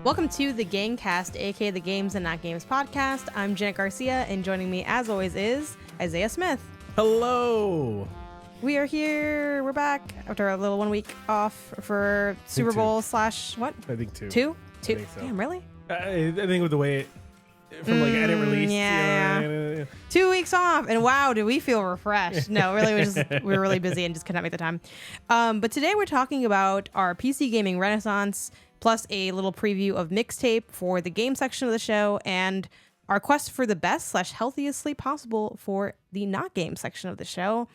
Welcome to the Gangcast, aka the Games and Not Games podcast. I'm Janet Garcia, and joining me, as always, is Isaiah Smith. Hello. We are here. We're back after a little 1 week off for Super Bowl slash what? I think two. Two? I think so. Damn, really? I think with the way it from like edit release. Yeah. 2 weeks off, and wow, do we feel refreshed? No, really, we were really busy and just could not make the time. But today we're talking about our PC gaming renaissance, plus a little preview of Mixtape for the game section of the show, and our quest for the best / healthiest sleep possible for the not game section of the show.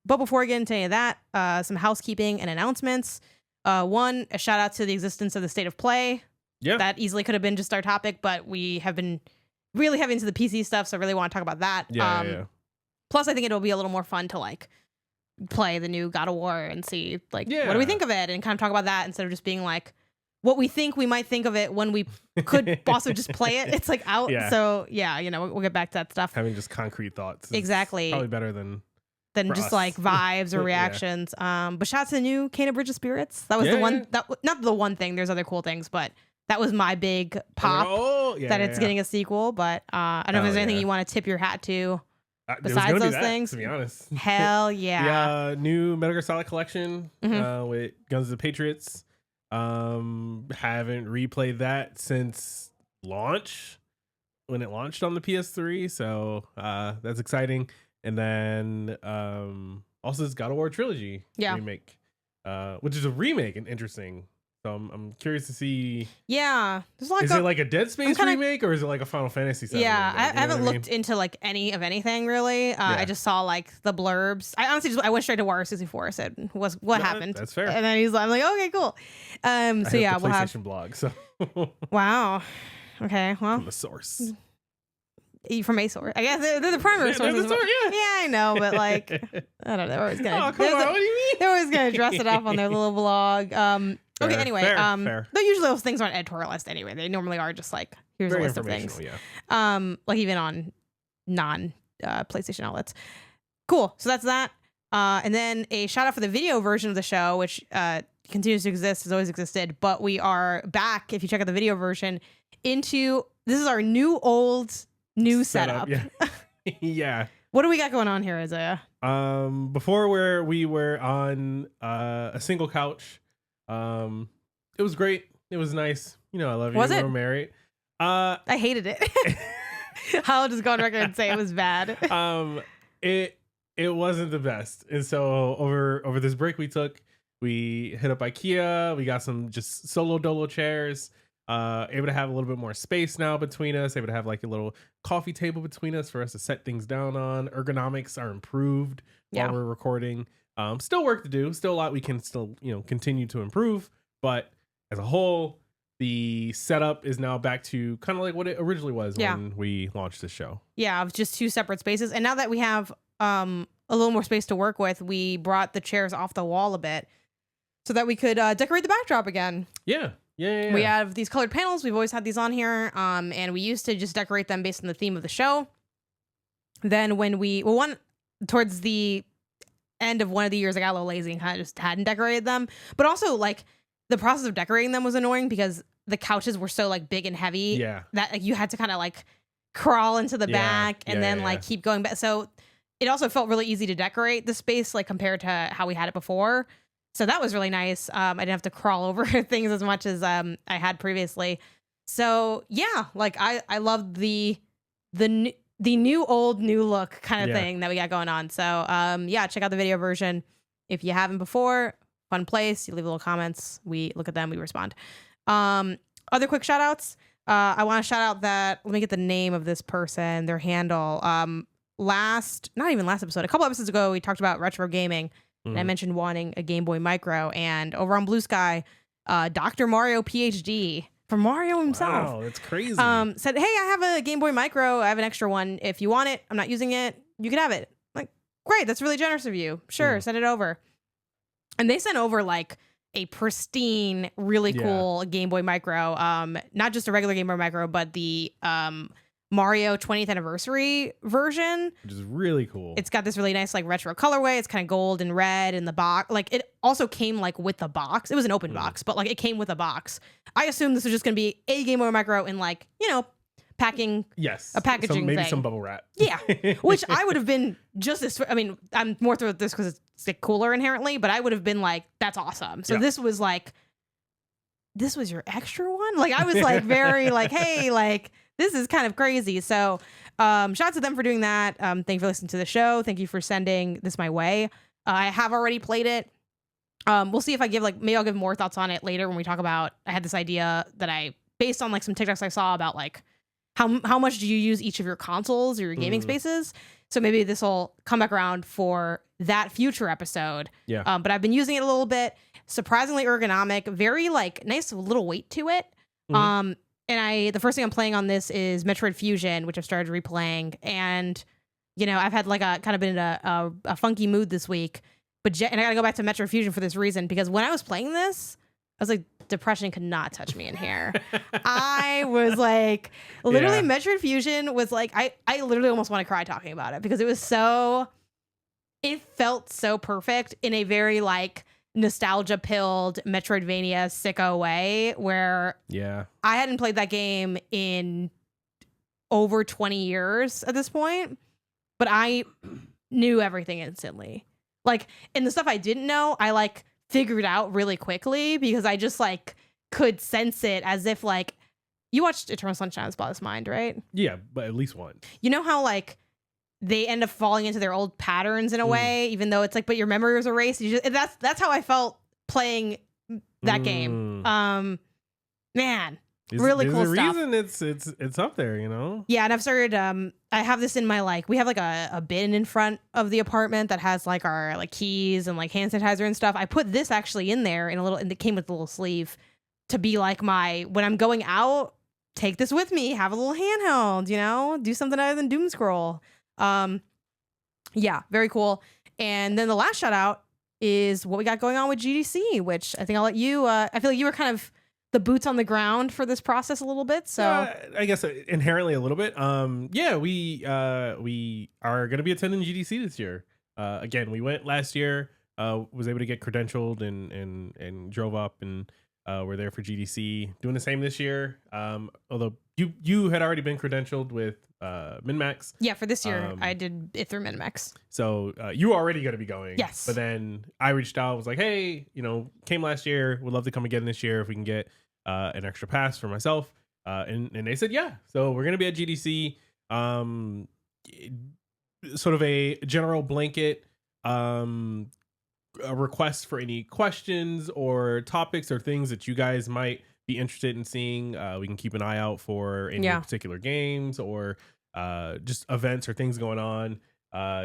But before we get into any of that, some housekeeping and announcements. One, a shout out to the existence of the State of Play. Yeah. That easily could have been just our topic, but we have been really heavy into the PC stuff, so I really want to talk about that. Yeah. Plus, I think it'll be a little more fun to like play the new God of War and see like what do we think of it, and kind of talk about that instead of just being like what we think we might think of it when we could also just play it. It's like out. Yeah. So yeah, you know, we'll get back to that stuff. Having just concrete thoughts. Exactly. Probably better than just us. like vibes or reactions. But shout out to the new Kena Bridge of Spirits. That was the one that not the one thing. There's other cool things, but that was my big pop that it's getting a sequel. But I don't know if there's anything you want to tip your hat to besides those things. To be honest. Hell yeah. The new Metal Gear Solid collection with Guns of the Patriots. Haven't replayed that since launch, when it launched on the PS3. So that's exciting. And then also this God of War trilogy remake, which is a remake and interesting. So I'm curious to see. Yeah, there's a lot. Is it like a Dead Space remake, or is it like a Final Fantasy? Yeah, I haven't looked into like any of anything really. I just saw like the blurbs. I honestly I went straight to Wario 64. I said, what happened? That's fair. And then I'm like, okay, cool. So yeah, we'll have PlayStation blog. So wow. Okay, well, from the source. From a source, I guess they're the primary sources. Yeah, I know, but like, I don't know. They're always gonna. Oh, come on! What do you mean? They're always gonna dress it up on their little blog. Okay, anyway, fair. Though usually those things aren't editorialized anyway. They normally are just like, here's a list of things. Yeah. Like even on non PlayStation outlets. Cool. So that's that. And then a shout out for the video version of the show, which continues to exist, has always existed, but we are back. If you check out the video version, this is our new setup. Yeah. Yeah. What do we got going on here, Isaiah? Before where we were on a single couch. It was great. It was nice. You know, I love you. Was it? We're married. I hated it. I'll just go on record and say it was bad. It wasn't the best. And so over this break we took, we hit up IKEA. We got some just solo dolo chairs. Able to have a little bit more space now between us. Able to have like a little coffee table between us for us to set things down on. Ergonomics are improved while we're recording. Still work to do. Still a lot we can still, continue to improve. But as a whole, the setup is now back to kind of like what it originally was when we launched the show. Yeah, of just two separate spaces. And now that we have a little more space to work with, we brought the chairs off the wall a bit so that we could decorate the backdrop again. Yeah. We have these colored panels. We've always had these on here. And we used to just decorate them based on the theme of the show. Then when towards the end of one of the years, I got a little lazy and kind of just hadn't decorated them. But also like the process of decorating them was annoying because the couches were so like big and heavy that like you had to kind of like crawl into the back and then like keep going back. So it also felt really easy to decorate the space like compared to how we had it before. So that was really nice. I didn't have to crawl over things as much as I had previously. So yeah, like I love the new old new look kind of thing that we got going on. So check out the video version if you haven't before. Fun place. You leave little comments. We look at them. We respond. Other quick shout outs. I want to shout out let me get the name of this person, their handle. Not even last episode, a couple episodes ago, we talked about retro gaming. And I mentioned wanting a Game Boy Micro, and over on BlueSKy, Dr. Mario PhD from Mario himself. Wow, that's crazy. Said, hey, I have a Game Boy Micro. I have an extra one. If you want it, I'm not using it. You can have it. Like, great. That's really generous of you. Sure, send it over. And they sent over like a pristine, really cool Game Boy Micro. Not just a regular Game Boy Micro, but the Mario 20th anniversary version, which is really cool. It's got this really nice like retro colorway. It's kind of gold and red in the box. Like it also came like with the box. It was an open box, but like it came with a box. I assumed this was just going to be a Game Over Micro in like, packing. Yes. A packaging maybe thing. some bubble wrap. Yeah. Which I would have been just as, I mean, I'm more thrilled with this because it's like cooler inherently, but I would have been like, that's awesome. So this was like, this was your extra one? Like I was like very like, hey, like this is kind of crazy. So shout out to them for doing that. Thank you for listening to the show. Thank you for sending this my way. I have already played it. We'll see if I give maybe I'll give more thoughts on it later when we talk about, I had this idea that based on like some TikToks I saw about like how much do you use each of your consoles or your gaming spaces. So maybe this will come back around for that future episode. Yeah. But I've been using it a little bit. Surprisingly ergonomic, very like nice little weight to it. And the first thing I'm playing on this is Metroid Fusion, which I've started replaying. And, I've had like kind of been in a funky mood this week. And I gotta go back to Metroid Fusion for this reason, because when I was playing this, I was like, depression could not touch me in here. I was like, literally Metroid Fusion was like, I literally almost want to cry talking about it because it felt so perfect in a very like nostalgia pilled Metroidvania sicko way where I hadn't played that game in over 20 years at this point, but I knew everything instantly. Like, and the stuff I didn't know, I like figured out really quickly because I just like could sense it as if like you watched Eternal Sunshine of the Spotless Mind, right? Yeah, but at least one. You know how like they end up falling into their old patterns in a way, even though it's like, but your memory was erased. That's how I felt playing that game. Man, really cool stuff. There's a reason it's up there, Yeah, and I've started. I have this in my we have like a bin in front of the apartment that has like our like keys and like hand sanitizer and stuff. I put this actually in there and it came with a little sleeve to be like when I'm going out, take this with me, have a little handheld, do something other than doom scroll. Yeah, very cool. And then the last shout out is what we got going on with GDC, which I think I'll let you. I feel like you were kind of the boots on the ground for this process a little bit. So I guess inherently a little bit. We are going to be attending GDC this year. Again, we went last year, was able to get credentialed and drove up and we're there for GDC. Doing the same this year. Although you had already been credentialed with MinMax. Yeah, for this year I did it through MinMax. So you were already going to be going. Yes. But then I reached out, was like, hey, came last year, would love to come again this year if we can get an extra pass for myself. And they said, yeah. So we're going to be at GDC. Sort of a general blanket a request for any questions or topics or things that you guys might be interested in seeing. We can keep an eye out for any particular games or just events or things going on,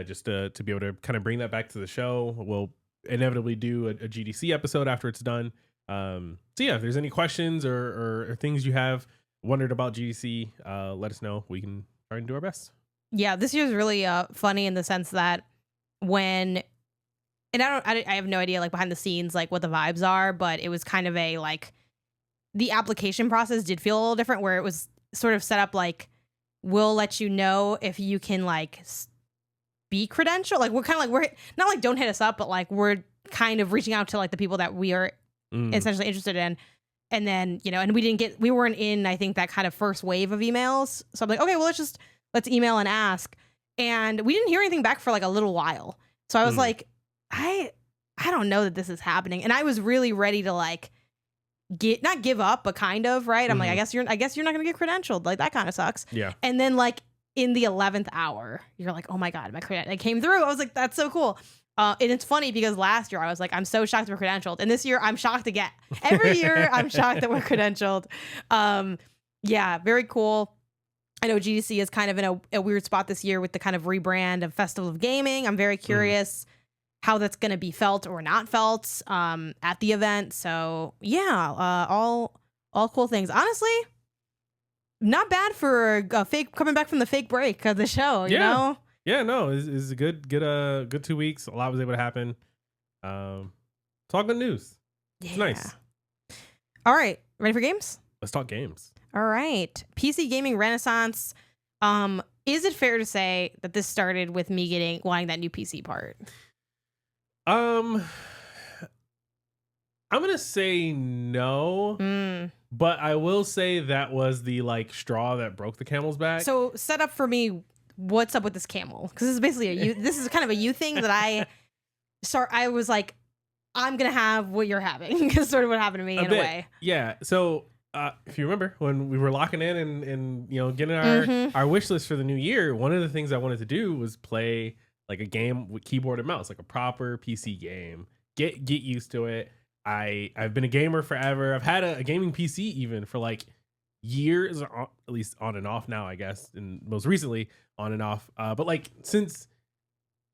just to be able to kind of bring that back to the show. We'll inevitably do a GDC episode after it's done. So yeah, if there's any questions or things you have wondered about GDC, let us know. We can try and do our best. Yeah, this year's really funny in the sense that I have no idea like behind the scenes like what the vibes are, but it was kind of a like the application process did feel a little different where it was sort of set up like we'll let you know if you can like be credentialed. Like we're kind of like we're not like don't hit us up, but like we're kind of reaching out to like the people that we are essentially interested in. And then, and we weren't in, I think, that kind of first wave of emails. So I'm like, okay, well, let's email and ask. And we didn't hear anything back for like a little while. So I was like, I don't know that this is happening. And I was really ready to like not give up, but kind of, right? I'm like, I guess you're not going to get credentialed. Like that kind of sucks. Yeah. And then like in the 11th hour, you're like, oh my God, my credential came through. I was like, that's so cool. And it's funny because last year I was like, I'm so shocked we're credentialed. And this year I'm shocked again. Every year I'm shocked that we're credentialed. Yeah, very cool. I know GDC is kind of in a weird spot this year with the kind of rebrand of Festival of Gaming. I'm very curious how that's going to be felt or not felt at the event. So yeah, all cool things. Honestly, not bad for a fake coming back from the fake break of the show. You know? Yeah, no, it's a good 2 weeks. A lot was able to happen. It's all good news. It's nice. All right, ready for games? Let's talk games. All right, PC gaming renaissance. Is it fair to say that this started with me wanting that new PC part? I'm gonna say no, but I will say that was the like straw that broke the camel's back. So set up for me, what's up with this camel? Because this is basically this is kind of a you thing that I was like, I'm gonna have what you're having, because sort of what happened to me in a way. Yeah. So if you remember when we were locking in and getting our wish list for the new year, one of the things I wanted to do was play like a game with keyboard and mouse, like a proper PC game. Get used to it. I've been a gamer forever. I've had a gaming PC even for like years, at least on and off now, I guess, and most recently on and off. But like since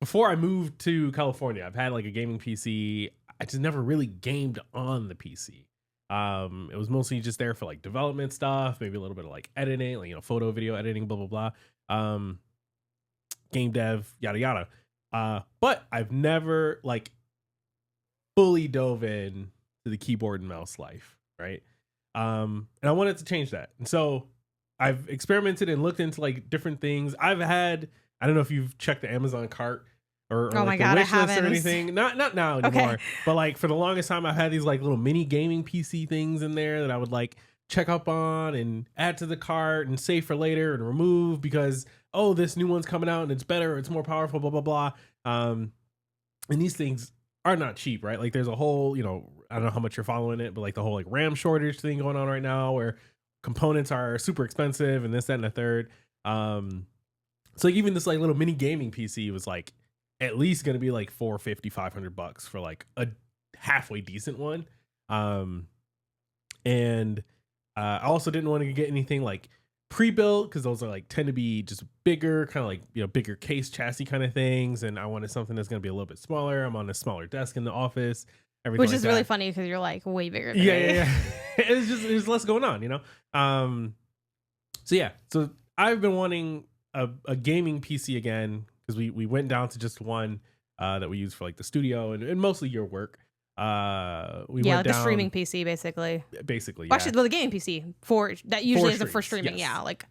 before I moved to California, I've had like a gaming PC. I just never really gamed on the PC. It was mostly just there for like development stuff, maybe a little bit of like editing, like, photo, video editing, blah, blah, blah. Game dev, yada, yada. But I've never like fully dove in to the keyboard and mouse life. Right. And I wanted to change that. And so I've experimented and looked into like different things. I don't know if you've checked the Amazon cart or oh like my God, the wish list or anything. Not now anymore. Okay. But like for the longest time, I've had these like little mini gaming PC things in there that I would like check up on and add to the cart and save for later and remove because, oh, this new one's coming out and it's better, it's more powerful, blah, blah, blah. And these things are not cheap, right? Like there's a whole, I don't know how much you're following it, but like the whole like RAM shortage thing going on right now where components are super expensive and this, that, and the third. So like even this like little mini gaming PC was like at least going to be like $450-$500 for like a halfway decent one. And I also didn't want to get anything like pre-built because those are like tend to be just bigger, kind of like, bigger case chassis kind of things. And I wanted something that's going to be a little bit smaller. I'm on a smaller desk in the office. Which is really funny because you're like way bigger than me. Yeah. There's less going on, So I've been wanting a gaming PC again because we went down to just one that we use for like the studio and mostly your work. Went like the down, streaming PC basically. Basically, well, actually, the gaming PC that usually is for streaming. Yes. Yeah, like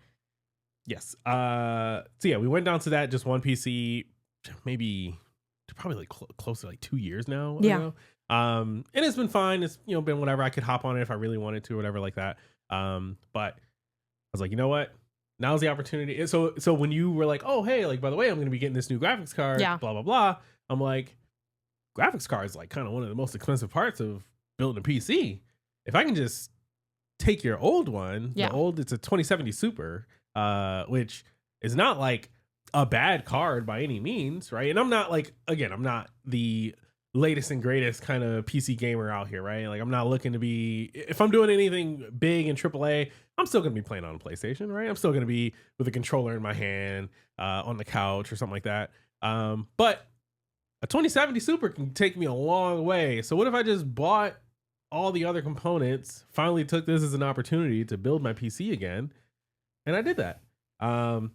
yes. So yeah, we went down to that just one PC, maybe probably like close to like 2 years now. Yeah. And it's been fine. It's been whatever. I could hop on it if I really wanted to or whatever like that. But I was like, you know what? Now's the opportunity. So when you were like, oh hey, like by the way, I'm going to be getting this new graphics card. Yeah. Blah blah blah. I'm like, graphics card is like kind of one of the most expensive parts of building a PC. If I can just take your old one, it's a 2070 Super, which is not like a bad card by any means, right? And I'm not like, again, I'm not the latest and greatest kind of PC gamer out here, right? Like I'm not looking to be, if I'm doing anything big in AAA, I'm still going to be playing on a PlayStation, right? I'm still going to be with a controller in my hand on the couch or something like that. But a 2070 Super can take me a long way. So what if I just bought all the other components, finally took this as an opportunity to build my PC again, and I did that. I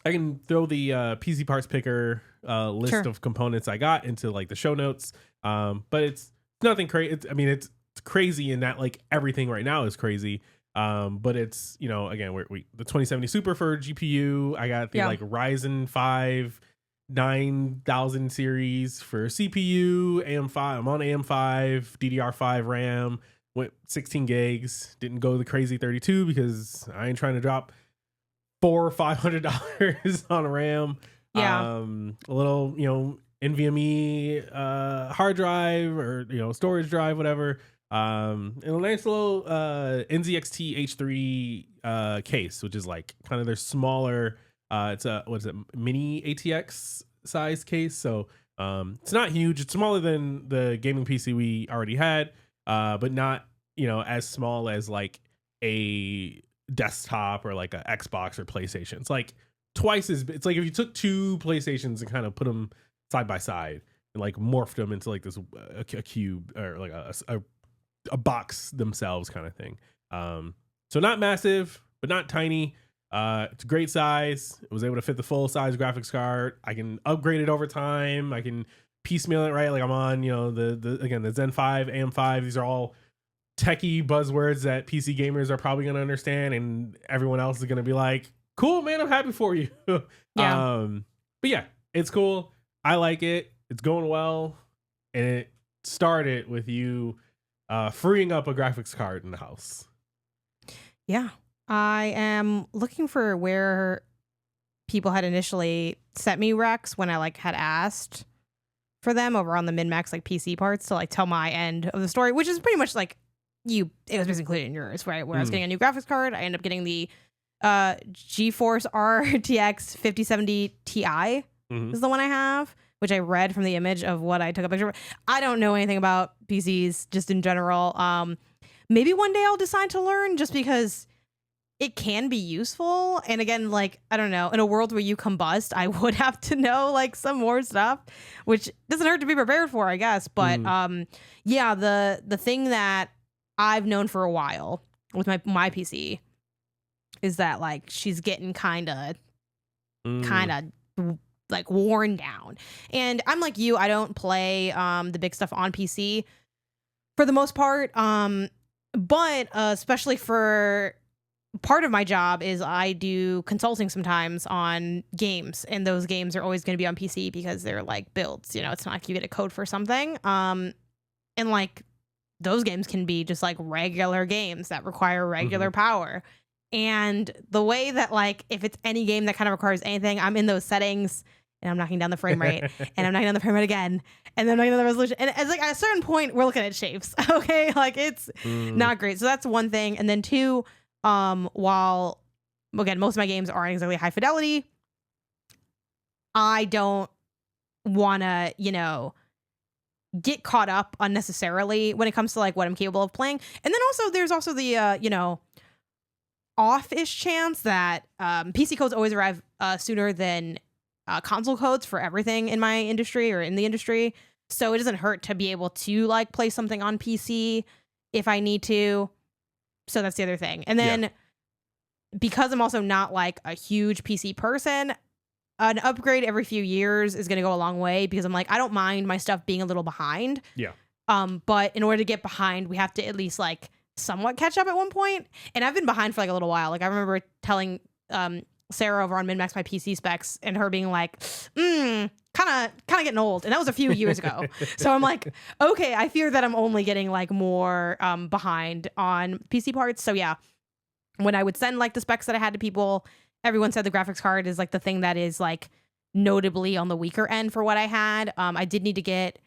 can throw the PC parts picker list of components I got into like the show notes. But it's nothing crazy. It's crazy in that like everything right now is crazy. But it's, again, the 2070 Super for GPU. I got the like Ryzen 5 9000 series for CPU, AM5. I'm on AM5, DDR5 RAM, went 16 gigs. Didn't go the crazy 32 because I ain't trying to drop $400 or $500 on a RAM. Yeah. A little, NVMe hard drive or storage drive, whatever. And a nice little NZXT H3 case, which is like kind of their smaller. It's a mini ATX size case, so it's not huge. It's smaller than the gaming PC we already had, but not as small as like a desktop or like a Xbox or PlayStation. It's like twice as. It's like if you took two PlayStations and kind of put them side by side and like morphed them into like this a cube or like a box themselves kind of thing. So not massive, but not tiny. It's a great size. It was able to fit the full size graphics card. I can upgrade it over time. I can piecemeal it, right? Like I'm on, the Zen 5, AM5. These are all techie buzzwords that PC gamers are probably going to understand, and everyone else is going to be like, cool, man. I'm happy for you. Yeah. But yeah, it's cool. I like it. It's going well. And it started with you freeing up a graphics card in the house. Yeah. I am looking for where people had initially sent me recs when I like had asked for them over on the min-max like PC parts to like tell my end of the story, which is pretty much like it was basically included in yours, right? Where I was getting a new graphics card. I ended up getting the GeForce RTX 5070 Ti is the one I have, which I read from the image of what I took a picture of. I don't know anything about PCs just in general. Maybe one day I'll decide to learn just because it can be useful. And again, like, I don't know, in a world where you combust, I would have to know like some more stuff, which doesn't hurt to be prepared for, I guess. But yeah, the thing that I've known for a while with my PC is that like she's getting kind of like worn down. And I'm like you, I don't play the big stuff on PC for the most part. But especially for part of my job is I do consulting sometimes on games, and those games are always going to be on PC because they're like builds, you know, it's not like you get a code for something. And like those games can be just like regular games that require regular power. And the way that like, if it's any game that kind of requires anything, I'm in those settings and I'm knocking down the frame rate and I'm knocking down the frame rate again. And then I'm knocking down the resolution. And it's like at a certain point, we're looking at shapes. Okay. Like it's not great. So that's one thing. And then two, while again, most of my games aren't exactly high fidelity, I don't want to, you know, get caught up unnecessarily when it comes to like what I'm capable of playing. And then also there's also the, you know, off-ish chance that PC codes always arrive sooner than console codes for everything in my industry or in the industry. So it doesn't hurt to be able to like play something on PC if I need to. So that's the other thing. And then because I'm also not like a huge PC person, an upgrade every few years is going to go a long way because I'm like, I don't mind my stuff being a little behind. Yeah. But in order to get behind, we have to at least like somewhat catch up at one point. And I've been behind for like a little while. Like I remember telling Sarah over on MinMax my PC specs and her being like, kind of getting old. And that was a few years ago. So I'm like, okay, I fear that I'm only getting like more behind on PC parts. So yeah, when I would send like the specs that I had to people, everyone said the graphics card is like the thing that is like notably on the weaker end for what I had. I did need to get,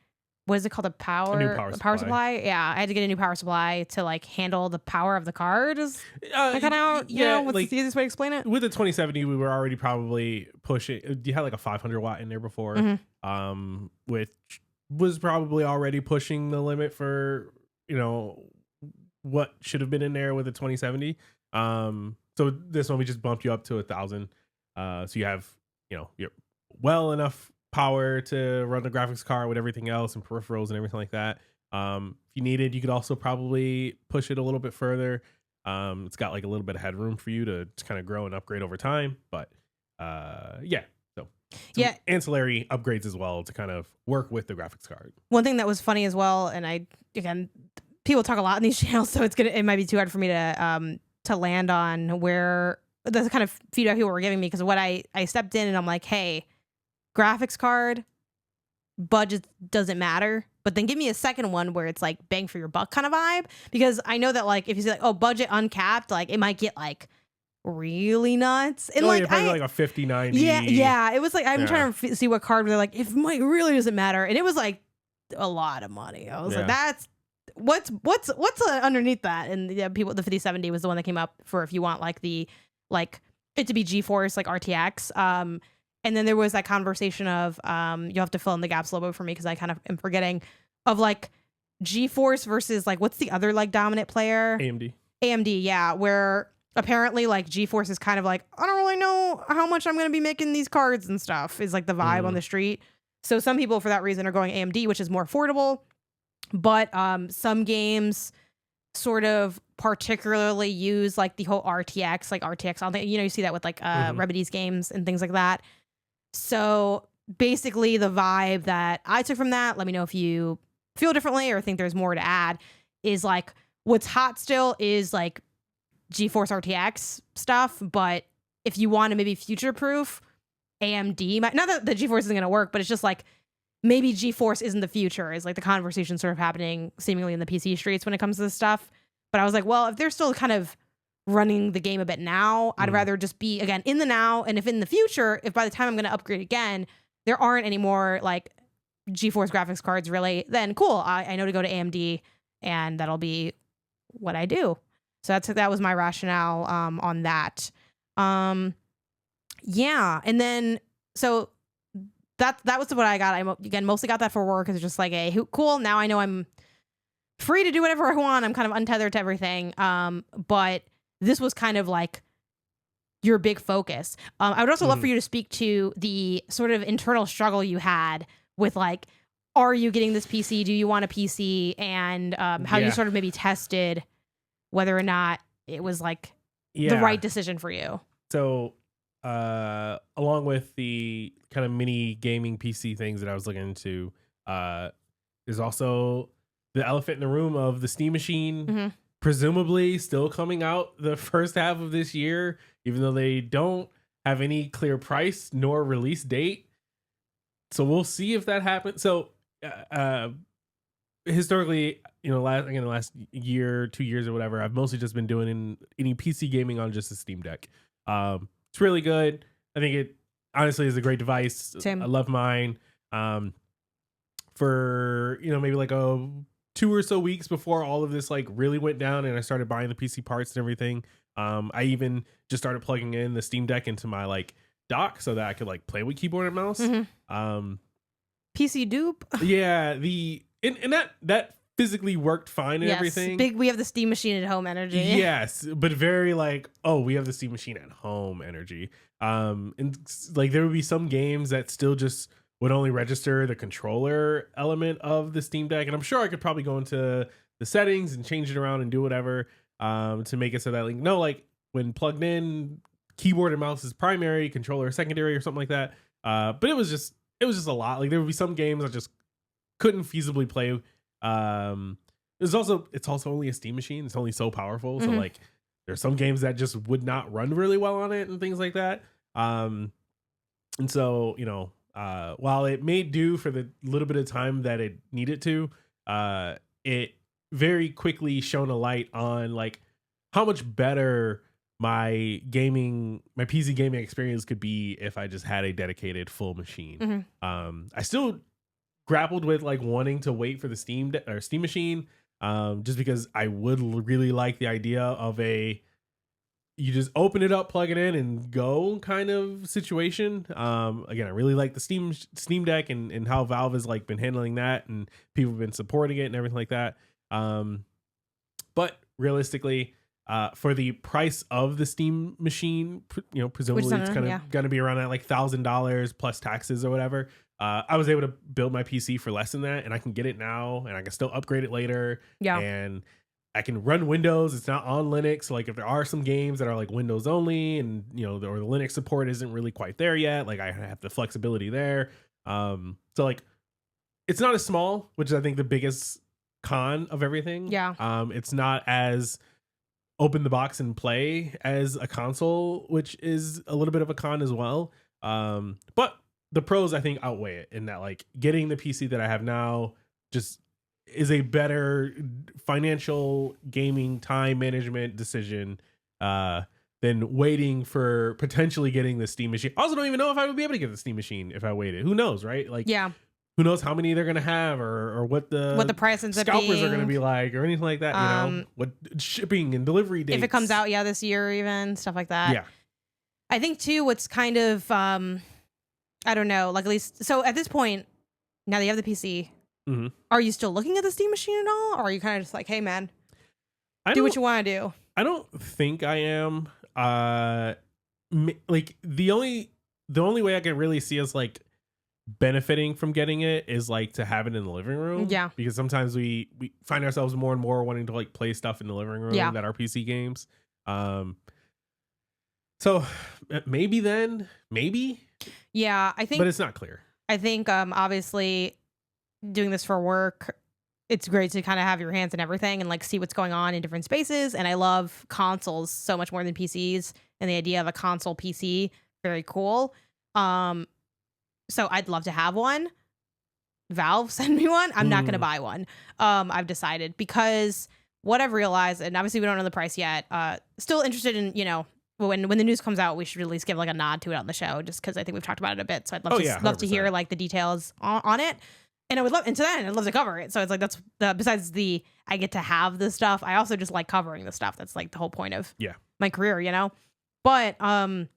what is it called? A new power supply. Yeah, I had to get a new power supply to like handle the power of the card. Is kind of, you know, what's like, the easiest way to explain it? With the 2070, we were already probably pushing. You had like a 500 watt in there before, which was probably already pushing the limit for, you know, what should have been in there with the 2070. So this one we just bumped you up to 1,000. So you have, you know, you're well enough power to run the graphics card with everything else and peripherals and everything like that. If you needed, you could also probably push it a little bit further. It's got like a little bit of headroom for you to kind of grow and upgrade over time. But yeah, so yeah, ancillary upgrades as well to kind of work with the graphics card. One thing that was funny as well, and again, people talk a lot in these channels, so it might be too hard for me to land on where the kind of feedback people were giving me, because what I stepped in and I'm like, hey, graphics card budget doesn't matter, but then give me a second one where it's like bang for your buck kind of vibe, because I know that like if you say like, oh, budget uncapped, like it might get like really nuts. And like probably like a 5090. Yeah, it was like I'm trying to see what card they're like, if it really doesn't matter, and it was like a lot of money. I was like, that's what's underneath that. And yeah, the 5070 was the one that came up for if you want like the like it to be GeForce like RTX. And then there was that conversation of you'll have to fill in the gaps a little bit for me because I kind of am forgetting, of like GeForce versus like what's the other like dominant player? AMD, yeah, where apparently like GeForce is kind of like, I don't really know how much I'm going to be making these cards and stuff, is like the vibe on the street. So some people for that reason are going AMD, which is more affordable. But some games sort of particularly use like the whole RTX, like RTX on the, you know, you see that with like Remedy's games and things like that. So basically the vibe that I took from that, let me know if you feel differently or think there's more to add, is like what's hot still is like GeForce RTX stuff, but if you want to maybe future proof AMD, not that the GeForce isn't going to work, but it's just like maybe GeForce isn't the future, is like the conversation sort of happening seemingly in the PC streets when it comes to this stuff. But I was like, well, if they're still kind of running the game a bit now, I'd rather just be, again, in the now. And if in the future, if by the time I'm going to upgrade again, there aren't any more like GeForce graphics cards really, then cool. I know to go to AMD and that'll be what I do. So that was my rationale on that. Yeah. And then, so that was what I got. I again mostly got that for work. It's just like, hey, cool. Now I know I'm free to do whatever I want. I'm kind of untethered to everything. But this was kind of like your big focus. I would also love for you to speak to the sort of internal struggle you had with like, are you getting this PC? Do you want a PC? And how you sort of maybe tested whether or not it was like the right decision for you. So along with the kind of mini gaming PC things that I was looking into, there's also the elephant in the room of the Steam Machine, presumably still coming out the first half of this year, even though they don't have any clear price nor release date. So we'll see if that happens. So historically, you know, the last year, 2 years or whatever, I've mostly just been doing any PC gaming on just a Steam Deck. It's really good. I think it honestly is a great device. Same. I love mine. For, you know, maybe like 2 or so weeks before all of this like really went down and I started buying the PC parts and everything, I even just started plugging in the Steam Deck into my like dock so that I could like play with keyboard and mouse. PC dupe. Yeah, and that physically worked fine and everything. We have the Steam Machine at home energy. Yes, but very like, oh, we have the Steam Machine at home energy. And like there would be some games that still just would only register the controller element of the Steam Deck, and I'm sure I could probably go into the settings and change it around and do whatever to make it so that like when plugged in, keyboard and mouse is primary, controller secondary, or something like that. But it was just a lot. Like there would be some games I just couldn't feasibly play. It's also only a Steam Machine. It's only so powerful. So like there's some games that just would not run really well on it and things like that. And so, you know, while it may do for the little bit of time that it needed to, it very quickly shone a light on like how much better my PC gaming experience could be if I just had a dedicated full machine. I still grappled with like wanting to wait for the Steam Machine, just because I would really like the idea of you just open it up, plug it in, and go kind of situation. Again, I really like the Steam Deck and how Valve has like been handling that, and people have been supporting it and everything like that. But realistically, for the price of the Steam Machine, you know, presumably it's kind of going to be around that like $1,000 plus taxes or whatever. I was able to build my PC for less than that, and I can get it now, and I can still upgrade it later. Yeah, and I can run Windows. It's not on Linux. So like if there are some games that are like Windows only, and you know, or the Linux support isn't really quite there yet, like I have the flexibility there. So like it's not as small, which is I think the biggest con of everything. Yeah. It's not as open the box and play as a console, which is a little bit of a con as well. But the pros I think outweigh it in that like getting the PC that I have now just is a better financial gaming time management decision than waiting for potentially getting the Steam Machine. I also don't even know if I would be able to get the Steam Machine if I waited. Who knows, right? Like, yeah, who knows how many they're gonna have, or what the price ends up being, scalpers are gonna be like, or anything like that. You know, what shipping and delivery dates, if it comes out, this year, even stuff like that. Yeah, I think too. What's kind of I don't know, like at least so at this point, now that you have the PC. Are you still looking at the Steam Machine at all, or are you kind of just like, hey man, do what you want to do? I don't think I am. Like the only way I can really see us like benefiting from getting it is like to have it in the living room. Yeah, because sometimes we find ourselves more and more wanting to like play stuff in the living room that are PC games. So maybe then, maybe. Yeah, I think, but it's not clear. I think obviously doing this for work, it's great to kind of have your hands in everything and like see what's going on in different spaces. And I love consoles so much more than PCs, and the idea of a console PC, very cool. So I'd love to have one. Valve, send me one. I'm not going to buy one. I've decided, because what I've realized, and obviously we don't know the price yet, still interested in, you know, when the news comes out, we should at least give like a nod to it on the show, just because I think we've talked about it a bit. So I'd love to hear like the details on it. And I would love, and to that end, I'd love to cover it. So it's like, that's besides I get to have the stuff, I also just like covering the stuff. That's like the whole point of my career, you know? But I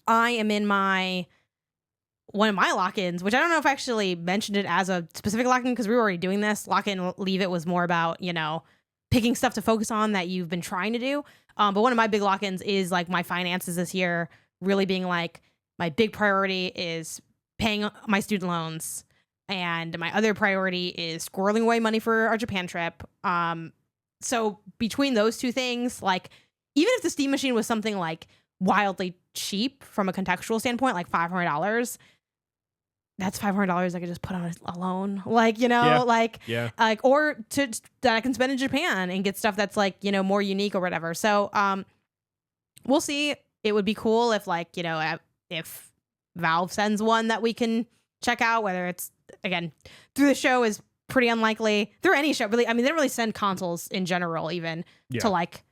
am in one of my lock-ins, which I don't know if I actually mentioned it as a specific lock-in, because we were already doing this. Lock-in, leave it was more about, you know, picking stuff to focus on that you've been trying to do. But one of my big lock-ins is like my finances this year, really being like, my big priority is paying my student loans. And my other priority is squirreling away money for our Japan trip. So between those two things, like, even if the Steam machine was something like wildly cheap from a contextual standpoint, like $500, that's $500 I could just put on a loan, like, you know, like, or that I can spend in Japan and get stuff that's like, you know, more unique or whatever. So, we'll see. It would be cool if, like, you know, if Valve sends one that we can check out, whether it's, again, through the show is pretty unlikely, through any show, really. I mean, they don't really send consoles in general, even to like,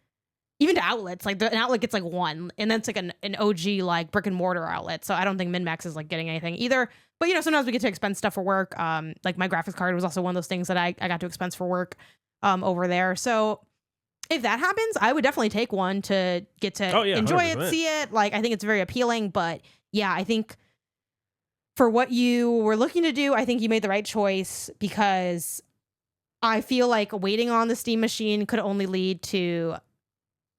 even to outlets. Like, an outlet gets like one, and that's like an OG like brick and mortar outlet. So I don't think MinMax is like getting anything either. But, you know, sometimes we get to expense stuff for work. Like my graphics card was also one of those things that I got to expense for work over there. So if that happens, I would definitely take one to get to enjoy 100%. It, see it. Like, I think it's very appealing. But yeah, I think for what you were looking to do, I think you made the right choice, because I feel like waiting on the Steam machine could only lead to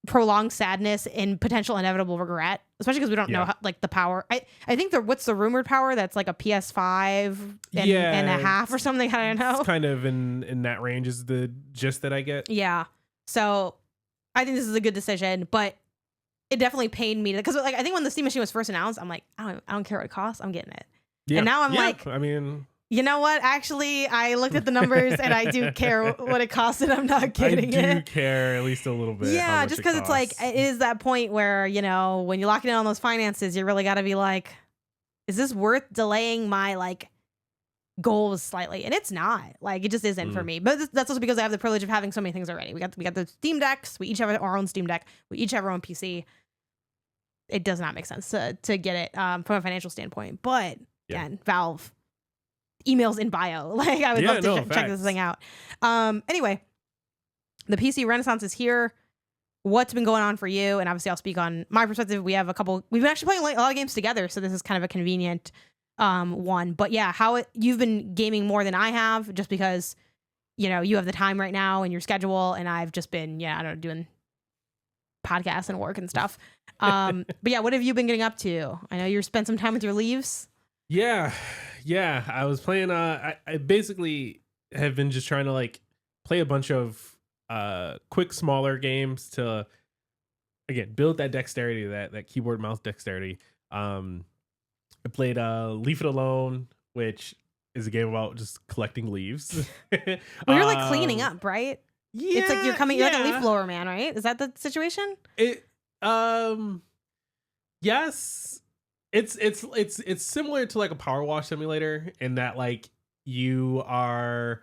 prolonged sadness and potential inevitable regret, especially because we don't know how, like, the power. I think what's the rumored power that's like a PS5 and a half or something. I don't know. It's kind of in that range is the gist that I get. Yeah. So I think this is a good decision, but it definitely pained me, because like, I think when the Steam machine was first announced, I'm like, I don't care what it costs, I'm getting it. Yeah. And now I'm like, I mean, you know what? Actually, I looked at the numbers and I do care what it costs, and I'm not getting it. I do care at least a little bit. Yeah, just because it's like, it is that point where, you know, when you're locking in on those finances, you really got to be like, is this worth delaying my like goals slightly? And it's not. Like, it just isn't for me. But that's also because I have the privilege of having so many things already. We got the Steam Decks. We each have our own Steam Deck. We each have our own PC. It does not make sense to get it from a financial standpoint. But again, Valve, emails in bio. Like, I would love to check this thing out. Anyway, the PC Renaissance is here. What's been going on for you? And obviously I'll speak on my perspective. We've been actually playing a lot of games together, so this is kind of a convenient one. But yeah, you've been gaming more than I have, just because, you know, you have the time right now in your schedule, and I've just been, I don't know, doing podcasts and work and stuff. But yeah, what have you been getting up to? I know you spent some time with your leaves. Yeah, I was playing. I basically have been just trying to like play a bunch of quick, smaller games to, again, build that dexterity, that keyboard mouse dexterity. I played Leave It Alone, which is a game about just collecting leaves. Well, you're like cleaning up, right? Yeah, it's like you're like a leaf blower man, right? Is that the situation? Yes. It's similar to like a power wash simulator, in that like you are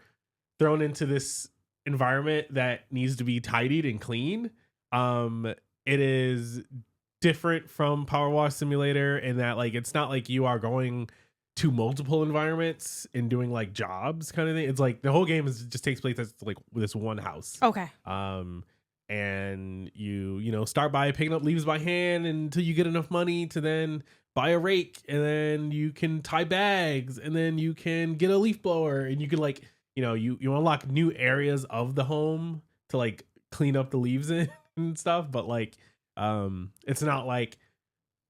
thrown into this environment that needs to be tidied and clean. It is different from power wash simulator in that like it's not like you are going to multiple environments and doing like jobs kind of thing. It's like the whole game just takes place as like this one house. Okay. And you start by picking up leaves by hand until you get enough money to then buy a rake, and then you can tie bags, and then you can get a leaf blower, and you can like, you unlock new areas of the home to like clean up the leaves in and stuff. But like, it's not like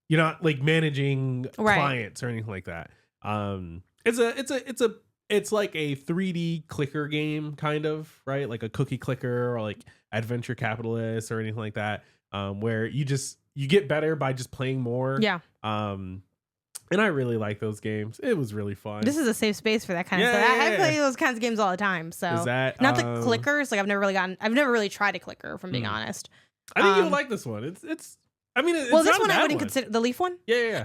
you're not like managing clients or anything like that. It's like a 3D clicker game, kind of, right? Like a cookie clicker or like Adventure Capitalist or anything like that, where you get better by just playing more. Yeah. And I really like those games. It was really fun. This is a safe space for that kind of stuff. I play those kinds of games all the time. So is that, not the clickers. Like I've never really tried a clicker, if I'm being honest. I think you'll like this one. It's this one I wouldn't consider the Leaf one. Yeah.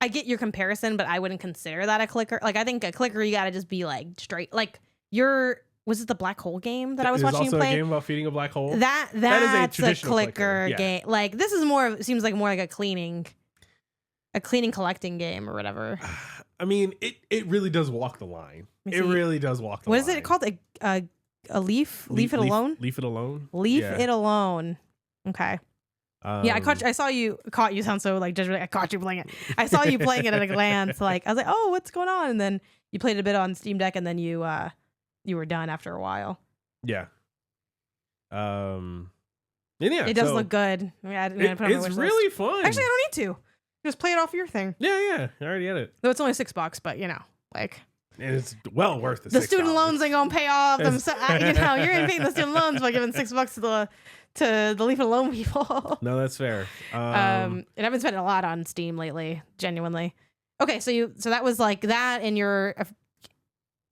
I get your comparison, but I wouldn't consider that a clicker. Like I think a clicker, you got to just be like straight. Like was it the black hole game that I was watching you play? Also a game about feeding a black hole. That's a clicker game. Like this is seems like more like a cleaning collecting game or whatever. I mean, it really does walk the line. It really does walk the line. What is it called? A leaf? Leave it alone? Leave it alone? Leave it alone. Okay. I saw you. Caught you sound so like judgment. I caught you playing it. I saw you playing it at a glance. Like I was like, oh, what's going on? And then you played a bit on Steam Deck, and then you were done after a while. Yeah. It does look good. It's really fun. Actually, I don't need to. Just play it off your thing. Yeah. I already had it. Though it's only $6, but like. And it's well worth it. The student loans ain't gonna pay off them. You're gonna pay the student loans by giving $6 to the Leave It Alone people. No, that's fair. And I've been spending a lot on Steam lately, genuinely. Okay, so that was like that, and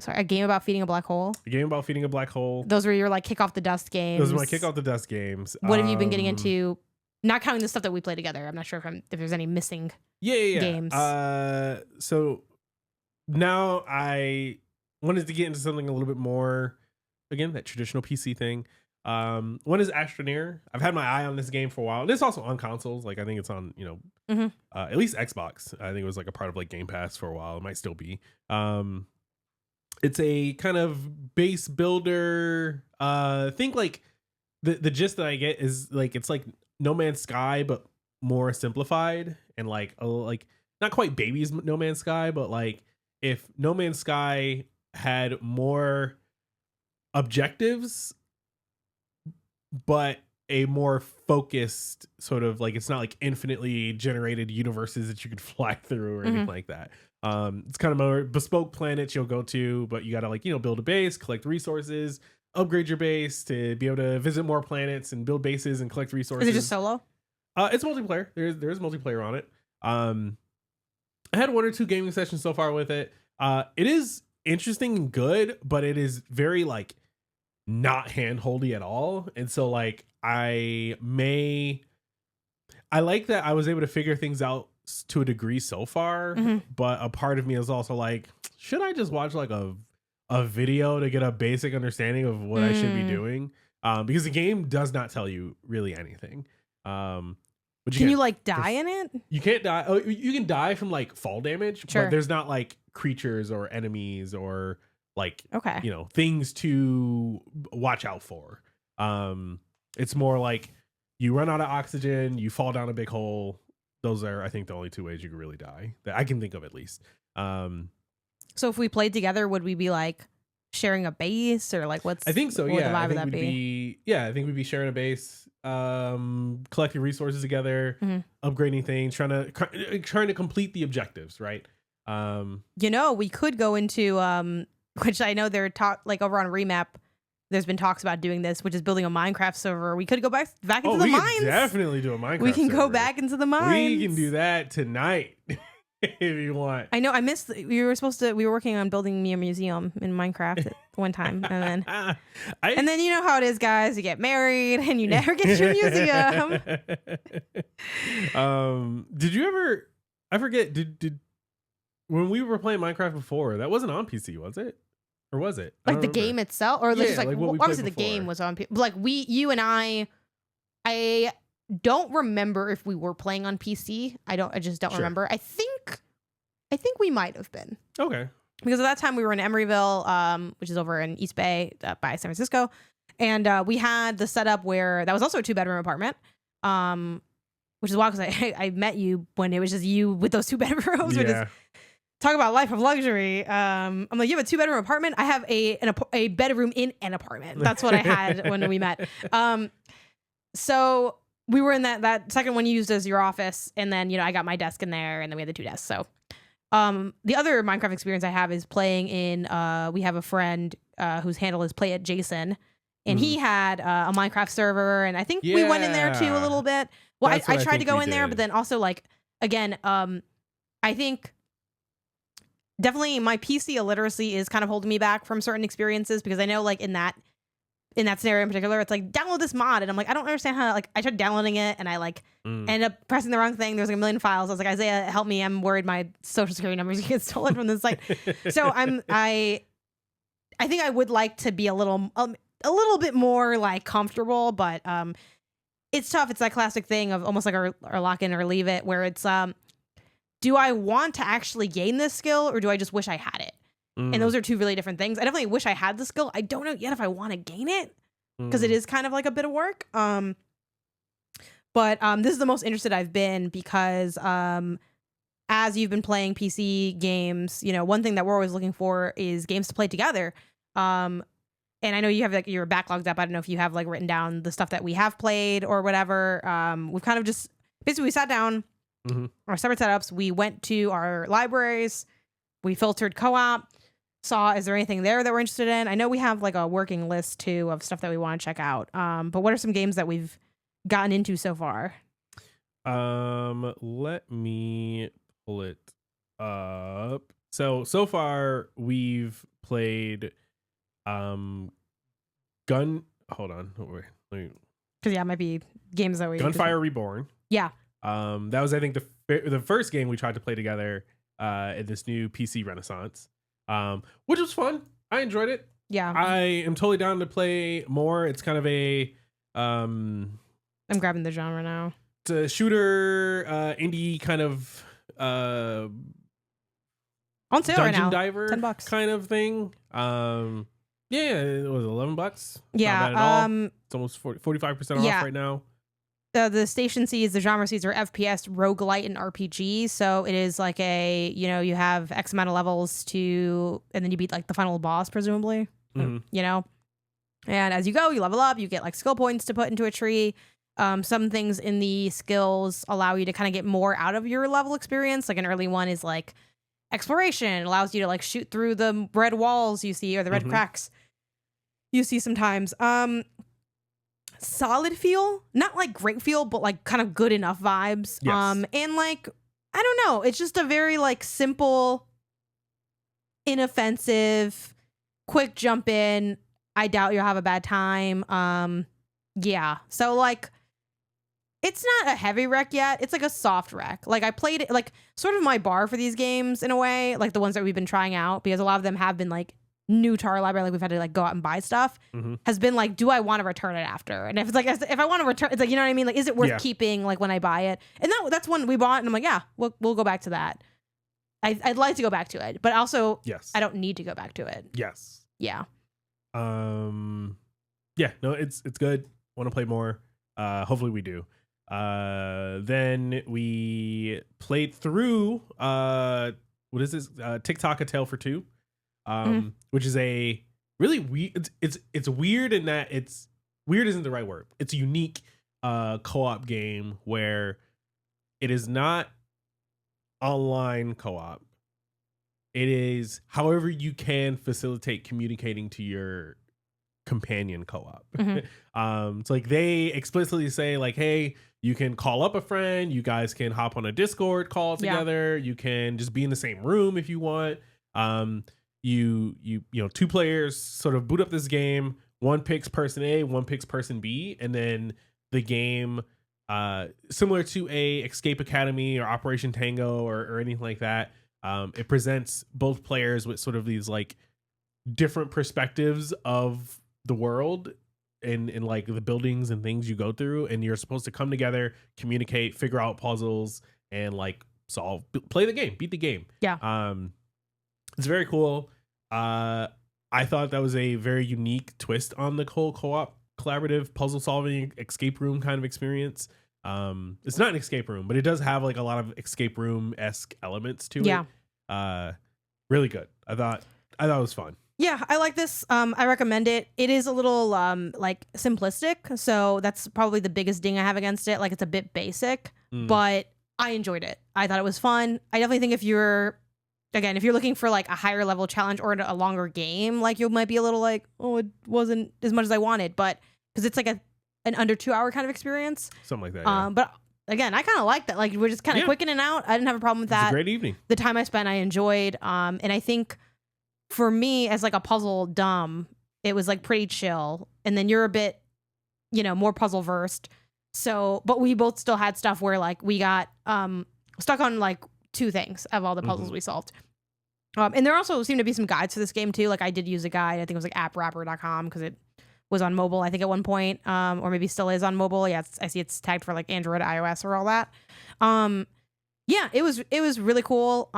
a game about feeding a black hole. A game about feeding a black hole. Those were your like kick off the dust games. Those are my kick off the dust games. What have you been getting into? Not counting the stuff that we play together. I'm not sure if there's any missing games. So now I wanted to get into something a little bit more, again, that traditional PC thing. One is Astroneer. I've had my eye on this game for a while. And it's also on consoles. Like I think it's on, at least Xbox. I think it was like a part of like Game Pass for a while. It might still be. It's a kind of base builder. Think like the gist that I get is like it's like No Man's Sky, but more simplified and like not quite baby's No Man's Sky, but like if No Man's Sky had more objectives, but a more focused sort of like, it's not like infinitely generated universes that you could fly through or anything like that. It's kind of more bespoke planets you'll go to, but you got to like, build a base, collect resources, upgrade your base to be able to visit more planets and build bases and collect resources. Is it just solo? It's multiplayer. There is multiplayer on it. I had 1 or 2 gaming sessions so far with it. It is interesting and good, but it is very like not handholdy at all. And so like I like that I was able to figure things out to a degree so far, but a part of me is also like, should I just watch like a video to get a basic understanding of what I should be doing? Because the game does not tell you really anything. But can you like die in it? You can't die. Oh, you can die from like fall damage, but there's not like creatures or enemies or like things to watch out for. It's more like you run out of oxygen, you fall down a big hole. Those are, I think, the only 2 ways you can really die that I can think of, at least. So if we played together, would we be like sharing a base or like what's? I think so. Yeah, I think we'd be sharing a base, collecting resources together, upgrading things, trying to complete the objectives, right? We could go into which I know they're like over on Remap. There's been talks about doing this, which is building a Minecraft server. We could go back into the mines. Definitely do a Minecraft. We can go back into the mines. We can do that tonight if you want. I know. I missed. We were working on building me a museum in Minecraft at one time, and then you know how it is, guys. You get married and you never get your museum. Did you ever? I forget. Did when we were playing Minecraft before? That wasn't on PC, was it? Or was it? Like the game itself? Or just like obviously the game was on... Like you and I don't remember if we were playing on PC. I just don't remember. I think we might have been. Okay. Because at that time we were in Emeryville, which is over in East Bay by San Francisco. And we had the setup where that was also a 2-bedroom apartment. Which is wild because I met you when it was just you with those 2 bedrooms. Yeah. Talk about life of luxury. I'm like, you have a 2-bedroom apartment. I have a bedroom in an apartment. That's what I had when we met. So we were in that second one you used as your office, and then I got my desk in there, and then we had the 2 desks. So the other Minecraft experience I have is playing in. We have a friend whose handle is Play It Jason, and he had a Minecraft server, and I think we went in there too a little bit. Well, I tried to go in there, but then also like again. I think definitely my PC illiteracy is kind of holding me back from certain experiences, because I know like in that scenario in particular, it's like, download this mod, and I'm like, I don't understand how, like, I tried downloading it and I like ended up pressing the wrong thing. There's like a million files. I was like, Isaiah, help me, I'm worried my social security numbers get stolen from the site. So I think I would like to be a little bit more like comfortable, but it's tough. It's that classic thing of almost like a lock in or leave it, where it's do I want to actually gain this skill, or do I just wish I had it? And those are two really different things. I definitely wish I had the skill. I don't know yet if I want to gain it, because it is kind of like a bit of work. But this is the most interested I've been, because as you've been playing PC games, you know, one thing that we're always looking for is games to play together. And I know you have like your Backloggd up. I don't know if you have like written down the stuff that we have played or whatever. We've kind of just basically we sat down, our separate setups. We went to our libraries. We filtered co-op. Saw, is there anything there that we're interested in? I know we have like a working list too of stuff that we want to check out. But what are some games that we've gotten into so far? Let me pull it up. So far we've played hold on. Because yeah, it might be games that we Gunfire Reborn. Yeah. That was, I think, the first game we tried to play together in this new PC Renaissance. Which was fun. I enjoyed it. Yeah. I am totally down to play more. It's kind of a I'm grabbing the genre now. It's a shooter, indie kind of on sale right now. Dungeon diver $10 kind of thing. Yeah, it was $11. Yeah. Not bad at all. It's almost 45% off right now. The station seeds, the genre seeds are FPS, roguelite, and RPG. So it is like a, you know, you have X amount of levels to, and then you beat like the final boss, presumably, you know? And as you go, you level up, you get like skill points to put into a tree. Some things in the skills allow you to kind of get more out of your level experience. Like an early one is like exploration. It allows you to like shoot through the red walls you see, or the red cracks you see sometimes. Solid feel, not like great feel, but like kind of good enough vibes. Yes. And like, I don't know, it's just a very like simple, inoffensive, quick jump in. I doubt you'll have a bad time. Yeah. So like, it's not a heavy rec yet. It's like a soft rec. Like I played it, like sort of my bar for these games in a way, like the ones that we've been trying out, because a lot of them have been like new to our library, like we've had to like go out and buy stuff, has been like, do I want to return it after? And if it's like, if I want to return, it's like, you know what I mean? Like, is it worth keeping like when I buy it? And that's one we bought, and I'm like, yeah, we'll go back to that. I'd like to go back to it, but also I don't need to go back to it. Yes. Yeah. Yeah, no, it's good. Want to play more. Hopefully we do. Then we played through what is this? TikTok: A Tale for Two. Which is a really weird. It's weird in that it's weird isn't the right word. It's a unique co-op game where it is not online co-op. It is, however, you can facilitate communicating to your companion co-op. It's like they explicitly say like, hey, you can call up a friend. You guys can hop on a Discord call together. You can just be in the same room if you want. You know, two players sort of boot up this game. One picks person A, one picks person B, and then the game, similar to a Escape Academy or Operation Tango or anything like that, it presents both players with sort of these like different perspectives of the world and like the buildings and things you go through, and you're supposed to come together, communicate, figure out puzzles, and like play the game, beat the game. Yeah. It's very cool. I thought that was a very unique twist on the whole co-op collaborative puzzle solving escape room kind of experience. It's not an escape room, but it does have like a lot of escape room-esque elements to it. Really good. I thought it was fun. Yeah, I like this. I recommend it. It is a little like simplistic, so that's probably the biggest ding I have against it. Like it's a bit basic, but I enjoyed it. I thought it was fun. I definitely think if you're looking for like a higher level challenge or a longer game, like you might be a little like, oh, it wasn't as much as I wanted, but because it's like an under 2 hour kind of experience, something like that. But again, I kind of like that. Like, we're just kind of quick in and out. I didn't have a problem with that. It's a great evening. The time I spent, I enjoyed. And I think for me, as like a puzzle dumb, it was like pretty chill. And then you're a bit, more puzzle versed. So, but we both still had stuff where like we got stuck on like 2 things of all the puzzles we solved. And there also seemed to be some guides for this game too. Like I did use a guide. I think it was like appwrapper.com because it was on mobile, I think at one point, or maybe still is on mobile. Yeah, I see it's tagged for like Android, iOS, or all that. Yeah, it was really cool.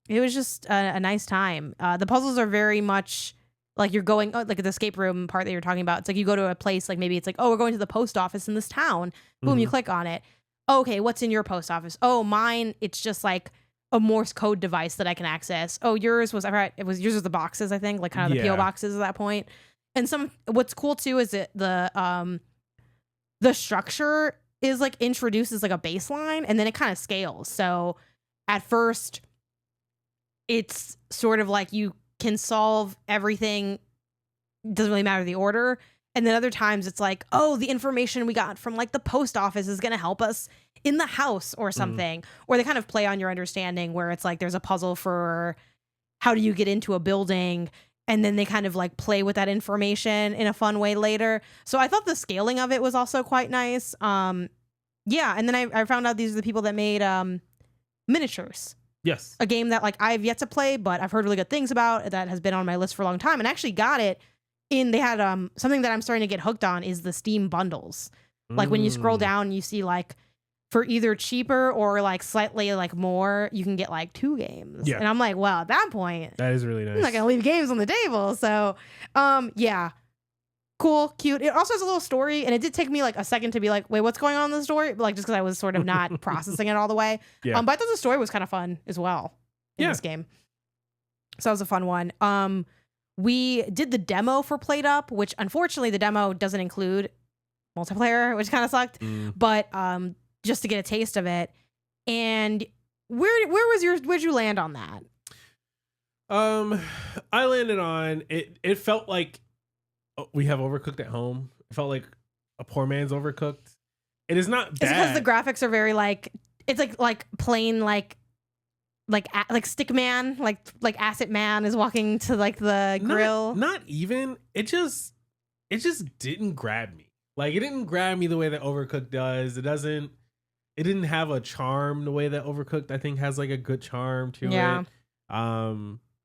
It was just a nice time. The puzzles are very much like you're going, like the escape room part that you're talking about. It's like you go to a place, like maybe it's like, oh, we're going to the post office in this town. Boom, you click on it. Okay, what's in your post office? Oh, mine, it's just like a Morse code device that I can access. Oh, yours was the boxes, I think, like kind of the PO boxes at that point. And what's cool too is that the structure is like introduces like a baseline and then it kind of scales. So at first it's sort of like you can solve everything. Doesn't really matter the order. And then other times it's like, oh, the information we got from like the post office is going to help us in the house or something. Or they kind of play on your understanding where it's like there's a puzzle for how do you get into a building. And then they kind of like play with that information in a fun way later. So I thought the scaling of it was also quite nice. Yeah. And then I found out these are the people that made Miniatures. Yes. A game that like I've yet to play, but I've heard really good things about that has been on my list for a long time and actually got it they had something that I'm starting to get hooked on is the Steam bundles. Like when you scroll down, you see like for either cheaper or like slightly like more, you can get like 2 games. Yeah. And I'm like, well, at that point, that is really nice. I'm not gonna leave games on the table. So, yeah, cool, cute. It also has a little story, and it did take me like a second to be like, wait, what's going on in the story? Like just because I was sort of not processing it all the way. Yeah. But I thought the story was kind of fun as well in this game. So that was a fun one. We did the demo for Played Up, which unfortunately the demo doesn't include multiplayer, which kind of sucked. But just to get a taste of it. And where'd you land on that? I landed on it felt like we have Overcooked at home. It felt like a poor man's Overcooked. It is not bad. It's because the graphics are very like it's like plain like Stick Man, like Acid Man is walking to like the grill. Not even. It just didn't grab me. Like it didn't grab me the way that Overcooked does. It didn't have a charm the way that Overcooked I think has like a good charm to it.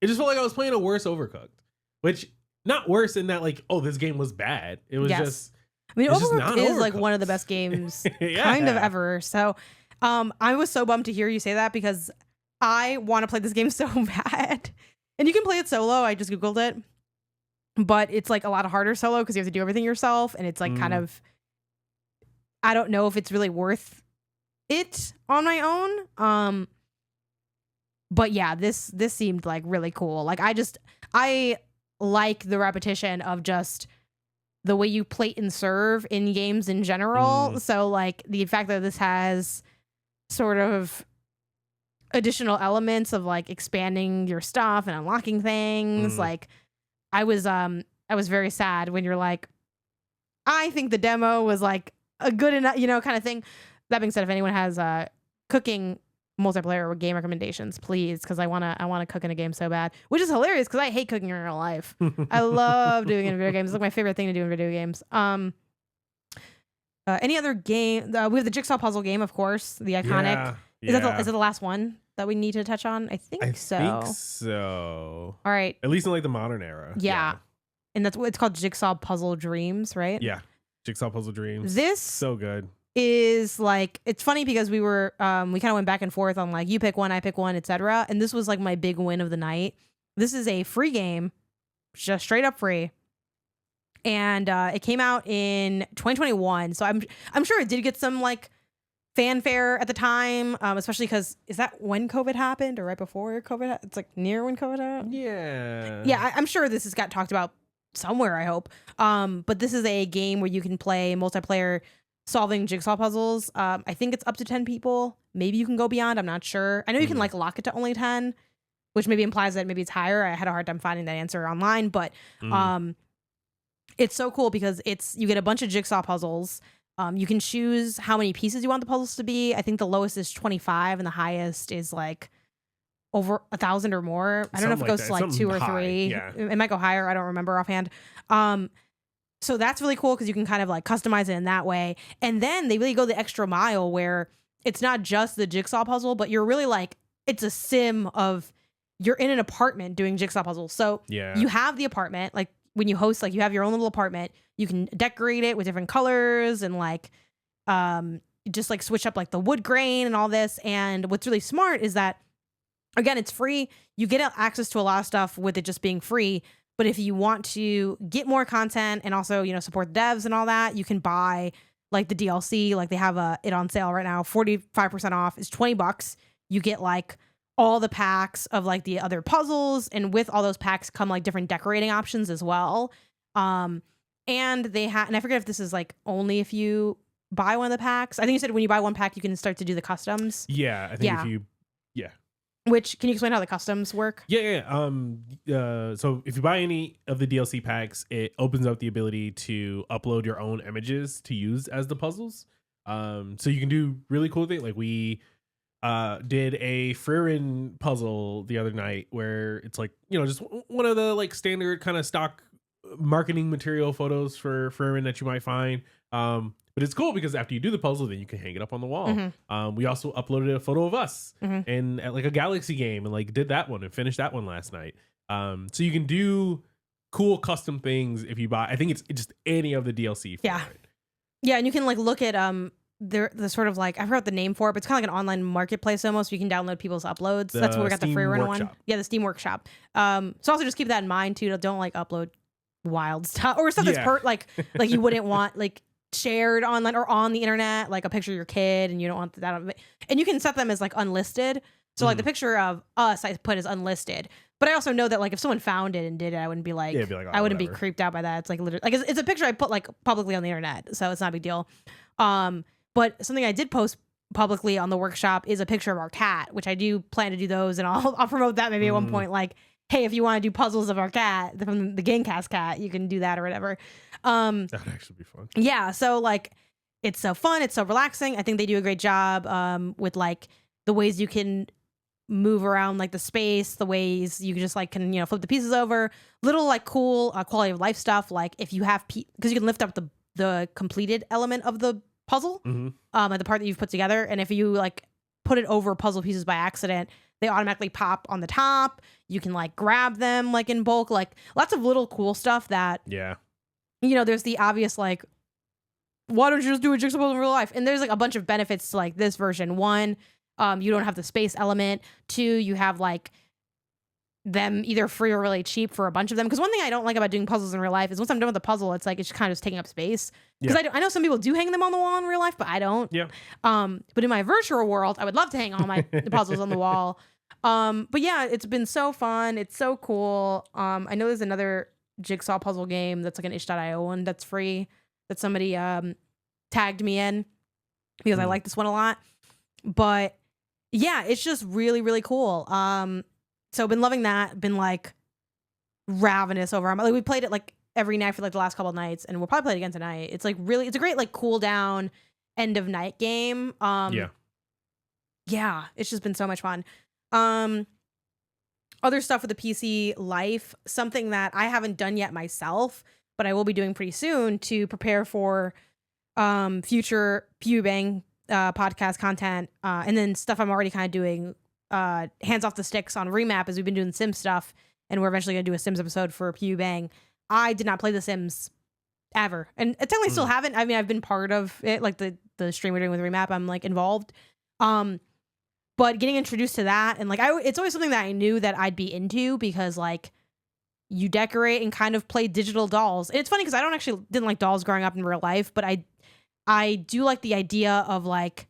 It just felt like I was playing a worse Overcooked, which not worse in that like, oh, this game was bad. It was just. I mean, Overcooked is like one of the best games kind of ever. So, I was so bummed to hear you say that because I want to play this game so bad. And you can play it solo. I just Googled it. But it's like a lot harder solo because you have to do everything yourself. And it's like kind of, I don't know if it's really worth it on my own. But yeah, this seemed like really cool. Like I like the repetition of just the way you plate and serve in games in general. So like the fact that this has sort of additional elements of like expanding your stuff and unlocking things. Like I was very sad when you're like, I think the demo was like a good enough, kind of thing. That being said, if anyone has cooking multiplayer or game recommendations, please, because I wanna cook in a game so bad, which is hilarious because I hate cooking in real life. I love doing it in video games. It's like my favorite thing to do in video games. Any other game? We have the jigsaw puzzle game, of course, the iconic. Is that the last one that we need to touch on? I think so. All right. At least in like the modern era. Yeah. And that's what it's called, Jigsaw Puzzle Dreams, right? Yeah. Jigsaw Puzzle Dreams. This so good. Is like, it's funny because we were we kind of went back and forth on like you pick one, I pick one, etc. And this was like my big win of the night. This is a free game, just straight up free. And it came out in 2021. So I'm sure it did get some like fanfare at the time, especially because is that when COVID happened or right before COVID? It's like near when COVID happened. Yeah, I'm sure this has got talked about somewhere, I hope. But this is a game where you can play multiplayer solving jigsaw puzzles. I think it's up to 10 people. Maybe you can go beyond. I'm not sure. I know you can like lock it to only 10, which maybe implies that maybe it's higher. I had a hard time finding that answer online, but it's so cool because you get a bunch of jigsaw puzzles. You can choose how many pieces you want the puzzles to be. I think the lowest is 25 and the highest is like over 1,000 or more. I don't know if it goes to like 2 or 3. Yeah. It might go higher. I don't remember offhand. So that's really cool because you can kind of like customize it in that way. And then they really go the extra mile where it's not just the jigsaw puzzle, but you're really like, it's a sim of you're in an apartment doing jigsaw puzzles. So you have the apartment, like when you host, like you have your own little apartment, you can decorate it with different colors and like just like switch up like the wood grain and all this. And what's really smart is that, again, it's free. You get access to a lot of stuff with it just being free. But if you want to get more content and also, you know, support devs and all that, you can buy like the DLC. Like they have it on sale right now, 45% off. It's $20. You get like all the packs of like the other puzzles, and with all those packs come like different decorating options as well. And they have, and I forget if this is like only if you buy one of the packs. I think you said when you buy one pack, you can start to do the customs. Yeah, I think if you, Which, can you explain how the customs work? So if you buy any of the DLC packs, it opens up the ability to upload your own images to use as the puzzles. So you can do really cool things. Like we did a Frieren puzzle the other night where it's like, you know, just one of the like standard kind of stock marketing material photos for Frieren that you might find. But it's cool because after you do the puzzle, then you can hang it up on the wall. Mm-hmm. We also uploaded a photo of us and at like a Galaxy game and like did that one and finished that one last night. So you can do cool custom things if you buy. I think it's just any of the DLC for it. Yeah, and you can like look at the sort of like, I forgot the name for it, but it's kind of like an online marketplace almost. You can download people's uploads. That's where we got the free run one. Yeah, the Steam Workshop. So also just keep that in mind too. Don't like upload wild stuff or stuff that's like you wouldn't want like shared online or on the internet, like a picture of your kid, and you don't want that. And you can set them as like unlisted. So like the picture of us I put as unlisted. But I also know that like if someone found it and did it, I wouldn't be like, I wouldn't be creeped out by that. It's like literally like it's a picture I put like publicly on the internet, so it's not a big deal. But something I did post publicly on the workshop is a picture of our cat, which I do plan to do those, and I'll promote that maybe at one point. Like, hey, if you want to do puzzles of our cat from the Gangcast cat, you can do that or whatever. That'd actually be fun. Yeah, so like it's so fun, it's so relaxing. I think they do a great job with like the ways you can move around like the space, the ways you just like can, you know, flip the pieces over, little like cool quality of life stuff. Like if you have because you can lift up the completed element of the puzzle, like the part that you've put together, and if you like put it over puzzle pieces by accident, they automatically pop on the top. You can like grab them like in bulk, like lots of little cool stuff that you know, there's the obvious like, why don't you just do a jigsaw puzzle in real life? And there's like a bunch of benefits to like this version. One, you don't have the space element. Two, you have like them either free or really cheap for a bunch of them. Because one thing I don't like about doing puzzles in real life is once I'm done with the puzzle, it's like it's kind of just taking up space. Because I know some people do hang them on the wall in real life, but I don't. But in my virtual world, I would love to hang all the puzzles on the wall. But yeah, it's been so fun. It's so cool. I know there's another jigsaw puzzle game that's like an itch.io one that's free that somebody tagged me in because I like this one a lot. But yeah, it's just really, really cool. So been loving that. Been like ravenous over. Like we played it like every night for like the last couple of nights, and we'll probably play it again tonight. It's like really, it's a great like cool down end of night game. Yeah, it's just been so much fun. Other stuff with the PC life, something that I haven't done yet myself, but I will be doing pretty soon to prepare for future PewBang podcast content, and then stuff I'm already kind of doing hands off the sticks on Remap as we've been doing Sims stuff, and we're eventually gonna do a Sims episode for PewBang. I did not play The Sims ever, and I technically still haven't. I mean, I've been part of it, like the stream we're doing with Remap. I'm like involved, but getting introduced to that and like it's always something that I knew that I'd be into because like you decorate and kind of play digital dolls. And it's funny because I didn't like dolls growing up in real life, but I do like the idea of like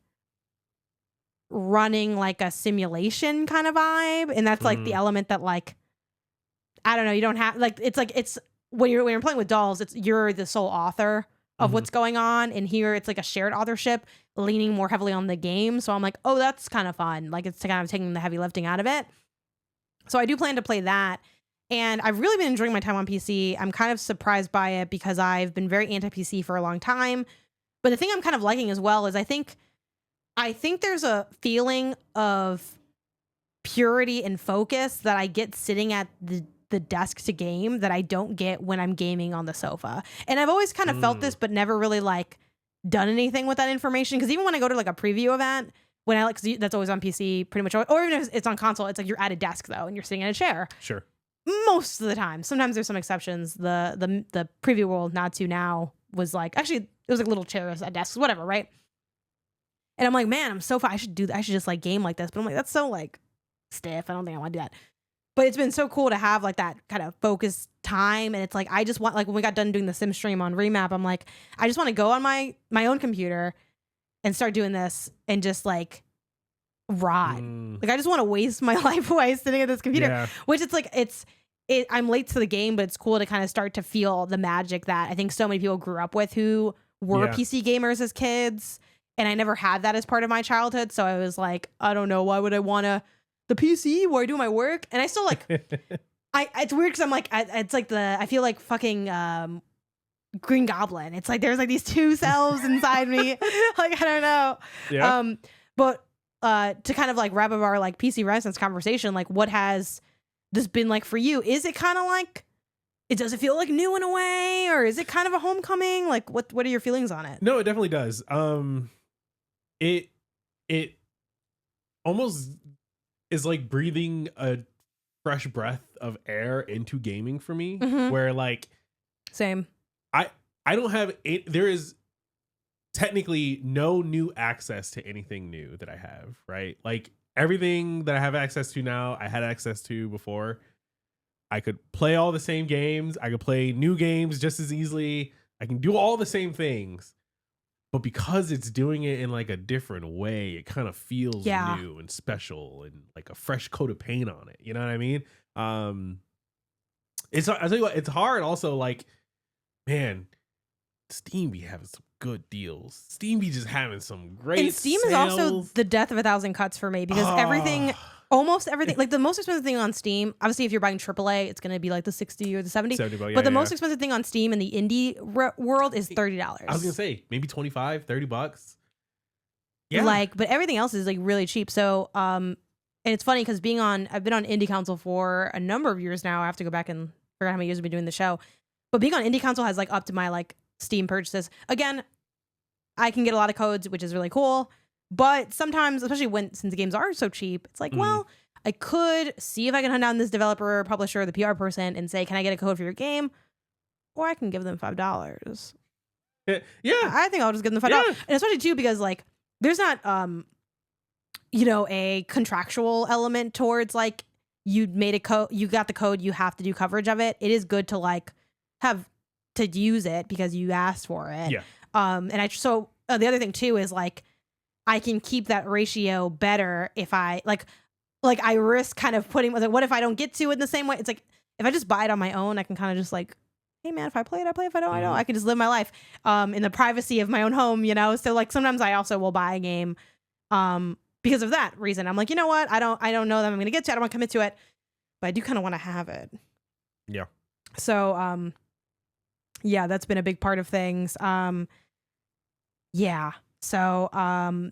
running like a simulation kind of vibe, and that's like the element that like I don't know, you don't have like it's when you're playing with dolls, you're the sole author of what's going on, and here it's like a shared authorship leaning more heavily on the game. So I'm like, oh, that's kind of fun. Like it's kind of taking the heavy lifting out of it. So I do plan to play that, and I've really been enjoying my time on PC. I'm kind of surprised by it because I've been very anti-PC for a long time, But the thing I'm kind of liking as well is I think there's a feeling of purity and focus that I get sitting at the desk to game that I don't get when I'm gaming on the sofa. And I've always kind of felt this, but never really like done anything with that information. Because even when I go to like a preview event, when I like, cause that's always on PC pretty much, or even if it's on console, it's like you're at a desk though, and you're sitting in a chair. Sure. Most of the time. Sometimes there's some exceptions. The preview world not to now was like, actually it was like little chairs at desks, whatever, right? And I'm like, man, I'm so far. I should just like game like this. But I'm like, that's so like stiff. I don't think I want to do that. But it's been so cool to have like that kind of focused time. And it's like, I just want, like when we got done doing the sim stream on Remap, I'm like, I just want to go on my own computer and start doing this and just like ride. Like I just want to waste my life away sitting at this computer, which it's like, I'm late to the game, but it's cool to kind of start to feel the magic that I think so many people grew up with who were PC gamers as kids. And I never had that as part of my childhood. So I was like, I don't know, why would I want to the PC where I do my work? And I still like, it's weird because I'm like, it's like I feel like fucking Green Goblin. It's like there's like these two selves inside me. Like I don't know. Yeah. But to kind of like wrap up our like PC Renaissance conversation, like what has this been like for you? Is it kind of like, does it feel like new in a way, or is it kind of a homecoming? Like what are your feelings on it? No, it definitely does. It almost is like breathing a fresh breath of air into gaming for me, where like same. I don't have there is technically no new access to anything new that I have, right? Like everything that I have access to now, I had access to before. I could play all the same games. I could play new games just as easily. I can do all the same things. But because it's doing it in like a different way, it kind of feels new and special and like a fresh coat of paint on it. You know what I mean? I tell you what, it's hard also, like, man, Steam be having some good deals. Steam be just having some great And Steam sales. is also the death of a thousand cuts for me because almost everything, like the most expensive thing on Steam, obviously if you're buying AAA, it's going to be like the 60 or the 70. But the most expensive thing on Steam in the indie world is $30. I was going to say maybe 25, $30. Yeah. Like, but everything else is like really cheap. So, and it's funny because I've been on Indie Console for a number of years now. I have to go back and figure out how many years I've been doing the show. But being on Indie Console has like upped my like Steam purchases. Again, I can get a lot of codes, which is really cool. But sometimes, especially since the games are so cheap, it's like, well, I could see if I can hunt down this developer, publisher, the PR person, and say, can I get a code for your game? Or I can give them $5. Yeah. I think I'll just give them $5. Yeah. And especially too, because like, there's not, a contractual element towards like, you made a code, you got the code, you have to do coverage of it. It is good to like have to use it because you asked for it. Yeah. The other thing too is like, I can keep that ratio better if I like I risk kind of putting, like, what if I don't get to it in the same way? It's like, if I just buy it on my own, I can kind of just like, hey man, if I play it, I play. If I don't, I don't. I can just live my life in the privacy of my own home, So like sometimes I also will buy a game because of that reason. I'm like, you know what? I don't know that I'm going to get to it. I don't want to commit to it, but I do kind of want to have it. Yeah. So, that's been a big part of things. Yeah. So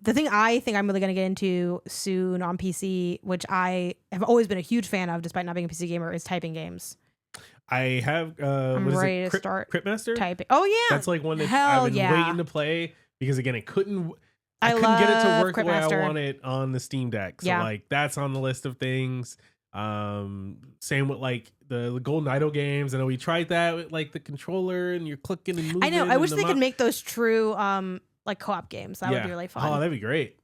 the thing I think I'm really going to get into soon on PC, which I have always been a huge fan of despite not being a PC gamer, is typing games. I have I'm ready to start Cryptmaster typing. Oh yeah, that's like one that I've been waiting to play because again I couldn't get it to work the way I want it on the Steam Deck. So like that's on the list of things. Same with like the Golden Idol games. I know we tried that with like the controller and you're clicking and moving. I know. I wish they could make those true like co-op games. That would be really fun. Oh, that'd be great.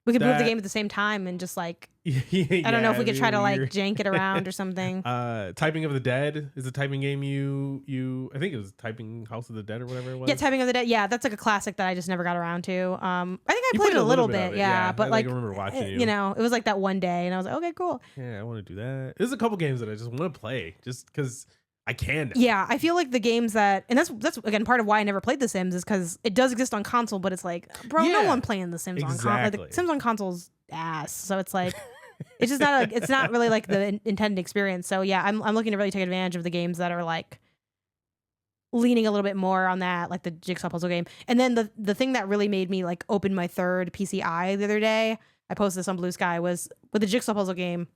We could move the game at the same time and just like I don't know if we could try to like jank it around or something. Typing of the Dead is a typing game you I think it was Typing House of the Dead or whatever it was. Yeah, Typing of the Dead. Yeah, that's like a classic that I just never got around to. I think I played it a little bit. Yeah, but I remember watching it was like that one day and I was like, okay, cool. Yeah, I want to do that. There's a couple games that I just want to play just because I can now. Yeah, I feel like the games that, and that's again part of why I never played The Sims is because it does exist on console, but it's like, bro, no one playing The Sims on console. Like, the Sims on console's ass, so it's like, it's just not it's not really like the intended experience. So yeah, I'm looking to really take advantage of the games that are like leaning a little bit more on that, like the jigsaw puzzle game. And then the thing that really made me like open my third PCI the other day, I posted this on BlueSKy, was with the jigsaw puzzle game.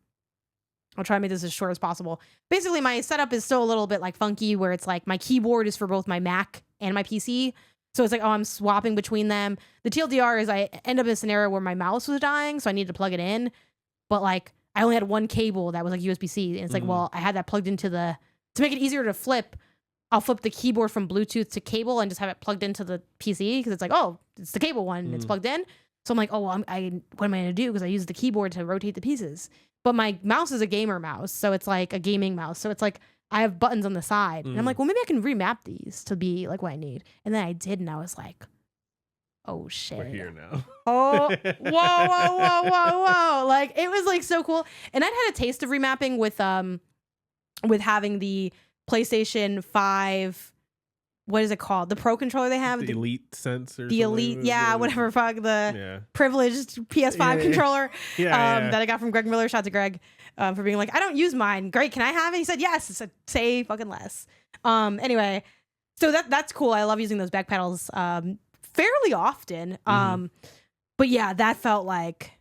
I'll try to make this as short as possible. Basically, my setup is still a little bit like funky, where it's like my keyboard is for both my Mac and my PC. So it's like, oh, I'm swapping between them. The TLDR is I end up in a scenario where my mouse was dying, so I needed to plug it in. But like, I only had one cable that was like USB-C. And it's like, well, I had that plugged into to make it easier to flip, I'll flip the keyboard from Bluetooth to cable and just have it plugged into the PC, because it's like, oh, it's the cable one and it's plugged in. So I'm like, oh, well, what am I going to do? Because I use the keyboard to rotate the pieces. But my mouse is a gamer mouse, so it's like a gaming mouse. So it's like I have buttons on the side. And I'm like, well, maybe I can remap these to be like what I need. And then I did, and I was like, oh, shit. We're here now. Oh, whoa. Like, it was like so cool. And I'd had a taste of remapping with having the PlayStation 5, what is it called? The Pro controller they have? The Elite Sense or the Elite, whatever, fuck, privileged PS5 controller that I got from Greg Miller. Shout out to Greg for being like, I don't use mine. Great, can I have it? He said, yes. I said, say fucking less. Anyway, so that's cool. I love using those back pedals fairly often. But yeah, that felt like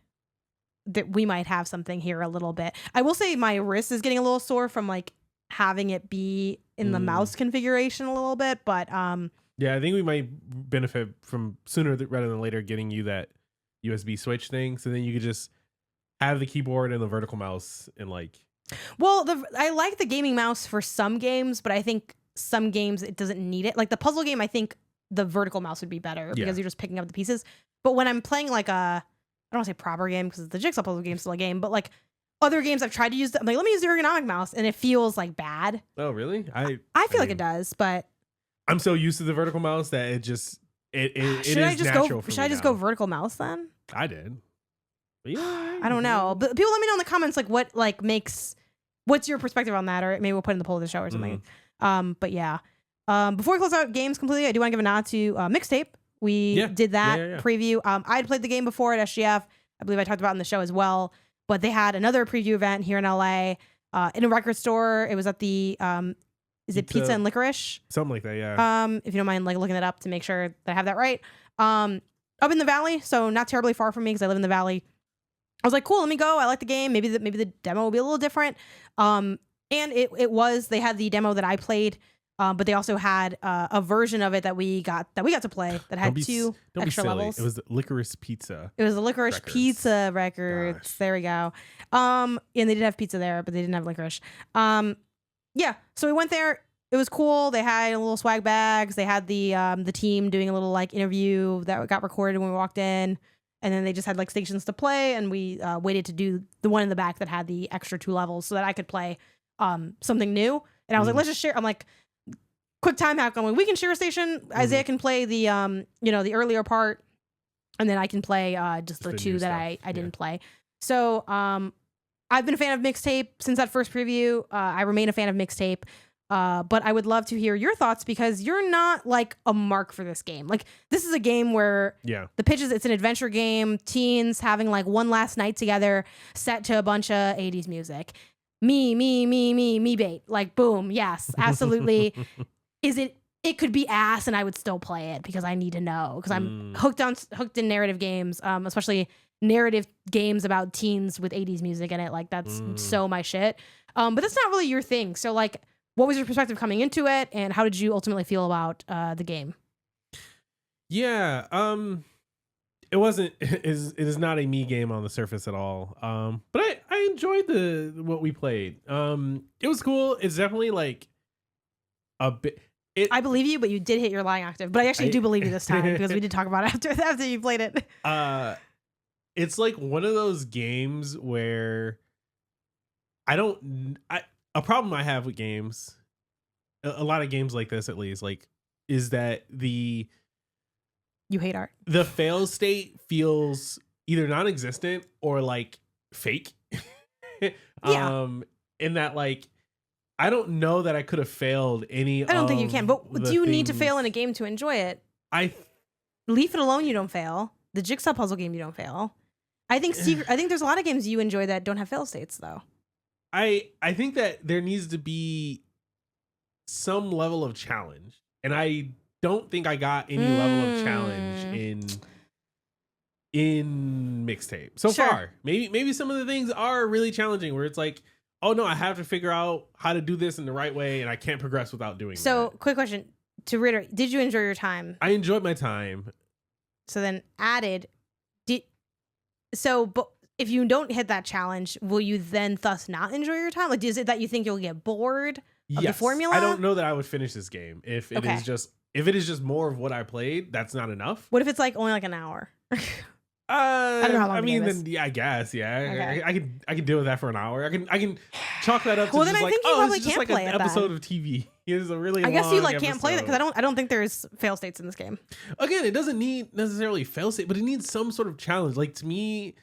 that we might have something here a little bit. I will say my wrist is getting a little sore from like having it be in the mouse configuration a little bit, but yeah, I think we might benefit from sooner rather than later getting you that USB switch thing, so then you could just have the keyboard and the vertical mouse and like. Well, I like the gaming mouse for some games, but I think some games it doesn't need it. Like the puzzle game, I think the vertical mouse would be better because you're just picking up the pieces. But when I'm playing like I don't want to say proper game because the jigsaw puzzle game is still a game, but like other games I've tried to use, I'm like, let me use the ergonomic mouse, and it feels like bad. Oh, really? I feel like it does, but I'm so used to the vertical mouse that it just it is natural for me. Should I just go vertical mouse then? I did. Yeah, I don't know, but people let me know in the comments like what like makes, what's your perspective on that, or maybe we'll put it in the poll of the show or something. But yeah, before we close out games completely, I do want to give a nod to Mixtape. We did that preview. I had played the game before at SGF. I believe I talked about it in the show as well. But they had another preview event here in LA in a record store. It was at the is it Pizza and Licorice? Something like that, yeah. If you don't mind like looking it up to make sure that I have that right. Up in the Valley, so not terribly far from me because I live in the Valley. I was like, cool, let me go. I like the game. Maybe the demo will be a little different. And they had the demo that I played. But they also had a version of it that we got to play that had two extra levels. It was the Licorice Pizza. It was the Licorice Pizza Records. Gosh. There we go. And they did have pizza there, but they didn't have licorice. Yeah. So we went there. It was cool. They had little swag bags. They had the team doing a little like interview that got recorded when we walked in, and then they just had like stations to play, and we waited to do the one in the back that had the extra 2 levels so that I could play something new. And I was like, let's just share. I'm like, quick time hack. I'm like, we can share a station. Isaiah can play the the earlier part, and then I can play just the 2 that I didn't play. So I've been a fan of Mixtape since that first preview. I remain a fan of Mixtape, but I would love to hear your thoughts because you're not like a mark for this game. Like this is a game where the pitch is it's an adventure game, teens having like one last night together, set to a bunch of 80s music. Me bait. Like boom, yes, absolutely. It could be ass and I would still play it because I need to know because I'm hooked in narrative games, especially narrative games about teens with 80s music in it. Like that's so my shit. But that's not really your thing. So like, what was your perspective coming into it and how did you ultimately feel about the game? Yeah. It wasn't, it is not a me game on the surface at all. But I enjoyed what we played. It was cool. It's definitely like a bit. I believe you, but you did hit your lying octave. But I actually do believe you this time because we did talk about it after you played it. It's like one of those games where a problem I have with games, a lot of games like this at least, like, is that you hate art. The fail state feels either non-existent or like fake. In that like, I don't know that I could have failed any. I don't think you can, but do you need to fail in a game to enjoy it? Leave It Alone, you don't fail. The Jigsaw puzzle game, you don't fail. I think there's a lot of games you enjoy that don't have fail states, though. I think that there needs to be some level of challenge. and I don't think I got any level of challenge in Mixtape so far. Maybe some of the things are really challenging where it's like, oh no, I have to figure out how to do this in the right way, and I can't progress without doing So, that. quick question to reiterate: did you enjoy your time? I enjoyed my time. So then, but if you don't hit that challenge, will you then thus not enjoy your time? Like, is it that you think you'll get bored of the formula? I don't know that I would finish this game if it is just more of what I played. That's not enough. What if it's like only like an hour? I don't know how long I guess, okay. I can deal with that for an hour. I can chalk that up to just like, it's just like an episode of TV. It's a really long you like can't play that because I don't think there's fail states in this game. Again, it doesn't need necessarily fail state, but it needs some sort of challenge. Like, to me,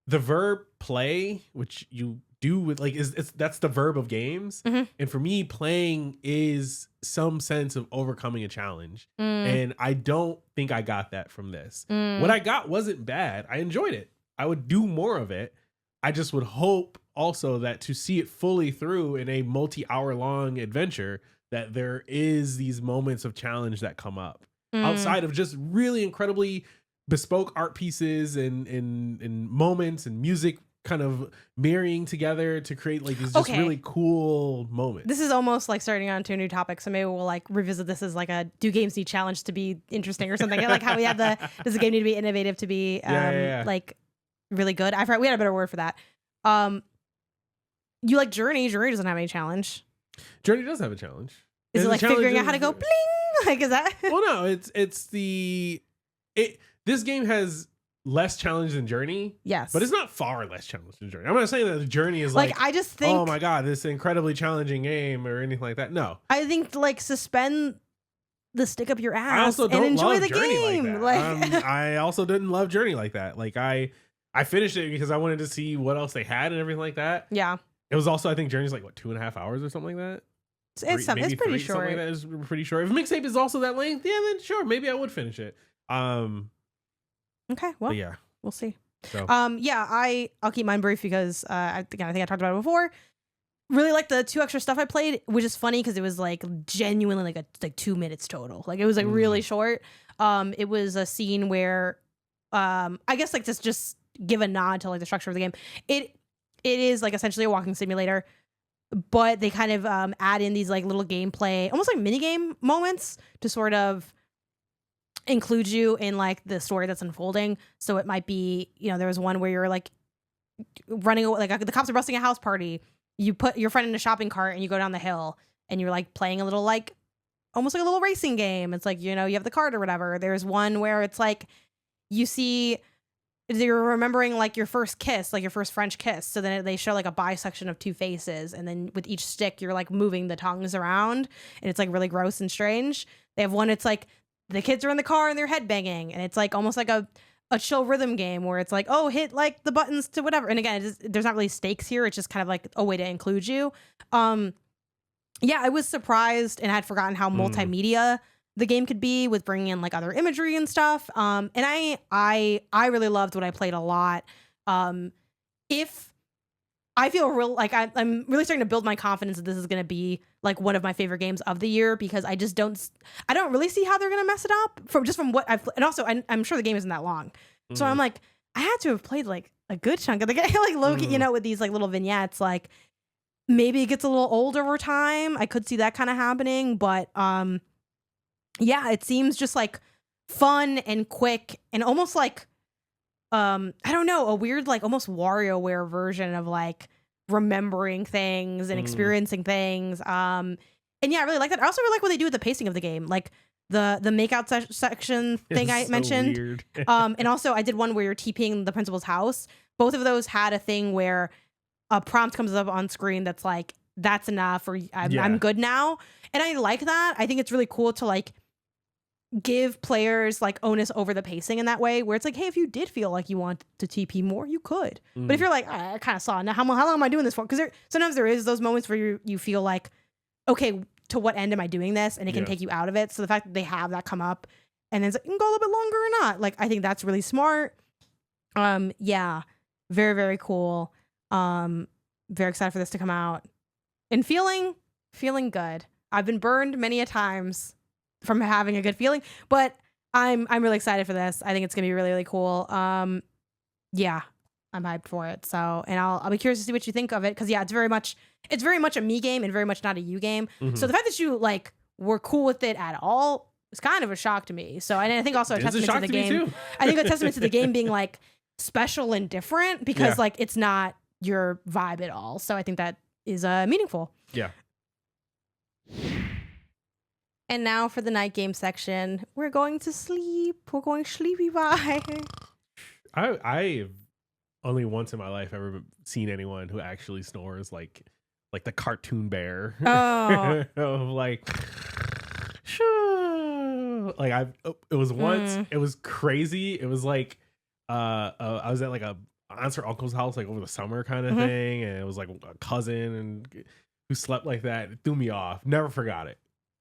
the verb play, which you do with like that's the verb of games, and for me, playing is some sense of overcoming a challenge, and I don't think I got that from this. What I got wasn't bad. I enjoyed it. I would do more of it. I just would hope also that to see it fully through in a multi-hour long adventure, that there is these moments of challenge that come up outside of just really incredibly bespoke art pieces and moments and music kind of marrying together to create like these just really cool moments. This is almost like starting on to a new topic, so maybe we'll like revisit this as like a do games need challenge to be interesting or something. Like how we have does the game need to be innovative to be like really good? I forgot we had a better word for that. You like Journey doesn't have any challenge. Journey does have a challenge. Is it like figuring out how to go bling? Like, is that well, no, this game has less challenge than Journey. Yes. But it's not far less challenge than Journey. I'm not saying that the Journey is like I just think, oh my God, this incredibly challenging game or anything like that. No. I think like suspend the stick up your ass and enjoy the game. I also didn't love Journey like that. Like I finished it because I wanted to see what else they had and everything like that. Yeah. It was also, I think Journey's like what, 2.5 hours or something like that. It's pretty short. Like that is pretty short. If Mixtape is also that length, yeah, then sure, maybe I would finish it. Okay, well, yeah, we'll see. So. I'll keep mine brief because I think I talked about it before. Really like the 2 extra stuff I played, which is funny because it was like genuinely like 2 minutes total. Like it was like really short. It was a scene where I guess like just give a nod to like the structure of the game. It is like essentially a walking simulator, but they kind of add in these like little gameplay, almost like mini game moments to sort of include you in like the story that's unfolding. So it might be, there was one where you're like running away, like the cops are busting a house party. You put your friend in a shopping cart and you go down the hill and you're like playing a little like almost like a little racing game. It's like, you have the cart or whatever. There's one where it's like you're remembering like your first kiss, like your first French kiss. So then they show like a bisection of 2 faces. And then with each stick, you're like moving the tongues around and it's like really gross and strange. They have one, it's like the kids are in the car and they're headbanging. And it's like almost like a chill rhythm game where it's like, oh, hit like the buttons to whatever. And again, there's not really stakes here. It's just kind of like a way to include you. I was surprised and had forgotten how multimedia the game could be with bringing in like other imagery and stuff. And I really loved what I played a lot. If I feel real like I'm really starting to build my confidence that this is going to be like one of my favorite games of the year because I don't really see how they're going to mess it up from what I've, and also I'm sure the game isn't that long. So I'm like, I had to have played like a good chunk of the game, like Loki, with these like little vignettes, like maybe it gets a little old over time. I could see that kind of happening, but, it seems just like fun and quick and almost like, I don't know, a weird, like almost WarioWare version of like remembering things and experiencing things. And I really like that. I also really like what they do with the pacing of the game. Like the makeout section thing I mentioned. Weird. And also I did one where you're TPing the principal's house. Both of those had a thing where a prompt comes up on screen that's like, that's enough, or I'm good now. And I like that. I think it's really cool to like give players like onus over the pacing in that way, where it's like, hey, if you did feel like you want to TP more, you could. But if you're like, I kind of saw now, how long am I doing this for? Because sometimes there is those moments where you feel like, okay, to what end am I doing this? And it can take you out of it. So the fact that they have that come up and then it's like, you can go a little bit longer or not. Like, I think that's really smart. Very, very cool. Very excited for this to come out and feeling good. I've been burned many a times from having a good feeling. But I'm really excited for this. I think it's gonna be really, really cool. Yeah, I'm hyped for it. So, and I'll be curious to see what you think of it, because yeah, it's very much a me game and very much not a you game. So the fact that you like were cool with it at all was kind of a shock to me. So, and I think also a testament to the game. I think a testament to the game being like special and different, because like it's not your vibe at all. So I think that is meaningful. Yeah. And now for the night game section, we're going to sleep. We're going sleepy bye. I only once in my life ever seen anyone who actually snores like the cartoon bear. Oh. Like it was once, it was crazy. It was like I was at like a aunt's or uncle's house like over the summer kind of thing, and it was like a cousin and who slept like that. It threw me off. Never forgot it.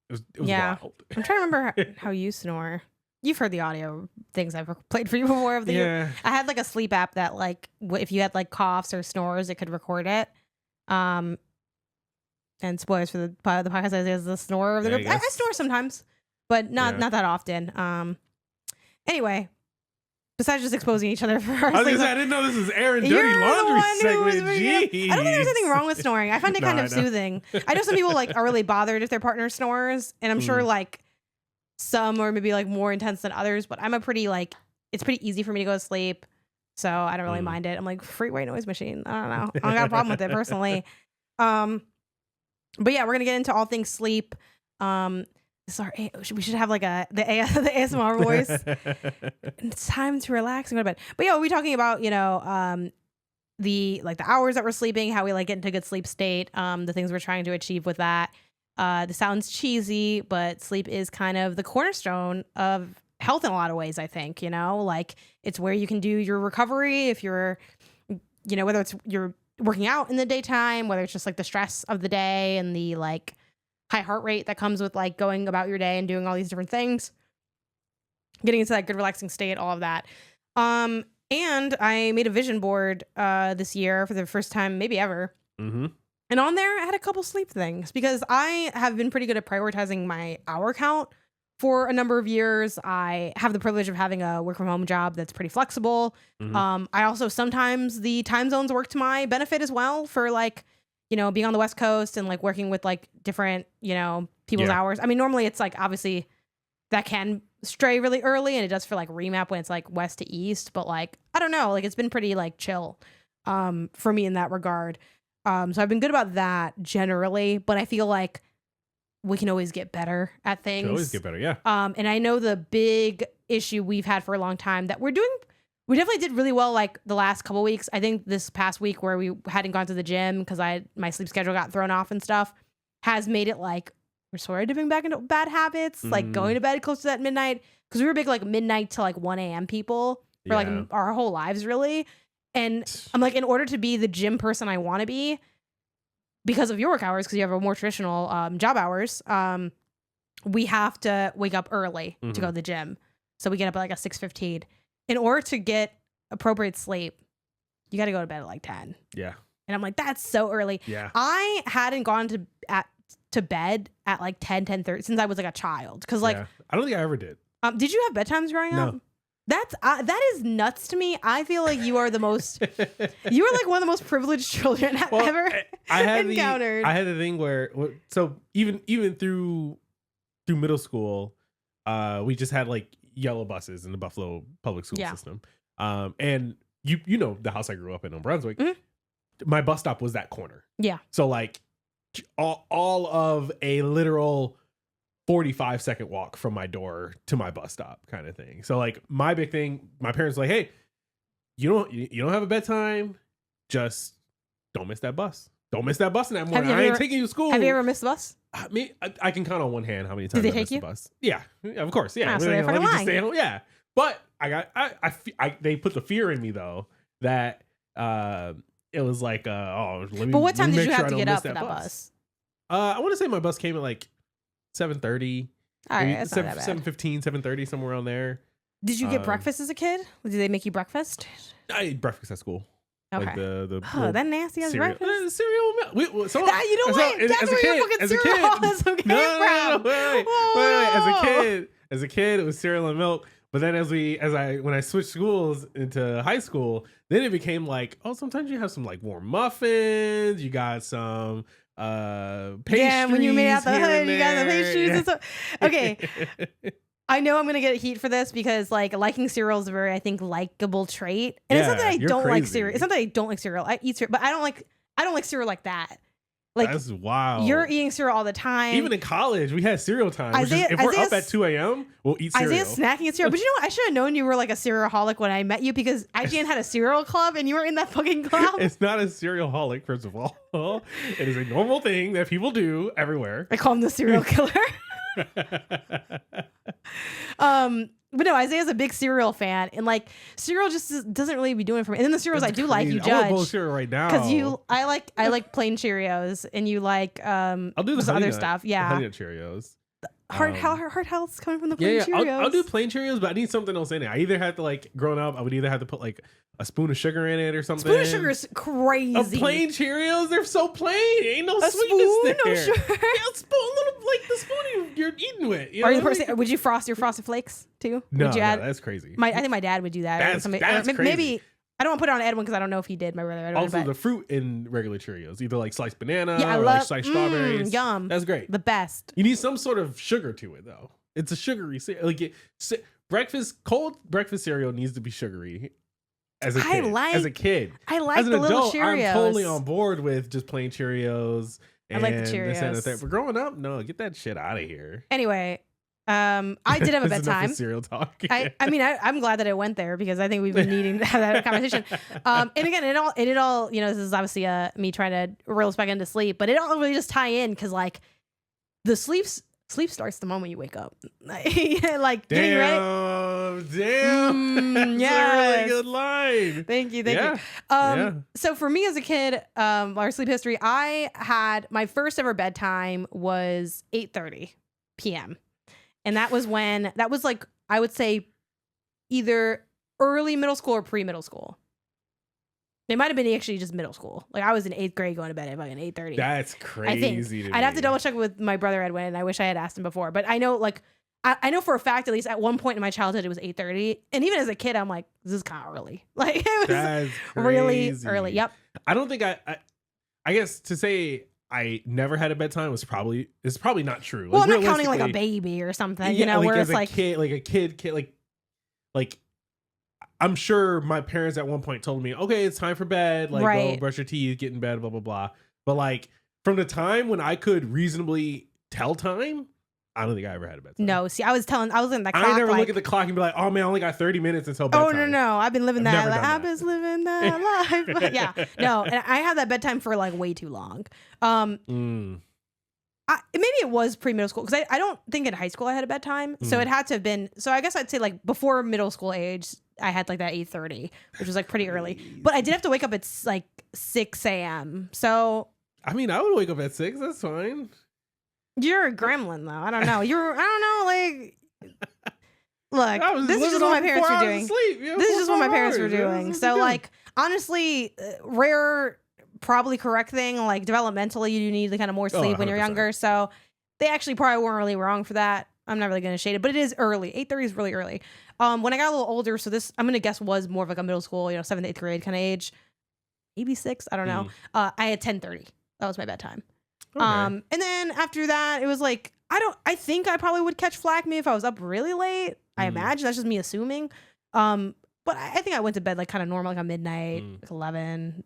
It was wild. I'm trying to remember how you snore. You've heard the audio things I've played for you before of the I had like a sleep app that like if you had like coughs or snores, it could record it. And spoilers for the podcast, is the snorer of the group. I snore sometimes, but not that often. Anyway, besides just exposing each other for our I didn't know this was Aaron Dirty Laundry segment. Jeez. I don't think there's anything wrong with snoring. I find it kind of soothing. I know some people like are really bothered if their partner snores, and I'm sure like some are maybe like more intense than others, but I'm a pretty like, it's pretty easy for me to go to sleep, so I don't really mind it. I'm like, free white noise machine. I don't know. I don't got a problem with it personally. But yeah, we're gonna get into all things sleep. Sorry, we should have like the ASMR voice. It's time to relax and go to bed. But yeah, we'll be talking about, you know, the hours that we're sleeping, how we like get into a good sleep state, the things we're trying to achieve with that. This sounds cheesy, but sleep is kind of the cornerstone of health in a lot of ways, I think, you know, like it's where you can do your recovery if you're, you know, whether it's you're working out in the daytime, whether it's just like the stress of the day and the like high heart rate that comes with like going about your day and doing all these different things, getting into that good relaxing state, all of that. And I made a vision board this year for the first time maybe ever. And on there, I had a couple sleep things because I have been pretty good at prioritizing my hour count for a number of years. I have the privilege of having a work from home job that's pretty flexible. I also sometimes the time zones work to my benefit as well for like, you know, being on the West Coast and like working with like different, you know, people's hours. I mean, normally it's like obviously that can stray really early and it does for like remap when it's like west to east. But like, I don't know, like it's been pretty like chill for me in that regard. So I've been good about that generally, but I feel like we can always get better at things. Can always get better, yeah. And I know the big issue we've had for a long time that we definitely did really well like the last couple weeks. I think this past week where we hadn't gone to the gym because my sleep schedule got thrown off and stuff has made it like we're sort of dipping back into bad habits, like going to bed close to that midnight, because we were big like midnight to like 1 a.m. people for like our whole lives really. And I'm like, in order to be the gym person I want to be, because of your work hours, because you have a more traditional job hours, we have to wake up early to go to the gym. So we get up at like a 6:15. In order to get appropriate sleep, you got to go to bed at like 10. Yeah. And I'm like, that's so early. Yeah. I hadn't gone to bed at like 10:30 since I was like a child. Because like, I don't think I ever did. Did you have bedtimes growing up? That is nuts to me. I feel like you are the most, you are like one of the most privileged children I've ever encountered. I had a thing where, so even through middle school, we just had like yellow buses in the Buffalo public school system. And you know, the house I grew up in Brunswick, my bus stop was that corner. Yeah. So like all of a literal 45-second walk from my door to my bus stop kind of thing. So like my big thing, my parents were like, hey, you don't have a bedtime, just don't miss that bus. Don't miss that bus in that morning. I ain't taking you to school. Have you ever missed the bus? I can count on one hand how many times I missed the bus. Yeah, of course. Yeah. So they're fucking lying. Stay home. Yeah. But they put the fear in me though that it was like let me. But what time did you have to get up for that bus? I want to say my bus came at like 7:30. All right, that's 7:15, 7:30, somewhere around there. Did you get breakfast as a kid? Did they make you breakfast? I ate breakfast at school. Okay. Like the that nasty ass cereal. breakfast. Cereal milk. You know what? That's where your fucking cerealism came from. Wait. As a kid, it was cereal and milk. But then when I switched schools into high school, then it became like, oh, sometimes you have some like warm muffins. You got some pastries. Yeah, when you made out the hood, you got the pastries and stuff. Okay. I know I'm gonna get heat for this because like liking cereal is a very, I think, likable trait. And it's not that I don't like cereal. It's not that I don't like cereal. I eat cereal, but I don't like cereal like that. Like, that's wild. You're eating cereal all the time. Even in college, we had cereal time. If we're up at 2 a.m., we'll eat cereal. Isaiah's snacking at cereal. But you know what? I should have known you were like a cerealholic when I met you because IGN had a cereal club and you were in that fucking club. It's not a cerealholic, first of all. It is a normal thing that people do everywhere. I call him the serial killer. But no, Isaiah's a big cereal fan, and like cereal just doesn't really be doing it for me. And then the cereals I do like, you judge. I want bowl cereal right now because I like plain Cheerios, and you like I'll do the other nut, stuff. Yeah, the Honey Nut Cheerios. Heart health's coming from the plain Cheerios. I'll do plain Cheerios, but I need something else in it. I either had to like growing up, I would either have to put like a spoon of sugar in it or something. Spoon of sugar is crazy. Plain Cheerios, they're so plain. Ain't no sweetness spoon, there. No sugar. Yeah, a spoon, little like the spoon you're eating with. Are you the person? Would you frost your Frosted Flakes too? No, would you add, that's crazy. I think my dad would do that. That's crazy. Maybe I don't want to put it on Edwin because I don't know if he did. My brother. I don't also, know, the fruit in regular Cheerios, either like sliced banana I or love, like sliced strawberries. Yum. That's great. The best. You need some sort of sugar to it though. It's a sugary cold breakfast cereal needs to be sugary. As a kid, I like as an the adult, little Cheerios. I'm totally on board with just plain Cheerios. I like the Cheerios. But growing up, no, get that shit out of here. Anyway, I did have a bedtime. Cereal talk. I'm glad that it went there because I think we've been needing to have that conversation. And again, it all, this is obviously me trying to reel us back into sleep, but it all really just tie in because like the sleep starts the moment you wake up. Like getting ready. Damn. That's a really good line. Thank you. So for me as a kid, our sleep history, I had my first ever bedtime was 8:30 p.m. And that was like, I would say either early middle school or pre-middle school. It might have been actually just middle school. Like I was in 8th grade going to bed at fucking 8:30. That's crazy. I'd have to double check with my brother Edwin, and I wish I had asked him before. But I know, like, I know for a fact, at least at one point in my childhood, it was 8:30. And even as a kid, I'm like, this is kind of early. Like it was really early. Yep. I don't think I guess to say I never had a bedtime it's probably not true. Well, like, I'm not counting like a baby or something. Yeah, where as it's a kid, like. I'm sure my parents at one point told me, okay, it's time for bed. Like, go brush your teeth, get in bed, blah, blah, blah. But like from the time when I could reasonably tell time, I don't think I ever had a bedtime. No, see, I was in that clock. I never look at the clock and be like, oh man, I only got 30 minutes until bedtime. Oh, no. I've been living that. Like, I've been living that life. But yeah. No, and I had that bedtime for like way too long. Maybe it was pre-middle school because I don't think in high school I had a bedtime. So it had to have been. So I guess I'd say like before middle school age, I had like that 8:30, which was like pretty early. But I did have to wake up at like 6 a.m. So I mean, I would wake up at 6. That's fine. You're a gremlin though. I don't know. Look, this is just what my parents were doing. This is just what my parents were doing. So like honestly, rare. Probably correct thing, like developmentally you do need the kind of more sleep when you're younger, so they actually probably weren't really wrong for that. I'm not really going to shade it, but it is early. 8:30 is really early. When I got a little older, so this I'm going to guess was more of like a middle school, 7th, 8th grade kind of age, maybe 6, I don't know. I had 10:30. That was my bedtime. Okay. And then after that it was like I think I probably would catch flack me if I was up really late. I imagine that's just me assuming. But I think I went to bed like kind of normal, like a midnight, like 11,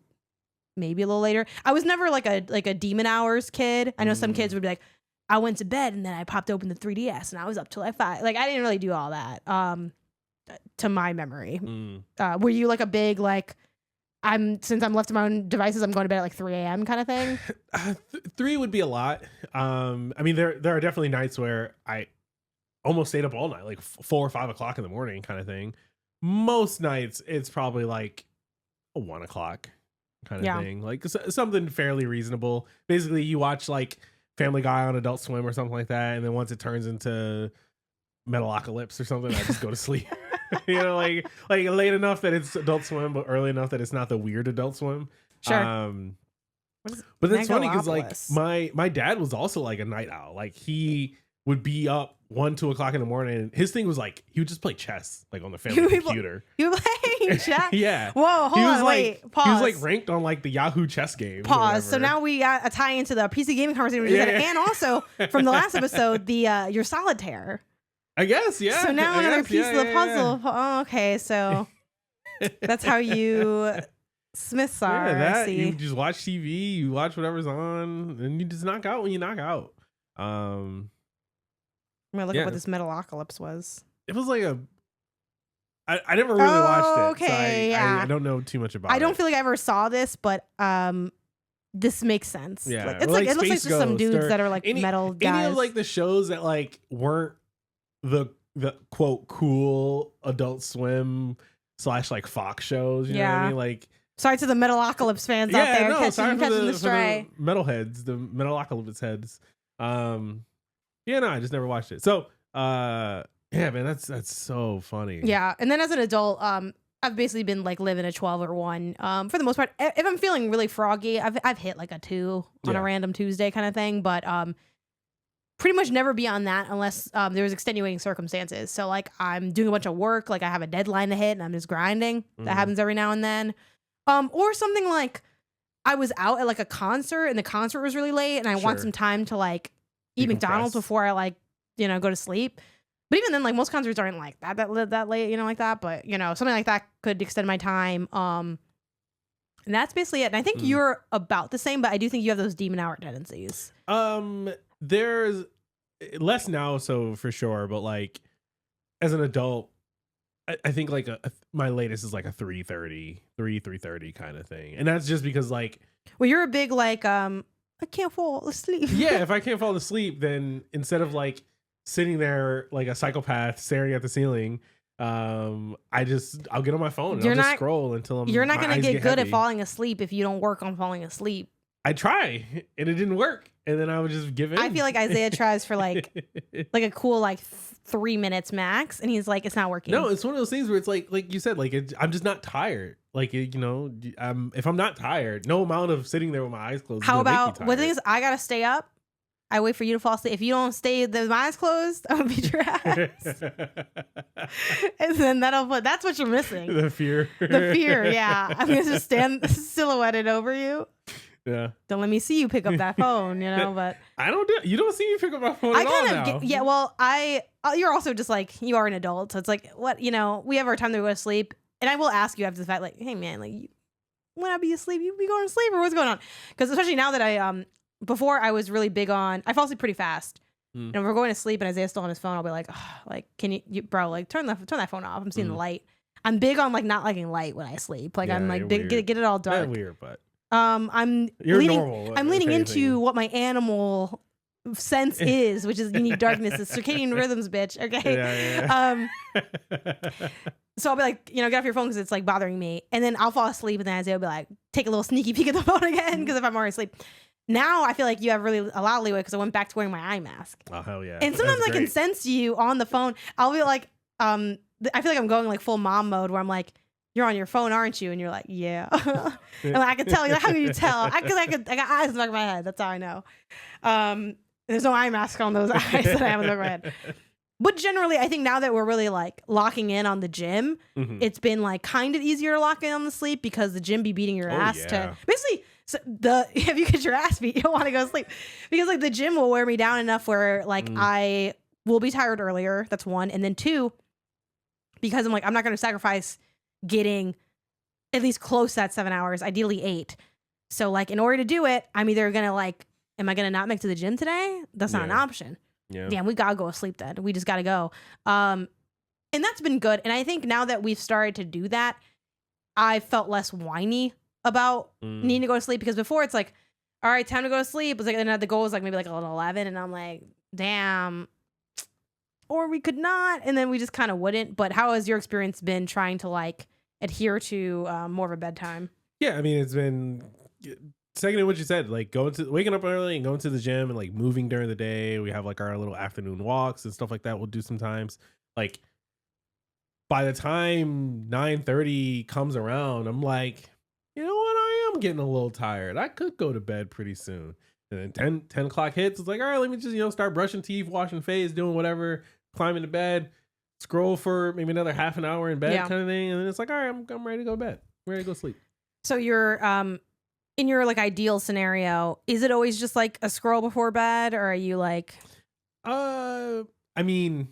maybe a little later. I was never like a demon hours kid. I know some kids would be like, I went to bed and then I popped open the 3DS and I was up till like 5. Like I didn't really do all that. To my memory. Were you like a big like since I'm left to my own devices, I'm going to bed at like 3 a.m. kind of thing? 3 would be a lot. I mean, there are definitely nights where I almost stayed up all night, like 4 or 5 o'clock in the morning kind of thing. Most nights it's probably like 1 o'clock kind of thing, like something fairly reasonable. Basically you watch like Family Guy on Adult Swim or something like that, and then once it turns into Metalocalypse or something, I just go to sleep. like late enough that it's Adult Swim, but early enough that it's not the weird Adult Swim. Sure. But that's funny because like my dad was also like a night owl. Like he would be up 1-2 o'clock in the morning. His thing was like he would just play chess like on the family computer. You playing chess? Yeah. Whoa, hold on, wait. Pause. He was like ranked on like the Yahoo chess game. Pause. So now we got a tie into the PC gaming conversation, and also from the last episode, the your solitaire. I guess, yeah. So now another piece of the puzzle. Oh, okay, so that's how you Smiths are. Yeah, that you just watch TV, you watch whatever's on, and you just knock out when you knock out. I'm gonna look at what this Metalocalypse was. It was like I never really watched it. Okay, so I don't know too much about it. I don't feel like I ever saw this, but this makes sense. Yeah, like, it's like it looks like just some dudes that are like metal guys. Any of like the shows that like weren't the quote cool Adult Swim / like Fox shows. You know what I mean? Like, sorry to the Metalocalypse fans out there. Catching the stray. For the metalheads, the Metalocalypse heads. Yeah, no, I just never watched it. So, yeah, man, that's so funny. Yeah, and then as an adult, I've basically been like living a 12 or 1. For the most part, if I'm feeling really froggy, I've hit like a 2 on a random Tuesday kind of thing, but pretty much never beyond that unless there's extenuating circumstances. So like I'm doing a bunch of work, like I have a deadline to hit and I'm just grinding. That happens every now and then. Or something like I was out at like a concert and the concert was really late and I want some time to like eat McDonald's before I like, go to sleep. But even then, like most concerts aren't like that late, like that. But something like that could extend my time. And that's basically it. And I think you're about the same, but I do think you have those demon hour tendencies. There's less now, so for sure. But like as an adult, I think like my latest is like a 3:30 kind of thing, and that's just because like. Well, you're a big like I can't fall asleep. Yeah, if I can't fall asleep, then instead of like sitting there like a psychopath staring at the ceiling, I'll get on my phone and I'll just scroll until you're not gonna get good heavy. at falling asleep if you don't work on falling asleep. I try and it didn't work, and then I would just give in. I feel like Isaiah tries for like a cool like 3 minutes max, and he's like, it's not working. No, it's one of those things where it's like you said, like I'm just not tired. Like if I'm not tired, no amount of sitting there with my eyes closed. How about what thing is I gotta stay up? I wait for you to fall asleep. If you don't stay with my eyes closed, I'm gonna beat your ass. And then that's what you're missing. The fear. Yeah. I'm gonna just stand silhouetted over you. Yeah. Don't let me see you pick up that phone, but you don't see me pick up my phone at all now. Yeah, well, you're also just like, you are an adult. So it's like, what, we have our time to go to sleep. And I will ask you after the fact, like, hey man, like, when I be asleep, you be going to sleep or what's going on? Because especially now that before I was really big on, I fall asleep pretty fast. And if we're going to sleep and Isaiah's still on his phone, I'll be like, oh, like, can you bro, like turn that phone off. I'm seeing the light. I'm big on like not liking light when I sleep. Like I'm like get it all dark. That's weird, but I'm leaning into what my animal sense is, which is you need darkness. It's circadian rhythms, bitch. Okay. Yeah. So I'll be like, get off your phone because it's like bothering me, and then I'll fall asleep, and then Isaiah will be like, take a little sneaky peek at the phone again because if I'm already asleep. Now I feel like you have really a lot of leeway because I went back to wearing my eye mask. Oh hell yeah! And sometimes I can sense you on the phone. I'll be like, I feel like I'm going like full mom mode where I'm like, you're on your phone, aren't you? And you're like, yeah. And like, I can tell. You're like, how can you tell? I got eyes in the back of my head. That's how I know. There's no eye mask on those eyes that I have in the back of my head. But generally, I think now that we're really like locking in on the gym, it's been like kind of easier to lock in on the sleep because the gym be beating your ass to basically. So if you get your ass beat, you'll want to go to sleep because like the gym will wear me down enough where like I will be tired earlier. That's one. And then 2, because I'm like, I'm not going to sacrifice getting at least close to that 7 hours, ideally 8. So like in order to do it, I'm either going to like, am I going to not make it to the gym today? That's not an option. Yeah. Damn, we got to go to sleep then. We just got to go. And that's been good. And I think now that we've started to do that, I felt less whiny about needing to go to sleep because before it's like, all right, time to go to sleep. It was like, and the goal was like maybe like 11, and I'm like, damn, or we could not, and then we just kind of wouldn't. But how has your experience been trying to like adhere to more of a bedtime? Yeah, I mean, it's been second to what you said, like waking up early and going to the gym and like moving during the day. We have like our little afternoon walks and stuff like that. We'll do sometimes. Like by the time 9:30 comes around, I'm like, you know what? I am getting a little tired. I could go to bed pretty soon. And then 10 o'clock hits. It's like, all right, let me just, start brushing teeth, washing face, doing whatever, climbing to bed, scroll for maybe another half an hour in bed kind of thing. And then it's like, all right, I'm ready to go to bed. I'm ready to go sleep. So you're, in your like ideal scenario, is it always just like a scroll before bed, or are you like? I mean,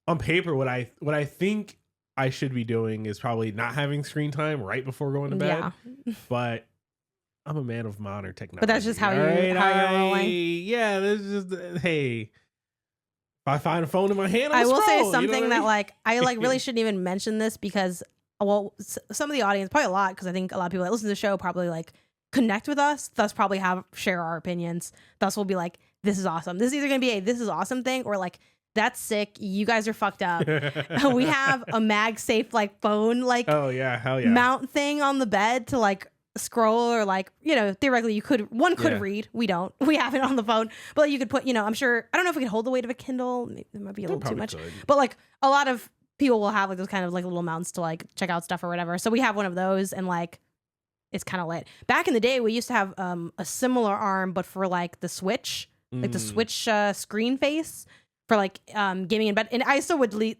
on paper, what I think I should be doing is probably not having screen time right before going to bed. Yeah. But I'm a man of modern technology. But that's just how you're rolling. Yeah, this is just hey. If I find a phone in my hand, I will say something that like I like really shouldn't even mention this because some of the audience, probably a lot, because I think a lot of people that listen to the show probably like connect with us, thus probably share our opinions. Thus we'll be like, this is awesome. This is either gonna be a this is awesome thing or like that's sick. You guys are fucked up. We have a MagSafe like phone like oh yeah, hell yeah, mount thing on the bed to like scroll or like theoretically you could read. We don't. We have it on the phone, but you could put I'm sure I don't know if we could hold the weight of a Kindle. It might be a little too much, but like a lot of people will have like those kind of like little mounts to like check out stuff or whatever. So we have one of those and like it's kind of lit. Back in the day, we used to have a similar arm, but for like the Switch, like the Switch screen face for like gaming in bed. And I still would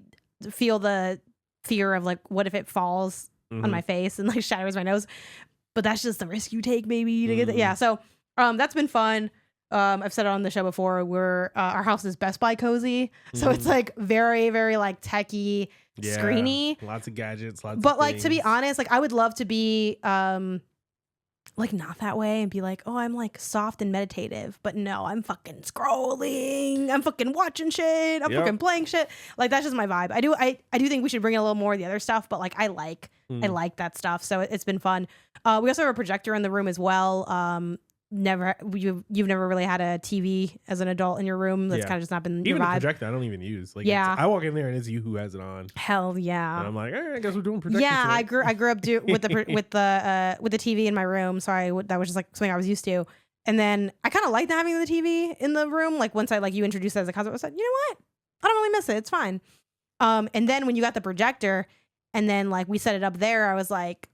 feel the fear of like, what if it falls on my face and like shatters my nose? But that's just the risk you take maybe to get that. Yeah. So that's been fun. I've said it on the show before. Our house is Best Buy cozy, so it's like very, very like techie, screeny. Lots of gadgets, lots. But of like things. to be honest, like I would love to be like not that way and be like, oh, I'm like soft and meditative. But no, I'm fucking scrolling. I'm fucking watching shit. I'm fucking playing shit. Like that's just my vibe. I do think we should bring in a little more of the other stuff. But like I like that stuff. So it's been fun. We also have a projector in the room as well. You've never really had a TV as an adult in your room. That's kind of just not been your even vibe. The projector I don't even use. Like I walk in there and it's you who has it on. Hell yeah. And I'm like, I guess we're doing projector. Yeah, today. I grew up with the TV in my room. Sorry, that was just like something I was used to. And then I kind of liked having the TV in the room. Like once you introduced it as a concept, I said, you know what? I don't really miss it. It's fine. And then when you got the projector, and then like we set it up there, I was like,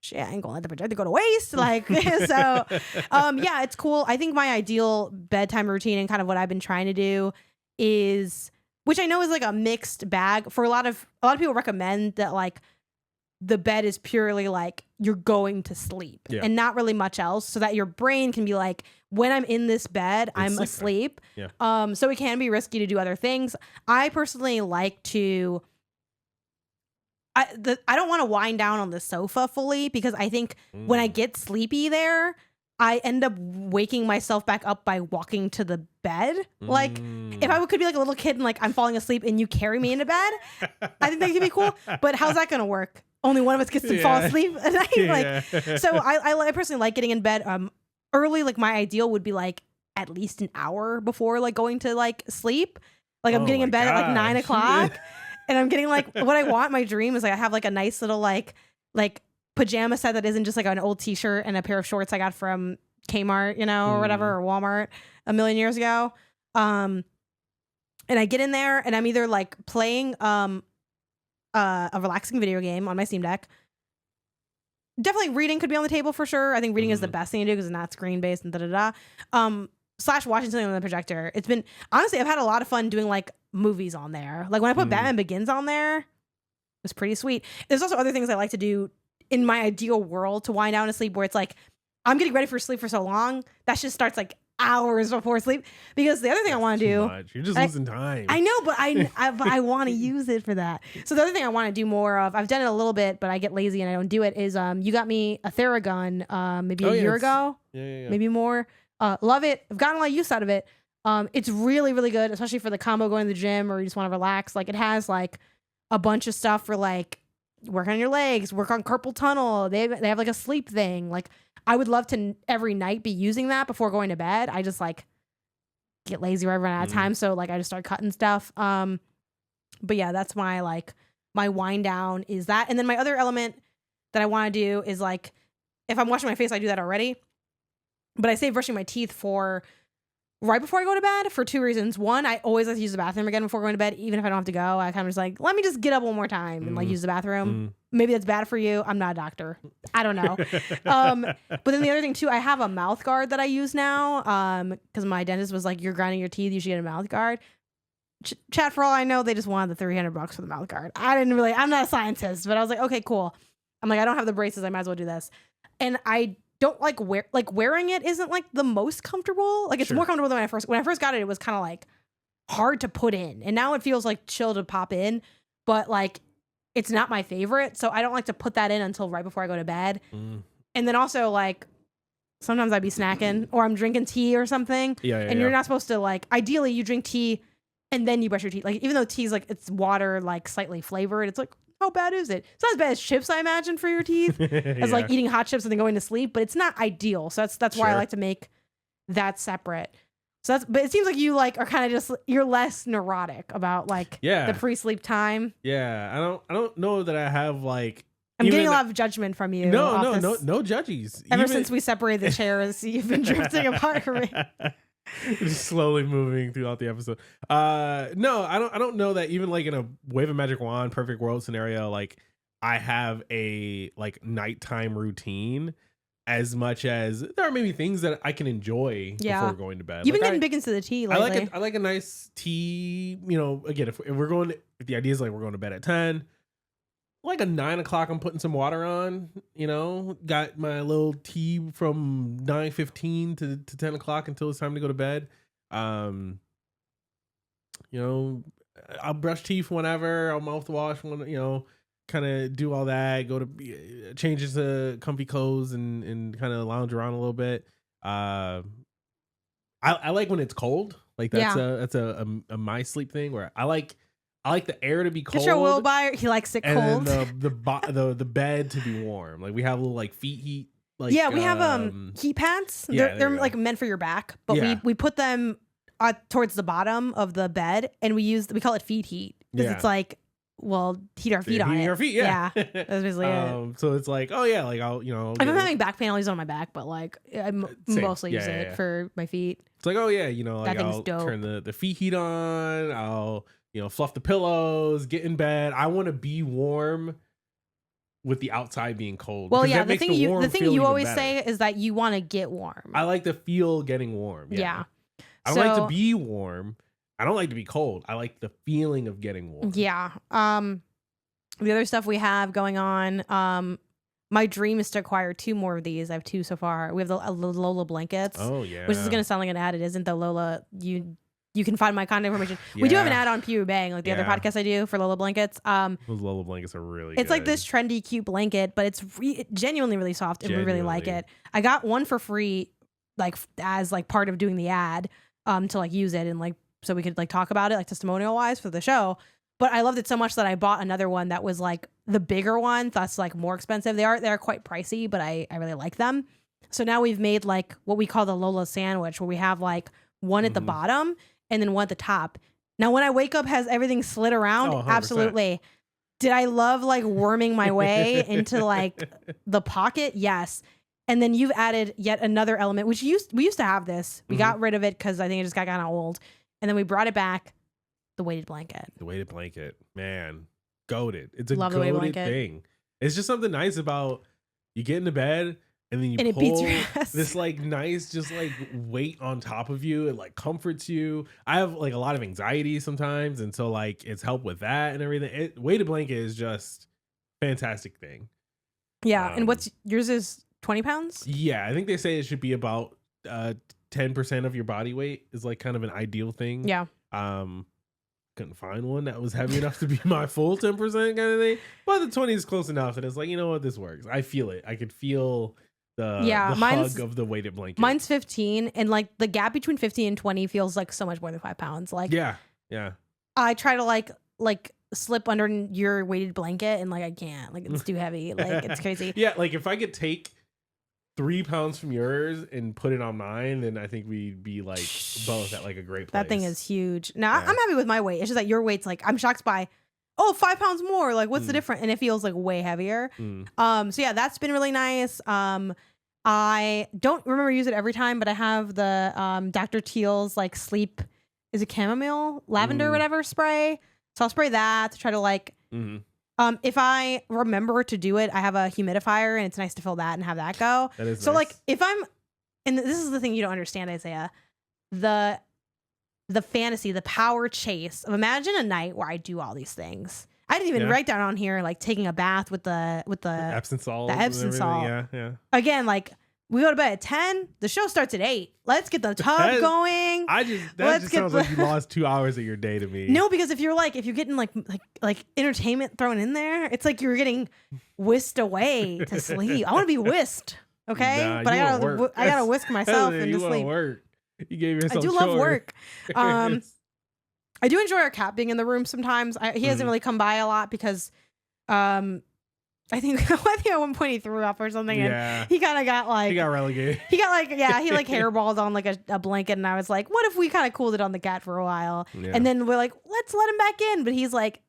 shit, I ain't gonna let the projector go to waste. Like, so, yeah, it's cool. I think my ideal bedtime routine and kind of what I've been trying to do is, which I know is like a mixed bag for a lot of people recommend that like the bed is purely like you're going to sleep and not really much else, so that your brain can be like, when I'm in this bed, I'm asleep. Yeah. So it can be risky to do other things. I personally like to. I don't want to wind down on the sofa fully because I think when I get sleepy there, I end up waking myself back up by walking to the bed. Like if I could be like a little kid and like I'm falling asleep and you carry me into bed, I think that could be cool. But how's that going to work? Only one of us gets to fall asleep at night. Like, so I personally like getting in bed early. Like my ideal would be like at least an hour before like going to like sleep. Like I'm getting in bed at like 9 o'clock. And I'm getting like what I want. My dream is like I have like a nice little like pajama set that isn't just like an old t-shirt and a pair of shorts I got from Kmart, or whatever, or Walmart a million years ago. And I get in there and I'm either like playing a relaxing video game on my Steam Deck. Definitely reading could be on the table for sure. I think reading is the best thing to do because it's not screen based and / watching something on the projector. It's been honestly, I've had a lot of fun doing like movies on there. Like when I put Batman Begins on there, it was pretty sweet. There's also other things I like to do in my ideal world to wind down to sleep, where it's like I'm getting ready for sleep for so long that just starts like hours before sleep. Because the other thing I want to do, you're just losing time. I know, but I want to use it for that. So the other thing I want to do more of, I've done it a little bit, but I get lazy and I don't do it. Is you got me a Theragun maybe a year ago, maybe more. Love it. I've gotten a lot of use out of it. It's really, really good, especially for the combo going to the gym or you just want to relax. Like it has like a bunch of stuff for like work on your legs, work on carpal tunnel. They have like a sleep thing. Like I would love to every night be using that before going to bed. I just like get lazy or I run out of time. So like I just start cutting stuff. But yeah, that's my wind down is that. And then my other element that I want to do is like, if I'm washing my face, I do that already. But I save brushing my teeth for right before I go to bed for 2 reasons. One, I always like to use the bathroom again before going to bed, even if I don't have to go. I kind of just like, let me just get up one more time and like use the bathroom. Maybe that's bad for you. I'm not a doctor. I don't know. But then the other thing too, I have a mouth guard that I use now because my dentist was like, you're grinding your teeth, you should get a mouth guard. Chat, for all I know, they just wanted the $300 for the mouth guard. I'm not a scientist, but I was like, okay, cool. I'm like, I don't have the braces. I might as well do this. And I don't wearing it isn't like the most comfortable. Like it's more comfortable than when I first got it. It was kind of like hard to put in, and now it feels like chill to pop in, but like it's not my favorite. So I don't like to put that in until right before I go to bed. And then also like sometimes I'd be snacking or I'm drinking tea or something. And you're not supposed to like, ideally you drink tea and then you brush your teeth. Like even though tea's like it's water, like slightly flavored, it's like, how bad is it? It's not as bad as chips, I imagine, for your teeth, as like eating hot chips and then going to sleep, but it's not ideal. So that's why I like to make that separate. So but it seems like you like are kind of just, you're less neurotic about like the pre-sleep time. Yeah. I don't know that I have like, I'm getting a lot of judgment from you. No judges. Ever since we separated the chairs, you've been drifting apart from me. Just slowly moving throughout the episode. No, I don't know that even like in a wave of magic wand perfect world scenario, like I have a like nighttime routine as much as there are maybe things that I can enjoy before going to bed. You've been getting big into the tea lately. I like a nice tea, you know, again, if we're going, if the idea is like we're going to bed at 10, like a 9 o'clock, I'm putting some water on, you know, got my little tea from 9:15 to 10 o'clock until it's time to go to bed. You know, I'll brush teeth whenever, I'll mouthwash when, you know, kind of do all that, go to change into comfy clothes and kind of lounge around a little bit. I like when it's cold. Like that's a my sleep thing where I like the air to be cold. Get your Will buyer. He likes it cold. And the bed to be warm. Like we have little like feet heat. Like we have heat pads. They're like meant for your back, but we put them towards the bottom of the bed, and we call it feet heat because it's like, well, heat our feet on it. Our feet, that's basically it. So it's like, oh yeah, like I'll, you know, if I'm having back pain, I'll use it on my back, but like I mostly use it for my feet. It's like, oh yeah, you know, like I'll turn the feet heat on. I'll, you know, fluff the pillows, get in bed. I want to be warm with the outside being cold. Well, yeah, the thing you always say is that you want to get warm. I like to feel getting warm. Yeah. I don't like to be warm. I don't like to be cold. I like the feeling of getting warm. Yeah. The other stuff we have going on, my dream is to acquire 2 more of these. I have 2 so far. We have the Lola blankets. Oh yeah. Which is going to sound like an ad. It isn't, though. Lola, you can find my contact information. We do have an ad on Pew Bang, like the other podcast I do for Lola blankets. Those Lola blankets are really good. It's like this trendy, cute blanket, but it's genuinely really soft, and we really like it. I got one for free, like as like part of doing the ad, to like use it and like so we could like talk about it like testimonial wise for the show. But I loved it so much that I bought another one that was like the bigger one. That's like more expensive. They're quite pricey, but I really like them. So now we've made like what we call the Lola sandwich, where we have like one at the bottom and then one at the top. Now, when I wake up, has everything slid around? Oh, absolutely. Did I love like worming my way into like the pocket? Yes. And then you've added yet another element, which we used to have this. We got rid of it because I think it just got kind of old. And then we brought it back. The weighted blanket. The weighted blanket. Man, goated. It's a goated thing. It's just something nice about you get into bed and then you pull this like nice just like weight on top of you. It like comforts you. I have like a lot of anxiety sometimes, and so like it's helped with that and everything. Weighted blanket is just fantastic thing. Yeah. And what's yours is 20 pounds? Yeah, I think they say it should be about 10% of your body weight is like kind of an ideal thing. Yeah. Couldn't find one that was heavy enough to be my full 10% kind of thing, but the 20 is close enough, and it's like, you know what, this works. I feel it. I could feel the hug of the weighted blanket. Mine's 15, and like the gap between 15 and 20 feels like so much more than 5 pounds. Like yeah. I try to like slip under your weighted blanket, and like I can't. Like it's too heavy. Like it's crazy. Yeah, like if I could take 3 pounds from yours and put it on mine, then I think we'd be like both at like a great place. That thing is huge. Now I'm happy with my weight. It's just that your weight's like, I'm shocked by, 5 pounds more. Like what's the difference? And it feels like way heavier. So yeah, that's been really nice. I don't remember use it every time, but I have the Dr. Teal's like sleep, is it chamomile, lavender, whatever spray. So I'll spray that to try to like, if I remember to do it, I have a humidifier and it's nice to fill that and have that go. That is so nice. Like if I'm, and this is the thing you don't understand, Isaiah, the fantasy, the power chase of imagine a night where I do all these things. I didn't even write down on here like taking a bath with the Epsom salt. The Epsom salt. Yeah. Again, like we go to bed at 10. The show starts at 8. Let's get the tub going. That just sounds like you lost 2 hours of your day to me. No, because if you're getting like entertainment thrown in there, it's like you're getting whisked away to sleep. I want to be whisked, okay? Nah, but I gotta whisk myself into sleep. Work. You gave yourself. I do love work. I do enjoy our cat being in the room sometimes. He hasn't really come by a lot because I think at one point he threw up or something and he kind of got like... He got relegated. He got like, he like hairballed on like a blanket and I was like, what if we kind of cooled it on the cat for a while? Yeah. And then we're like, let's let him back in. But he's like,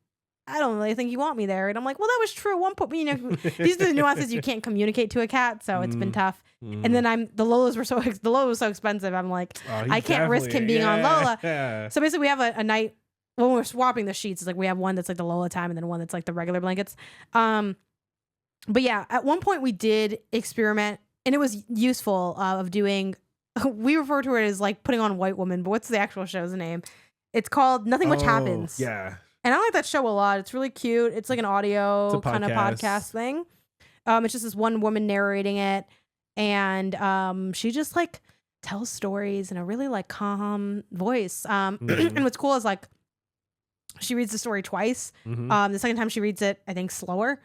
I don't really think you want me there. And I'm like, well, that was true at one point. You know, these are the nuances you can't communicate to a cat. So it's been tough. And then the Lola was so expensive. I'm like, I can't risk him being on Lola. Yeah. So basically we have a night when we're swapping the sheets. It's like we have one that's like the Lola time and then one that's like the regular blankets. But yeah, at one point we did experiment and it was useful of doing, we refer to it as like putting on White Woman, but what's the actual show's name? It's called Nothing Much Happens. Yeah. And I like that show a lot. It's really cute. It's like an audio kind of podcast thing. It's just this one woman narrating it. And she just like tells stories in a really like calm voice. And what's cool is like she reads the story twice. The second time she reads it, I think slower.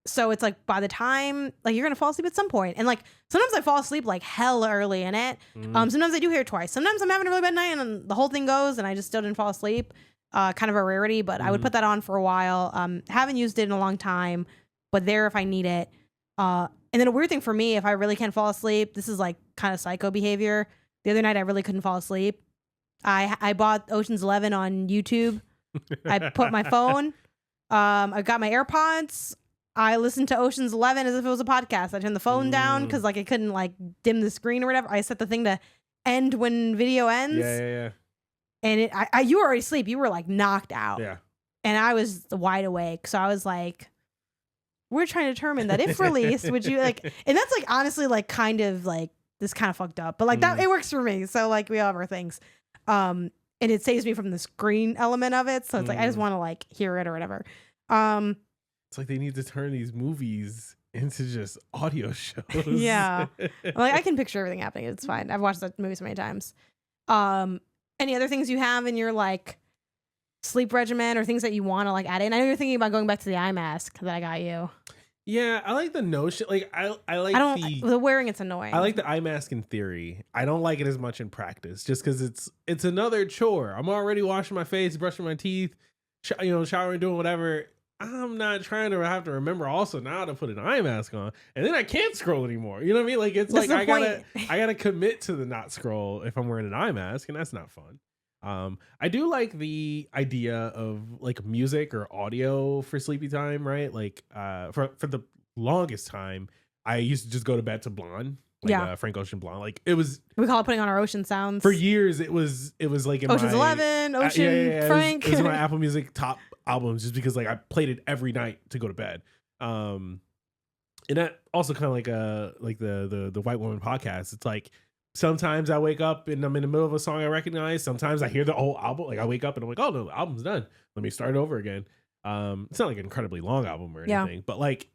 So it's like by the time like you're gonna fall asleep at some point, and like sometimes I fall asleep like hell early in it. Sometimes I do hear it twice. Sometimes I'm having a really bad night and the whole thing goes and I just still didn't fall asleep. Kind of a rarity, but I would put that on for a while. Haven't used it in a long time, but there if I need it. And then a weird thing for me, if I really can't fall asleep, this is like kind of psycho behavior. The other night I really couldn't fall asleep. I bought Ocean's 11 on YouTube. I put my phone. I got my AirPods. I listened to Ocean's 11 as if it was a podcast. I turned the phone down because like I couldn't like dim the screen or whatever. I set the thing to end when video ends. Yeah. And you were already asleep. You were like knocked out. Yeah. And I was wide awake. So I was like, we're trying to determine that if released, would you like, and that's like honestly like kind of like this kind of fucked up, but like that it works for me. So like we all have our things. And it saves me from the screen element of it. So it's like I just want to like hear it or whatever. It's like they need to turn these movies into just audio shows. Yeah. Like I can picture everything happening. It's fine. I've watched that movie so many times. Any other things you have in your like sleep regimen or things that you want to like add in? I know you're thinking about going back to the eye mask that I got you. Yeah, I like the notion. Like I like the wearing. It's annoying. I like the eye mask in theory. I don't like it as much in practice, just because it's another chore. I'm already washing my face, brushing my teeth, showering, doing whatever. I'm not trying to have to remember also now to put an eye mask on, and then I can't scroll anymore. You know what I mean? Like it's that's like I gotta commit to the not scroll if I'm wearing an eye mask, and that's not fun. I do like the idea of like music or audio for sleepy time, right? Like for the longest time, I used to just go to bed to Blonde. Like, Frank Ocean Blonde. Like it was. We call it putting on our ocean sounds. For years, it was like in Ocean's 11, Ocean, Frank. It was my Apple Music top albums just because like I played it every night to go to bed. And that also kind of like the White Woman podcast. It's like sometimes I wake up and I'm in the middle of a song I recognize. Sometimes I hear the whole album. Like I wake up and I'm like, oh no, the album's done. Let me start over again. It's not like an incredibly long album or anything, but like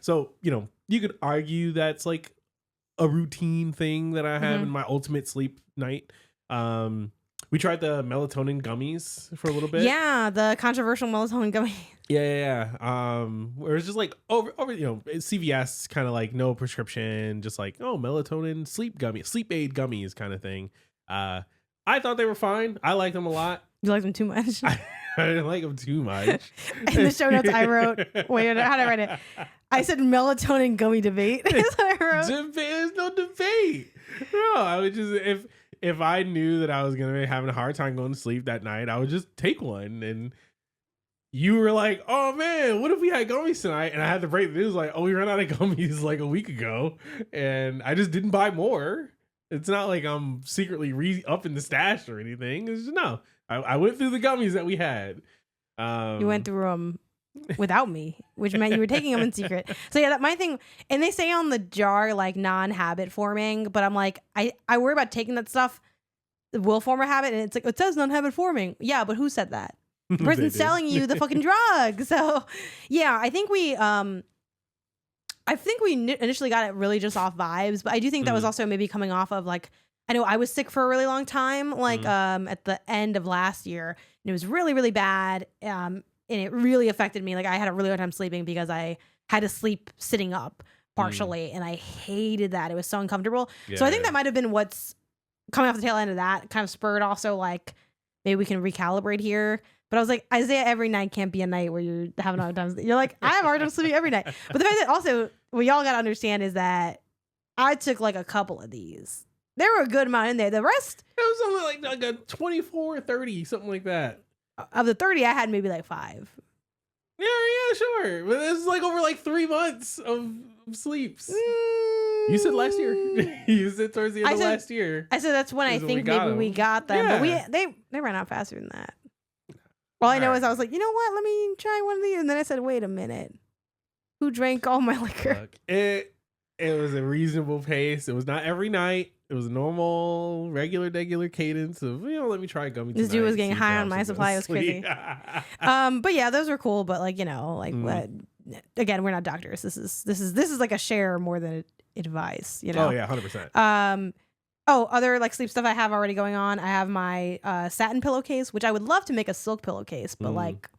so you could argue that's like a routine thing that I have in my ultimate sleep night. We tried the melatonin gummies for a little bit. Yeah, the controversial melatonin gummies. Yeah. Where it's just like over CVS kind of like no prescription, just like melatonin sleep aid gummies kind of thing. I thought they were fine. I liked them a lot. You like them too much? I didn't like them too much. In the show notes I wrote, wait, how did I write it? I said melatonin gummy debate. That's what I wrote. There's no debate. No, I would just if I knew that I was gonna be having a hard time going to sleep that night, I would just take one and you were like, oh man, what if we had gummies tonight? And I had to break the news like, oh, we ran out of gummies like a week ago. And I just didn't buy more. It's not like I'm secretly up in the stash or anything. It's just, no, I went through the gummies that we had. You went through them without me, which meant you were taking them in secret. So yeah, that my thing. And they say on the jar like non-habit forming, but I'm like, I worry about taking that stuff will form a habit, and it's like it says non-habit forming. Yeah, but who said that? The person selling you the fucking drug. So yeah, I think we initially got it really just off vibes, but I do think that was also maybe coming off of like, I know I was sick for a really long time, like at the end of last year, and it was really, really bad. And it really affected me. Like I had a really hard time sleeping because I had to sleep sitting up partially, and I hated that. It was so uncomfortable. Yeah, so I think that might have been what's coming off the tail end of that kind of spurred also like, maybe we can recalibrate here. But I was like, Isaiah, every night can't be a night where you're having a hard time. You're like, I have a hard time sleeping every night. But the fact that also what y'all got to understand is that I took like a couple of these. There were a good amount in there. The rest, it was only like a 24, 30, something like that. Of the 30, I had maybe like 5. Yeah, sure. But this is like over like 3 months of sleeps. You said last year. You said towards the end of last year. I said that's when I think maybe we got them. Yeah. But they ran out faster than that. All I know is I was like, you know what? Let me try one of these. And then I said, wait a minute. Who drank all my liquor? Look, it was a reasonable pace. It was not every night. It was a normal, regular cadence of, let me try gummy tonight. This dude was getting high on my supply. It was crazy. But yeah, those were cool. But like, what? Again, we're not doctors. This is like a share more than advice. Oh yeah, 100%. Other like sleep stuff I have already going on. I have my satin pillowcase, which I would love to make a silk pillowcase, but like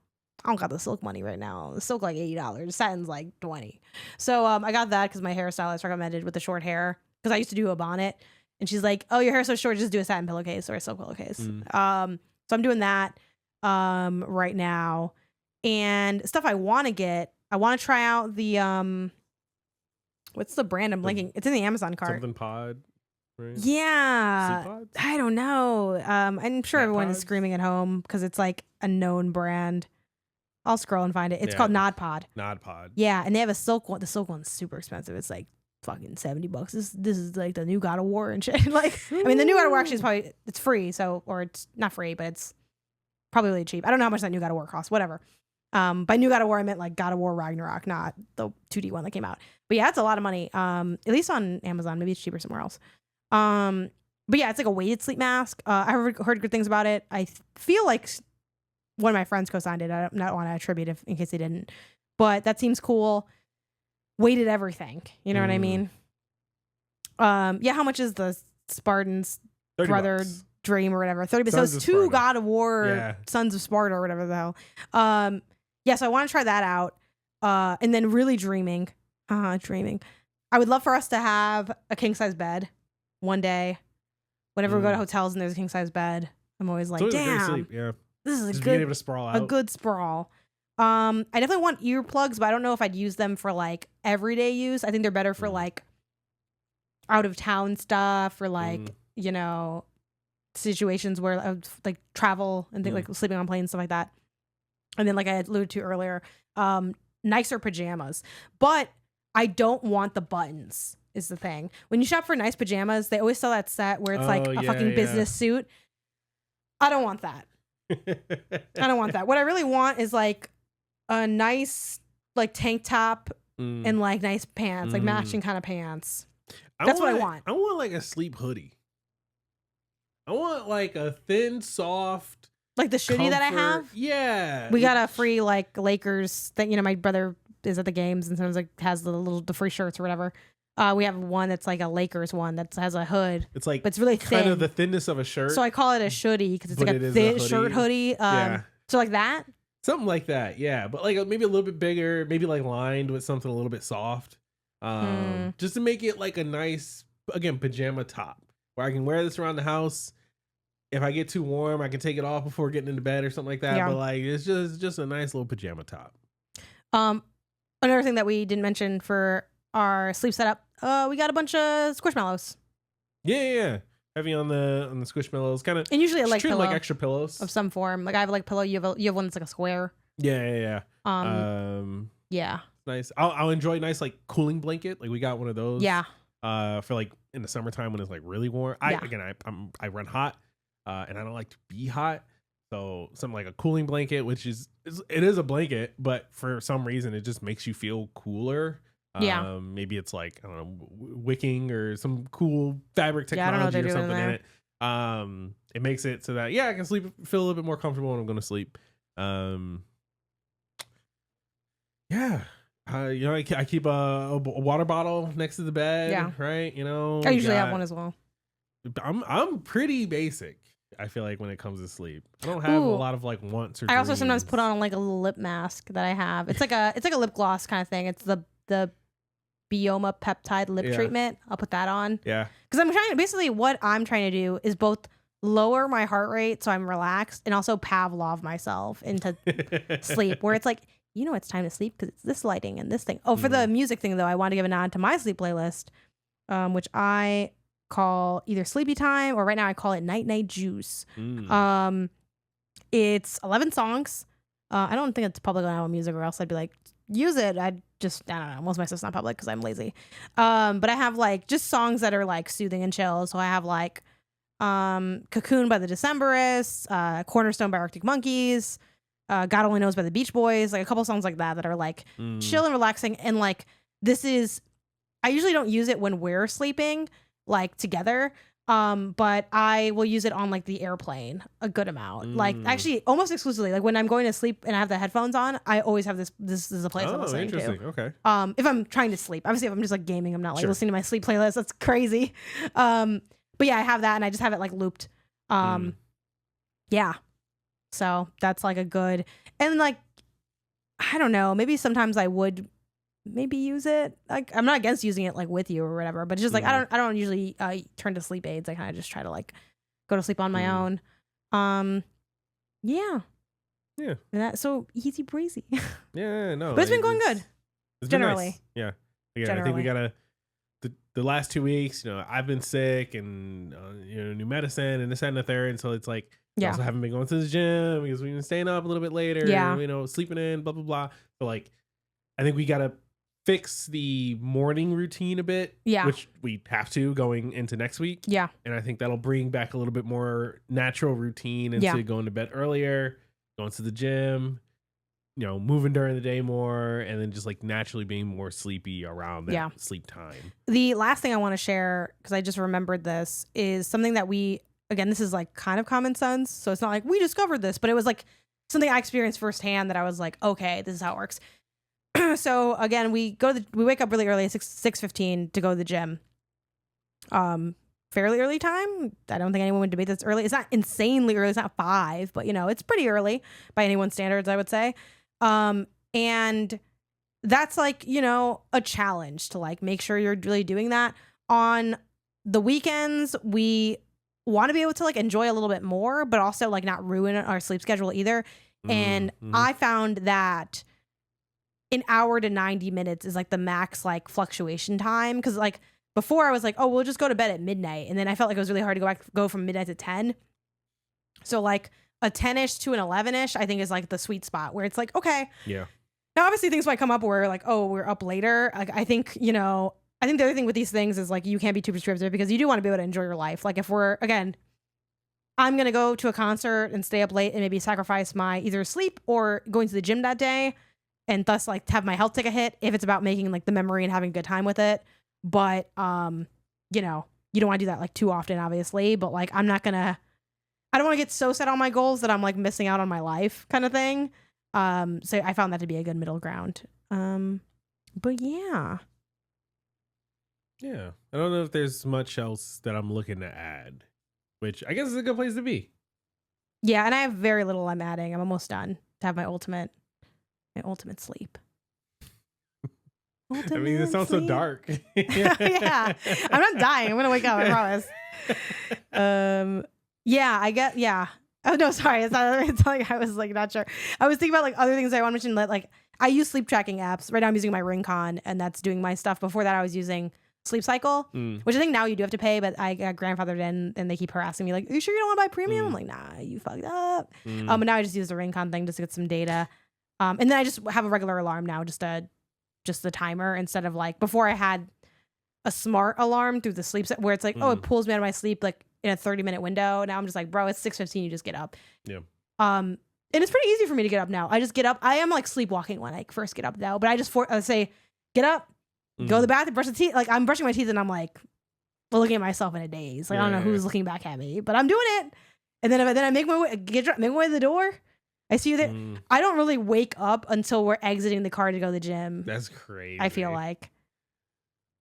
I don't got the silk money right now. The silk like $80. Satin's like $20. So I got that because my hairstylist recommended with the short hair, because I used to do a bonnet, and she's like, "Oh, your hair's so short, just do a satin pillowcase or a silk pillowcase." So I'm doing that right now, and stuff I want to get. I want to try out the what's the brand I'm blanking? It's in the Amazon cart. Something pod. Right? Yeah, I don't know. I'm sure everyone is screaming at home because it's like a known brand. I'll scroll and find it. It's called Nod Pod. Yeah, and they have a silk one. The silk one's super expensive. It's like fucking $70. This is like the new God of War and shit. Like, I mean, the new God of War actually is probably it's free. So, or it's not free, but it's probably really cheap. I don't know how much that new God of War costs. Whatever. By new God of War, I meant like God of War Ragnarok, not the 2D one that came out. But yeah, it's a lot of money. At least on Amazon. Maybe it's cheaper somewhere else. But yeah, it's like a weighted sleep mask. I heard good things about it. I feel like one of my friends co-signed it. I don't want to attribute it in case they didn't, but that seems cool. Weighted everything. You know what I mean? Yeah. How much is the Spartan's brother dream or whatever? 30. So it's 2 God of War Sons of Sparta or whatever the hell. Yeah. So I want to try that out. And then really dreaming. Dreaming. I would love for us to have a king size bed one day. Whenever we go to hotels and there's a king size bed, I'm always like, damn, this is being able to sprawl out. A good sprawl. I definitely want earplugs, but I don't know if I'd use them for like everyday use. I think they're better for like out of town stuff or like, situations where like travel and like sleeping on planes, stuff like that. And then like I had alluded to earlier, nicer pajamas, but I don't want the buttons is the thing. When you shop for nice pajamas, they always sell that set where it's like a fucking business suit. I don't want that. I don't want that. What I really want is like a nice like tank top and like nice pants, like matching kind of pants. That's what I want. I want like a sleep hoodie. I want like a thin, soft, like the hoodie that I have. Yeah, we got a free like Lakers thing. My brother is at the games and sometimes like has the free shirts or whatever. We have one that's like a Lakers one that has a hood. It's like, but it's really thin. Kind of the thinness of a shirt. So I call it a shoody because it's like a thin shirt hoodie. So like that. Something like that, yeah. But like maybe a little bit bigger, maybe like lined with something a little bit soft. Just to make it like a nice, again, pajama top where I can wear this around the house. If I get too warm, I can take it off before getting into bed or something like that. Yeah. But like it's just a nice little pajama top. Another thing that we didn't mention for our sleep setup, we got a bunch of Squishmallows. Yeah. Heavy on the Squishmallows, kind of. And usually I like extra pillows of some form. Like I have like pillow. You have one that's like a square. Yeah. Yeah. Nice. I'll enjoy a nice like cooling blanket. Like we got one of those. Yeah. For like in the summertime when it's like really warm. I run hot, and I don't like to be hot. So something like a cooling blanket, which is a blanket, but for some reason it just makes you feel cooler. Yeah. Maybe it's like, I don't know, wicking or some cool fabric technology or something in it. It makes it so that I can feel a little bit more comfortable when I'm going to sleep. I keep a water bottle next to the bed. Yeah. Right. I usually have one as well. I'm pretty basic. I feel like when it comes to sleep, I don't have a lot of like wants or. I also sometimes put on like a little lip mask that I have. It's like a lip gloss kind of thing. It's the Bioma peptide lip treatment. I'll put that on. Yeah. Because what I'm trying to do is both lower my heart rate so I'm relaxed and also Pavlov myself into sleep, where it's like, it's time to sleep because it's this lighting and this thing. Oh, for the music thing though, I want to give a nod to my sleep playlist, which I call either Sleepy Time or right now I call it Night Juice. It's 11 songs. I don't think it's public on Apple Music, or else I'd be like, use it. I don't know. Most of my stuff's not public because I'm lazy. But I have like just songs that are like soothing and chill. So I have like Cocoon by the Decemberists, Cornerstone by Arctic Monkeys, God Only Knows by the Beach Boys, like a couple songs like that are like chill and relaxing. And like I usually don't use it when we're sleeping like together. But I will use it on like the airplane a good amount. Like actually almost exclusively. Like when I'm going to sleep and I have the headphones on, I always have this is a playlist I'm listening to. Okay. If I'm trying to sleep. Obviously if I'm just like gaming, I'm not like listening to my sleep playlist. That's crazy. But yeah, I have that and I just have it like looped. Yeah. So that's like a good, and like I don't know, maybe sometimes I would maybe use it. Like I'm not against using it like with you or whatever, but it's just like I don't usually turn to sleep aids. I kind of just try to like go to sleep on my own. Yeah. And that so easy breezy. No. But it's been going good. It's generally. Been nice. Yeah. Again, I think we gotta the last 2 weeks, I've been sick and new medicine and this and the third, and so it's like we also haven't been going to the gym because we've been staying up a little bit later. Sleeping in, blah blah blah. So like I think we gotta fix the morning routine a bit, which we have to going into next week. And I think that'll bring back a little bit more natural routine into going to bed earlier, going to the gym, moving during the day more, and then just like naturally being more sleepy around that sleep time. The last thing I want to share, because I just remembered this, is something that again, this is like kind of common sense, so it's not like we discovered this, but it was like something I experienced firsthand that I was like, okay, this is how it works. So again, we wake up really early at 6:15 to go to the gym. Fairly early time. I don't think anyone would debate that's early. It's not insanely early. It's not 5, but it's pretty early by anyone's standards, I would say. And that's like, a challenge to like make sure you're really doing that. On the weekends, we want to be able to like enjoy a little bit more, but also like not ruin our sleep schedule either. And I found that an hour to 90 minutes is like the max like fluctuation time. Cause like before I was like, oh, we'll just go to bed at midnight. And then I felt like it was really hard to go from midnight to 10. So like a 10ish to an 11ish, I think is like the sweet spot where it's like, okay. Yeah. Now, obviously things might come up where like, oh, we're up later. Like, I think the other thing with these things is like, you can't be too prescriptive because you do want to be able to enjoy your life. Like if I'm going to go to a concert and stay up late and maybe sacrifice my either sleep or going to the gym that day, and thus like have my health take a hit if it's about making like the memory and having a good time with it. But, you don't want to do that like too often, obviously, but like, I don't want to get so set on my goals that I'm like missing out on my life kind of thing. So I found that to be a good middle ground. But yeah. Yeah. I don't know if there's much else that I'm looking to add, which I guess is a good place to be. Yeah. And I have very little I'm adding. I'm almost done to have my ultimate sleep. I mean, it sounds so dark. Yeah. I'm not dying. I'm going to wake up. I promise. Yeah. Oh, no, sorry. It's not like I was like not sure. I was thinking about like other things I want to mention that like I use sleep tracking apps. Right now I'm using my Ringcon and that's doing my stuff. Before that I was using Sleep Cycle, which I think now you do have to pay, but I got grandfathered in and they keep harassing me like, are you sure you don't want to buy premium? I'm like, nah, you fucked up. But now I just use the Ringcon thing just to get some data. And then I just have a regular alarm now, just the timer, instead of like before I had a smart alarm through the sleep set where it's like, oh, it pulls me out of my sleep like in a 30-minute window. Now I'm just like, bro, it's 6:15. You just get up. Yeah. And it's pretty easy for me to get up now. I just get up. I am like sleepwalking when I first get up though, but I just say, get up, go to the bathroom, brush the teeth. Like I'm brushing my teeth and I'm like looking at myself in a daze. Like I don't know who's looking back at me, but I'm doing it. And then I make my way, make my way to the door. I see you there. I don't really wake up until we're exiting the car to go to the gym. That's crazy. I feel like.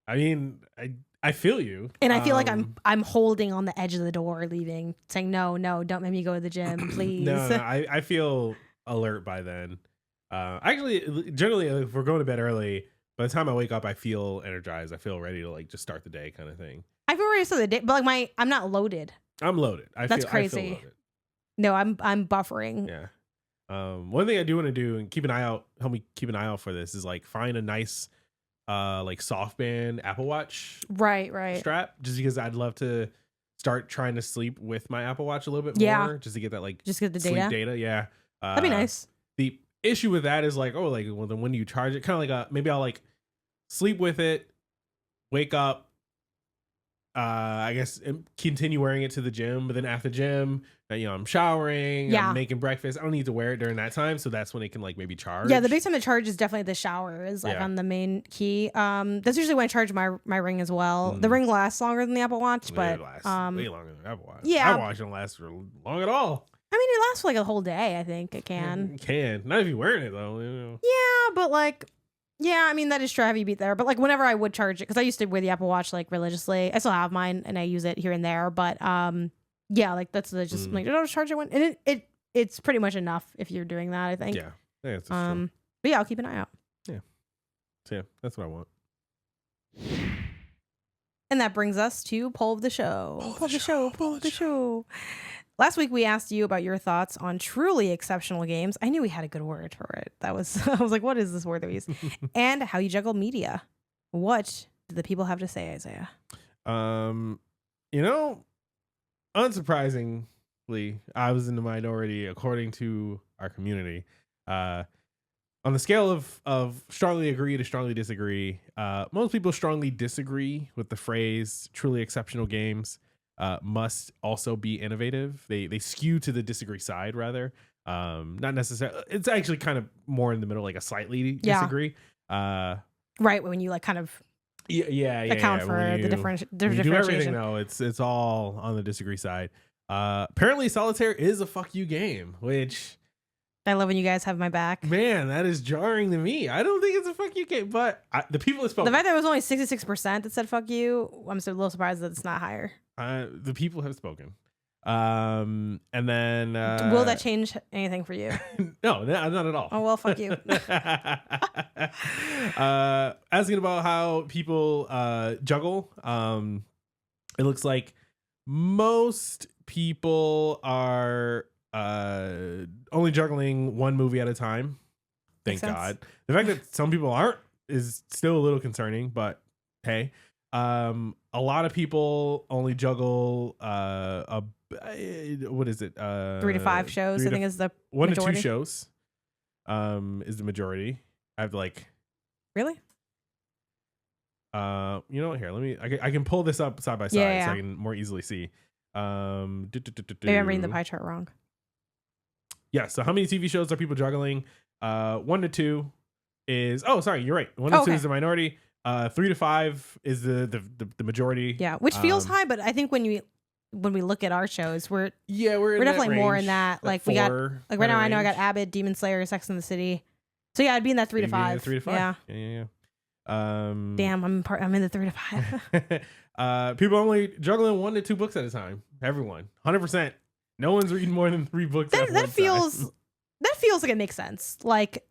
I mean, I feel you. And I feel like I'm holding on the edge of the door, leaving, saying, no, don't make me go to the gym, please. No, I feel alert by then. Actually, generally, if we're going to bed early, by the time I wake up, I feel energized. I feel ready to like just start the day, kind of thing. I feel ready to start the day, but like I'm not loaded. I'm loaded. That's crazy. I feel loaded. No, I'm buffering. Yeah. One thing I do want to do and help me keep an eye out for this is like find a nice like softband Apple Watch right strap, just because I'd love to start trying to sleep with my Apple Watch a little bit more, just to get that like just get the sleep data. Yeah, that'd be nice. The issue with that is like, when do you charge it? Kind of like maybe I'll like sleep with it, wake up, I guess continue wearing it to the gym, but then after gym, I'm showering, I'm making breakfast. I don't need to wear it during that time, so that's when it can like maybe charge. Yeah, the big time to charge is definitely the shower, is like on the main key. That's usually when I charge my ring as well. The ring lasts longer than the Apple Watch, but it lasts way longer than the Apple Watch. Yeah, Apple Watch don't last for long at all. I mean, it lasts for like a whole day. I think it can. It can, not if you're wearing it though. Yeah, but like. Yeah, I mean, that is true. Heavy beat there. But like whenever I would charge it, because I used to wear the Apple Watch like religiously. I still have mine and I use it here and there. But yeah, like that's just like, don't charge it when, and it's pretty much enough if you're doing that, I think. Yeah. That's true. But yeah, I'll keep an eye out. Yeah. So yeah, that's what I want. And that brings us to poll of the show. Poll of the show. Last week we asked you about your thoughts on truly exceptional games. I knew we had a good word for it. I was like, what is this word that we use? And how you juggle media. What do the people have to say, Isaiah? Unsurprisingly, I was in the minority according to our community. On the scale of strongly agree to strongly disagree, most people strongly disagree with the phrase truly exceptional games must also be innovative. They skew to the disagree side rather. Not necessarily. It's actually kind of more in the middle, like a slightly disagree. Right, when you like kind of account for the differentiation. Do everything though. It's all on the disagree side. Apparently, solitaire is a fuck you game, which I love when you guys have my back. Man, that is jarring to me. I don't think it's a fuck you game, but the people that spoke. The fact that it was only 66% that said fuck you, I'm still a little surprised that it's not higher. The people have spoken. And then will that change anything for you? No, not at all. Oh well, fuck you. Asking about how people juggle. It looks like most people are only juggling one movie at a time. Thank God. The fact that some people aren't is still a little concerning, but hey. A lot of people only juggle what is it? 3 to 5 shows, I think is the 1 majority. to 2 shows. Is the majority. I have like really. You know what? Here, I can pull this up side by side so I can more easily see. Maybe I'm reading the pie chart wrong. Yeah. So how many TV shows are people juggling? 1 to 2 is. Oh, sorry, you're right. 1 to 2 is the minority. 3 to 5 is the majority. Yeah, which feels high, but I think when we look at our shows, we're definitely range, more in that. Like we got like right now, I know I got Abbott, Demon Slayer, Sex and the City. So yeah, I'd be in that 3 to 5. 3 to 5. Yeah. Damn, I'm in the 3 to 5. People only juggling 1 to 2 books at a time. Everyone, 100%. No one's reading more than 3 books. That feels like it makes sense. Like.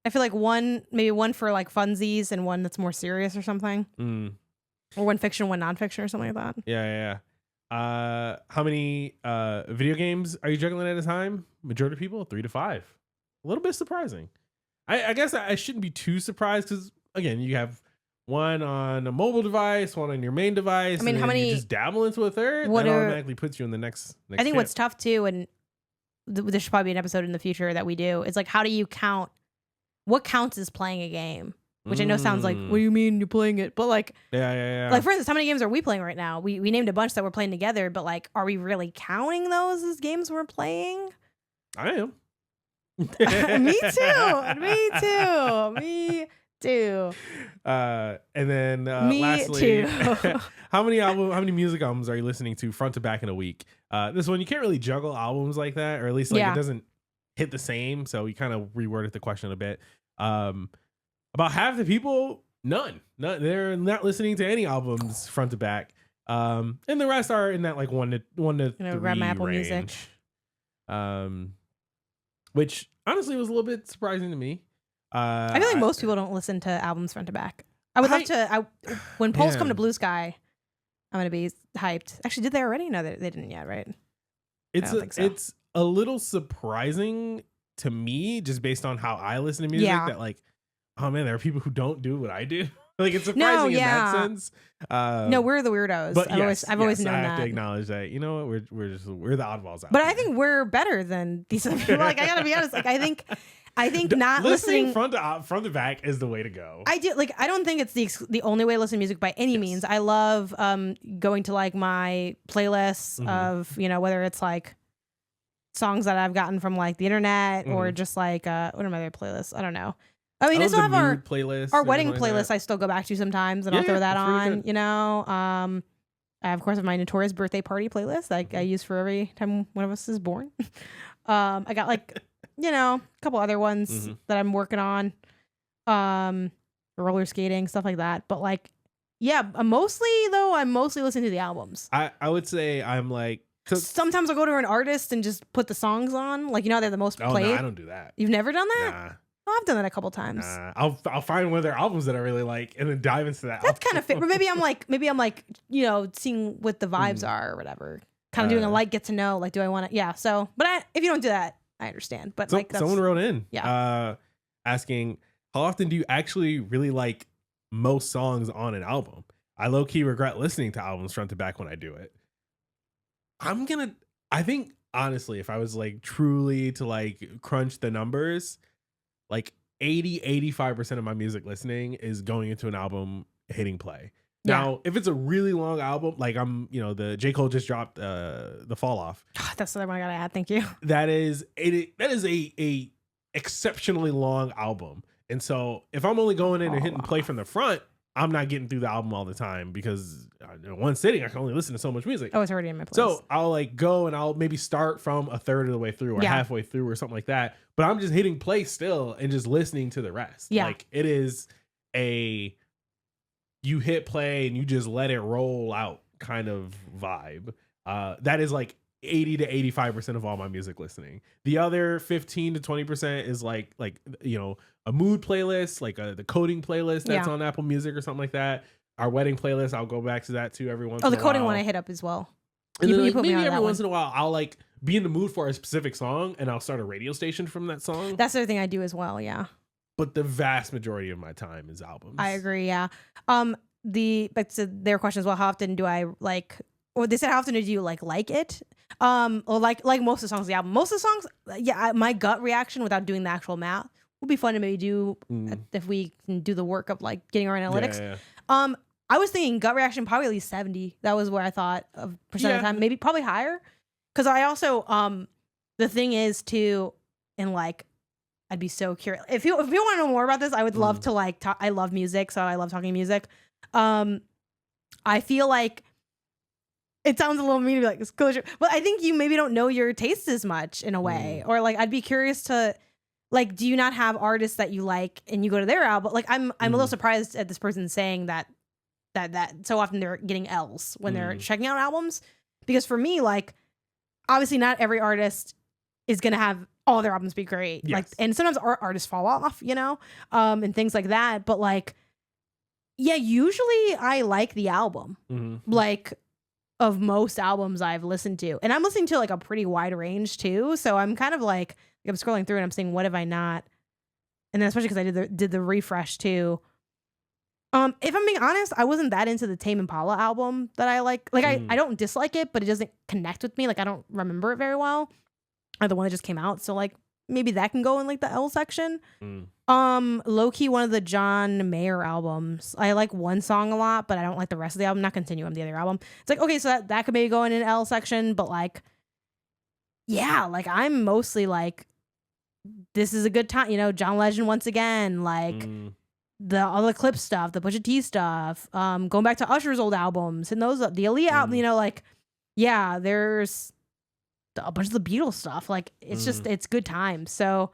I feel like maybe one for like funsies and one that's more serious or something. Or one fiction, one nonfiction or something like that. Yeah. How many video games are you juggling at a time? Majority of people, 3 to 5. A little bit surprising. I guess I shouldn't be too surprised because again, you have one on a mobile device, one on your main device. I mean, how many? You just dabble into a third. That automatically puts you in the next. I think what's tough too, and there should probably be an episode in the future that we do. It's like, how do you count? What counts as playing a game? Which I know sounds like, what do you mean you're playing it? But like, yeah. Like, for instance, how many games are we playing right now? We named a bunch that we're playing together, but like, are we really counting those as games we're playing? I am. Me too. And then lastly, how many music albums are you listening to front to back in a week? This one, you can't really juggle albums like that, or at least like it doesn't hit the same. So we kind of reworded the question a bit. About half the people, none. They're not listening to any albums front to back. And the rest are in that like one to three grab my Apple range. Music. Which honestly was a little bit surprising to me. I feel like most people don't listen to albums front to back. I would love to. When polls come to BlueSKy, I'm gonna be hyped. Actually, did they already? No, they didn't yet, right? It's a little surprising to me, just based on how I listen to music. That like, oh man, there are people who don't do what I do. Like, it's surprising in that sense. No, we're the weirdos. But I've always known that. I have to acknowowledge that. You know what? We're the oddballs out. But I think we're better than these other people. Like, I gotta be honest. Like, I think not listening front to back is the way to go. I do. Like, I don't think it's the only way to listen to music by any means. I love going to like my playlists of, you know, whether it's like songs that I've gotten from like the internet or just like what are my other playlists? I don't know. I mean, I still have our wedding playlist. I still go back to sometimes, and I'll throw that on. You know, I of course have my notorious birthday party playlist like I use for every time one of us is born. I got like you know a couple other ones that I'm working on, roller skating, stuff like that. But like, yeah, I'm mostly listening to the albums. I would say I'm like. Sometimes I'll go to an artist and just put the songs on. Like, you know, they're the most played. No, I don't do that. You've never done that? Nah. Oh, I've done that a couple times. I'll find one of their albums that I really like and then dive into that. That's kind of fit. But maybe I'm like, you know, seeing what the vibes are or whatever. Kind of doing a like get to know. Like, do I want to? Yeah. So, but if you don't do that, I understand. But like, someone wrote in, yeah, asking how often do you actually really like most songs on an album? I low key regret listening to albums front to back when I do it. I think honestly, if I was like truly to like crunch the numbers, like 85% of my music listening is going into an album hitting play. Yeah. Now, if it's a really long album, like the J. Cole just dropped the Fall Off. Oh, that's the other one I gotta add. Thank you. That is a exceptionally long album. And so if I'm only going in and hitting play from the front, I'm not getting through the album all the time because in one sitting I can only listen to so much music. Oh, it's already in my playlist. So I'll like go and I'll maybe start from a third of the way through or halfway through or something like that. But I'm just hitting play still and just listening to the rest. Yeah. Like it is you hit play and you just let it roll out kind of vibe. That is like 80 to 85% of all my music listening. The other 15 to 20% is like you know, a mood playlist, like the coding playlist that's on Apple Music or something like that. Our wedding playlist, I'll go back to that too every once in a while. Oh, the coding one I hit up as well. And then, like, maybe every once in a while I'll like be in the mood for a specific song and I'll start a radio station from that song. That's the other thing I do as well, yeah. But the vast majority of my time is albums. I agree, yeah. Back to their question as well, how often do I like, or they said how often do you like it? Or like most of the songs of the album. Most of the songs, my gut reaction without doing the actual math would be fun to maybe do if we can do the work of like getting our analytics. Yeah. I was thinking gut reaction probably at least 70. That was where I thought of percent of the time, maybe probably higher. Because I also the thing is too, and like I'd be so curious if you want to know more about this. I would love to like talk. I love music, so I love talking music. I feel like it sounds a little mean to be like disclosure, but I think you maybe don't know your tastes as much in a way, or like I'd be curious to. Like, do you not have artists that you like and you go to their album? Like, I'm a little surprised at this person saying that so often they're getting L's when they're checking out albums. Because for me, like, obviously not every artist is going to have all their albums be great. Yes. Like, and sometimes artists fall off, you know, and things like that. But like, yeah, usually I like the album, like of most albums I've listened to. And I'm listening to like a pretty wide range too. So I'm kind of like, I'm scrolling through and I'm saying, what have I not? And then especially because I did the refresh too. If I'm being honest, I wasn't that into the Tame Impala album that I like. Like I don't dislike it, but it doesn't connect with me. Like I don't remember it very well. or the one that just came out. So like maybe that can go in like the L section. Low key, one of the John Mayer albums. I like one song a lot, but I don't like the rest of the album. Not Continuum, the other album. It's like, okay, so that could maybe go in an L section, but like, yeah, like I'm mostly like, this is a good time. You know, John Legend once again, like the other clip stuff, the Pusha T stuff, going back to Usher's old albums and those, the Aaliyah album, you know, like, yeah, there's a bunch of the Beatles stuff. Like, it's just, it's good times. So,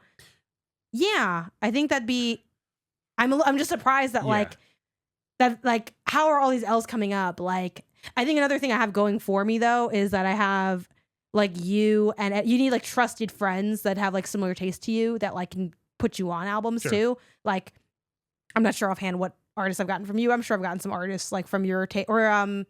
yeah, I think that'd be. I'm just surprised that like how are all these L's coming up? Like, I think another thing I have going for me though is that I have like you need like trusted friends that have like similar taste to you that like can put you on albums too. Like, I'm not sure offhand what artists I've gotten from you. I'm sure I've gotten some artists like from your taste, or I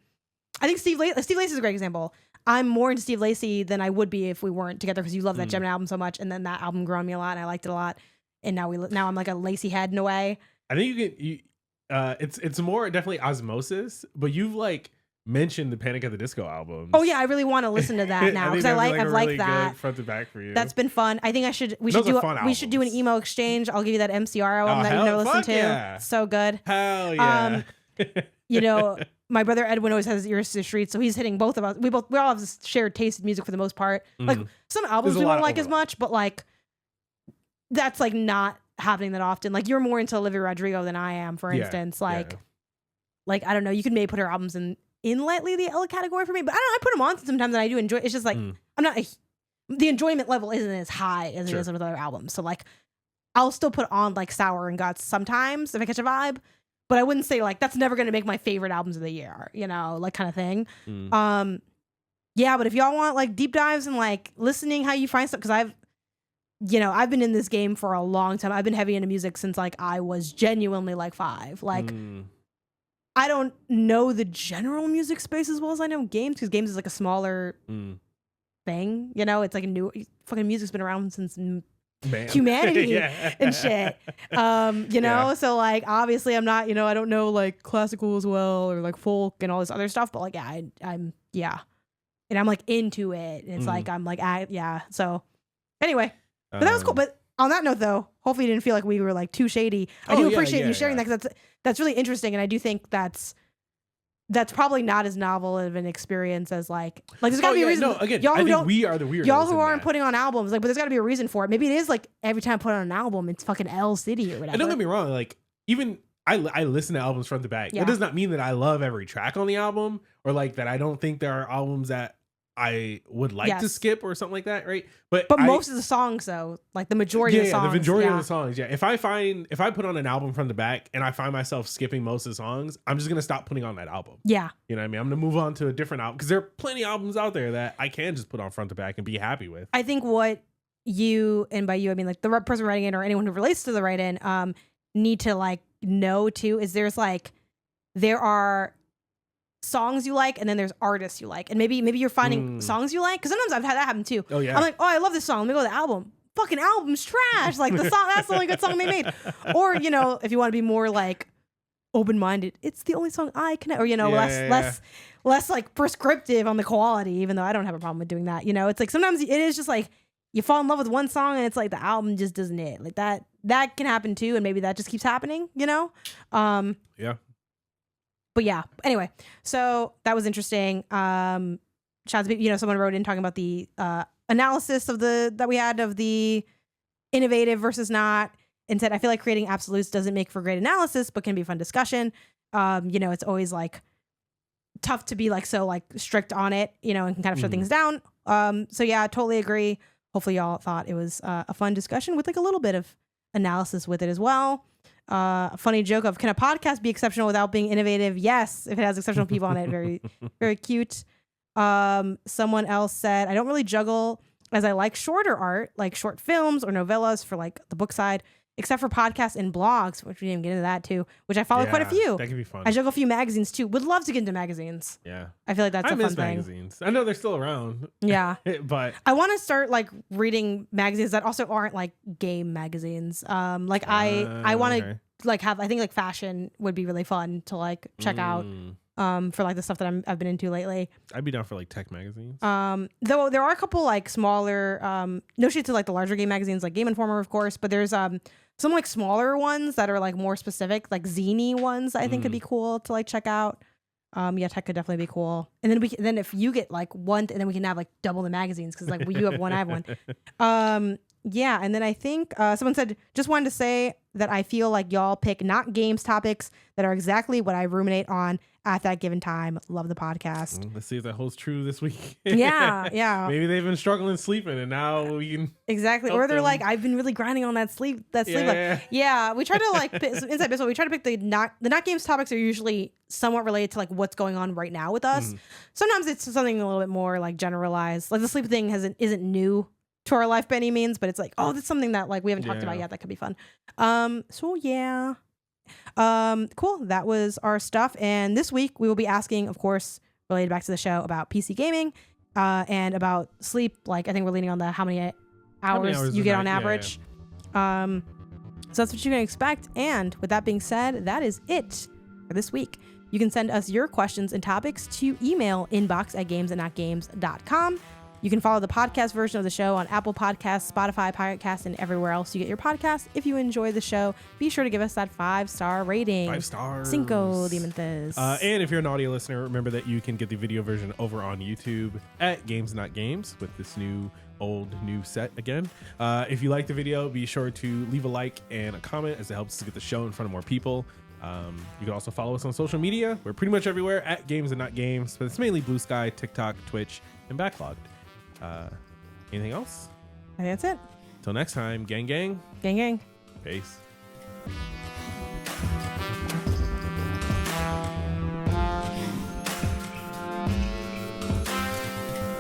think Steve Lacy is a great example. I'm more into Steve Lacy than I would be if we weren't together because you love that Gemini album so much, and then that album grew on me a lot, and I liked it a lot, and now I'm like a Lacy head in a way. I think it's more definitely osmosis, but you've like mentioned the Panic at the Disco album. Oh yeah, I really want to listen to that now because I've liked that front to back for you. That's been fun. I think we should do an emo exchange. I'll give you that MCR album that you've never listened to. Yeah. It's so good. Hell yeah. You know, my brother Edwin always has his ears to the streets, so he's hitting both of us. We all have this shared taste in music for the most part. Like some albums we won't like as much, but like that's like not happening that often. Like you're more into Olivia Rodrigo than I am, for instance. Like I don't know, you can maybe put her albums in lightly the L category for me, but I put them on sometimes and I do enjoy. It's just like I'm not the enjoyment level isn't as high as it is with other albums. So like I'll still put on like Sour and Guts sometimes if I catch a vibe, but I wouldn't say like that's never going to make my favorite albums of the year, you know, like kind of thing. Yeah, but if y'all want like deep dives and like listening how you find stuff, because I've been in this game for a long time. I've been heavy into music since like I was genuinely like 5. Like I don't know the general music space as well as I know games, because games is like a smaller thing. You know, it's like a new fucking music's been around since humanity and shit. You know, so like obviously I'm not, I don't know like classical as well or like folk and all this other stuff, but like I'm and I'm like into it. It's like I'm like So anyway, but that was cool. But on that note, though, hopefully you didn't feel like we were like too shady. I do appreciate you sharing that, because that's really interesting, and I do think that's probably not as novel of an experience as like there's gotta be a reason. No, again, I think we are the weirdos. Y'all who aren't putting on albums, like, but there's gotta be a reason for it. Maybe it is like every time I put on an album, it's fucking L City or whatever. And don't get me wrong, like even I listen to albums front to back. It does not mean that I love every track on the album, or like that I don't think there are albums that I would like to skip or something like that, right? But most of the songs, though, like the majority of the songs. The majority of the songs, If I put on an album from the back and I find myself skipping most of the songs, I'm just gonna stop putting on that album. Yeah. You know what I mean? I'm gonna move on to a different album, because there are plenty of albums out there that I can just put on front to back and be happy with. I think what you, and by you I mean like the person writing in or anyone who relates to the write-in, need to like know too is there are songs you like, and then there's artists you like, and maybe you're finding songs you like, because sometimes I've had that happen too. Oh yeah, I'm like, oh, I love this song, let me go to the album. Fucking album's trash. Like the song, that's the only good song they made. Or if you want to be more like open-minded, it's the only song I can, or less like prescriptive on the quality, even though I don't have a problem with doing that. It's like sometimes it is just like you fall in love with one song and it's like the album just doesn't hit. Like that can happen too, and maybe that just keeps happening. Yeah. But yeah, anyway, so that was interesting. Someone wrote in talking about the analysis that we had of the innovative versus not, and said, I feel like creating absolutes doesn't make for great analysis, but can be a fun discussion. It's always like tough to be like so like strict on it, and can kind of shut things down. So yeah, I totally agree. Hopefully y'all thought it was a fun discussion with like a little bit of analysis with it as well. A funny joke of, can a podcast be exceptional without being innovative? Yes, if it has exceptional people on it. Very, very cute. Someone else said, I don't really juggle, as I like shorter art, like short films or novellas for like the book side, except for podcasts and blogs, which we didn't even get into that too, which I follow quite a few. That could be fun. I juggle a few magazines too. Would love to get into magazines. Yeah. I feel like that's a fun thing. Magazines. I know they're still around. Yeah. But I want to start like reading magazines that also aren't like game magazines. I want to like have, I think like fashion would be really fun to like check out. for like the stuff that I've been into lately. I'd be down for like tech magazines. Though there are a couple like smaller, no shade to like the larger game magazines like Game Informer, of course, but there's some like smaller ones that are like more specific, like zine ones that I think could be cool to like check out. Yeah, tech could definitely be cool. And then if you get like one, and then we can have like double the magazines because like you have one, I have one. Yeah, and then I think someone said, just wanted to say that I feel like y'all pick not games topics that are exactly what I ruminate on at that given time. Love the podcast. Let's see if that holds true this week. Yeah. Maybe they've been struggling sleeping and now we can exactly. Or they're them. Like, I've been really grinding on that sleep. Yeah. We try to like inside business. We try to pick the not games topics are usually somewhat related to like what's going on right now with us. Sometimes it's something a little bit more like generalized. Like the sleep thing isn't new to our life by any means, but it's like, oh, that's something that like we haven't talked about yet that could be fun. So yeah. Cool. That was our stuff. And this week we will be asking, of course, related back to the show, about PC gaming and about sleep. Like I think we're leaning on the how many hours you get on average. So that's what you can expect. And with that being said, that is it for this week. You can send us your questions and topics to email inbox@GamesAndNotGames.com. You can follow the podcast version of the show on Apple Podcasts, Spotify, Pirate Cast, and everywhere else you get your podcasts. If you enjoy the show, be sure to give us that 5-star rating. 5 stars. Cinco diamantes. And if you're an audio listener, remember that you can get the video version over on YouTube at GamesAndNotGames with this new set again. If you like the video, be sure to leave a like and a comment as it helps to get the show in front of more people. You can also follow us on social media. We're pretty much everywhere at GamesAndNotGames, but it's mainly BlueSKy, TikTok, Twitch, and Backloggd. Anything else? I think that's it. Till next time, gang. Gang. Peace.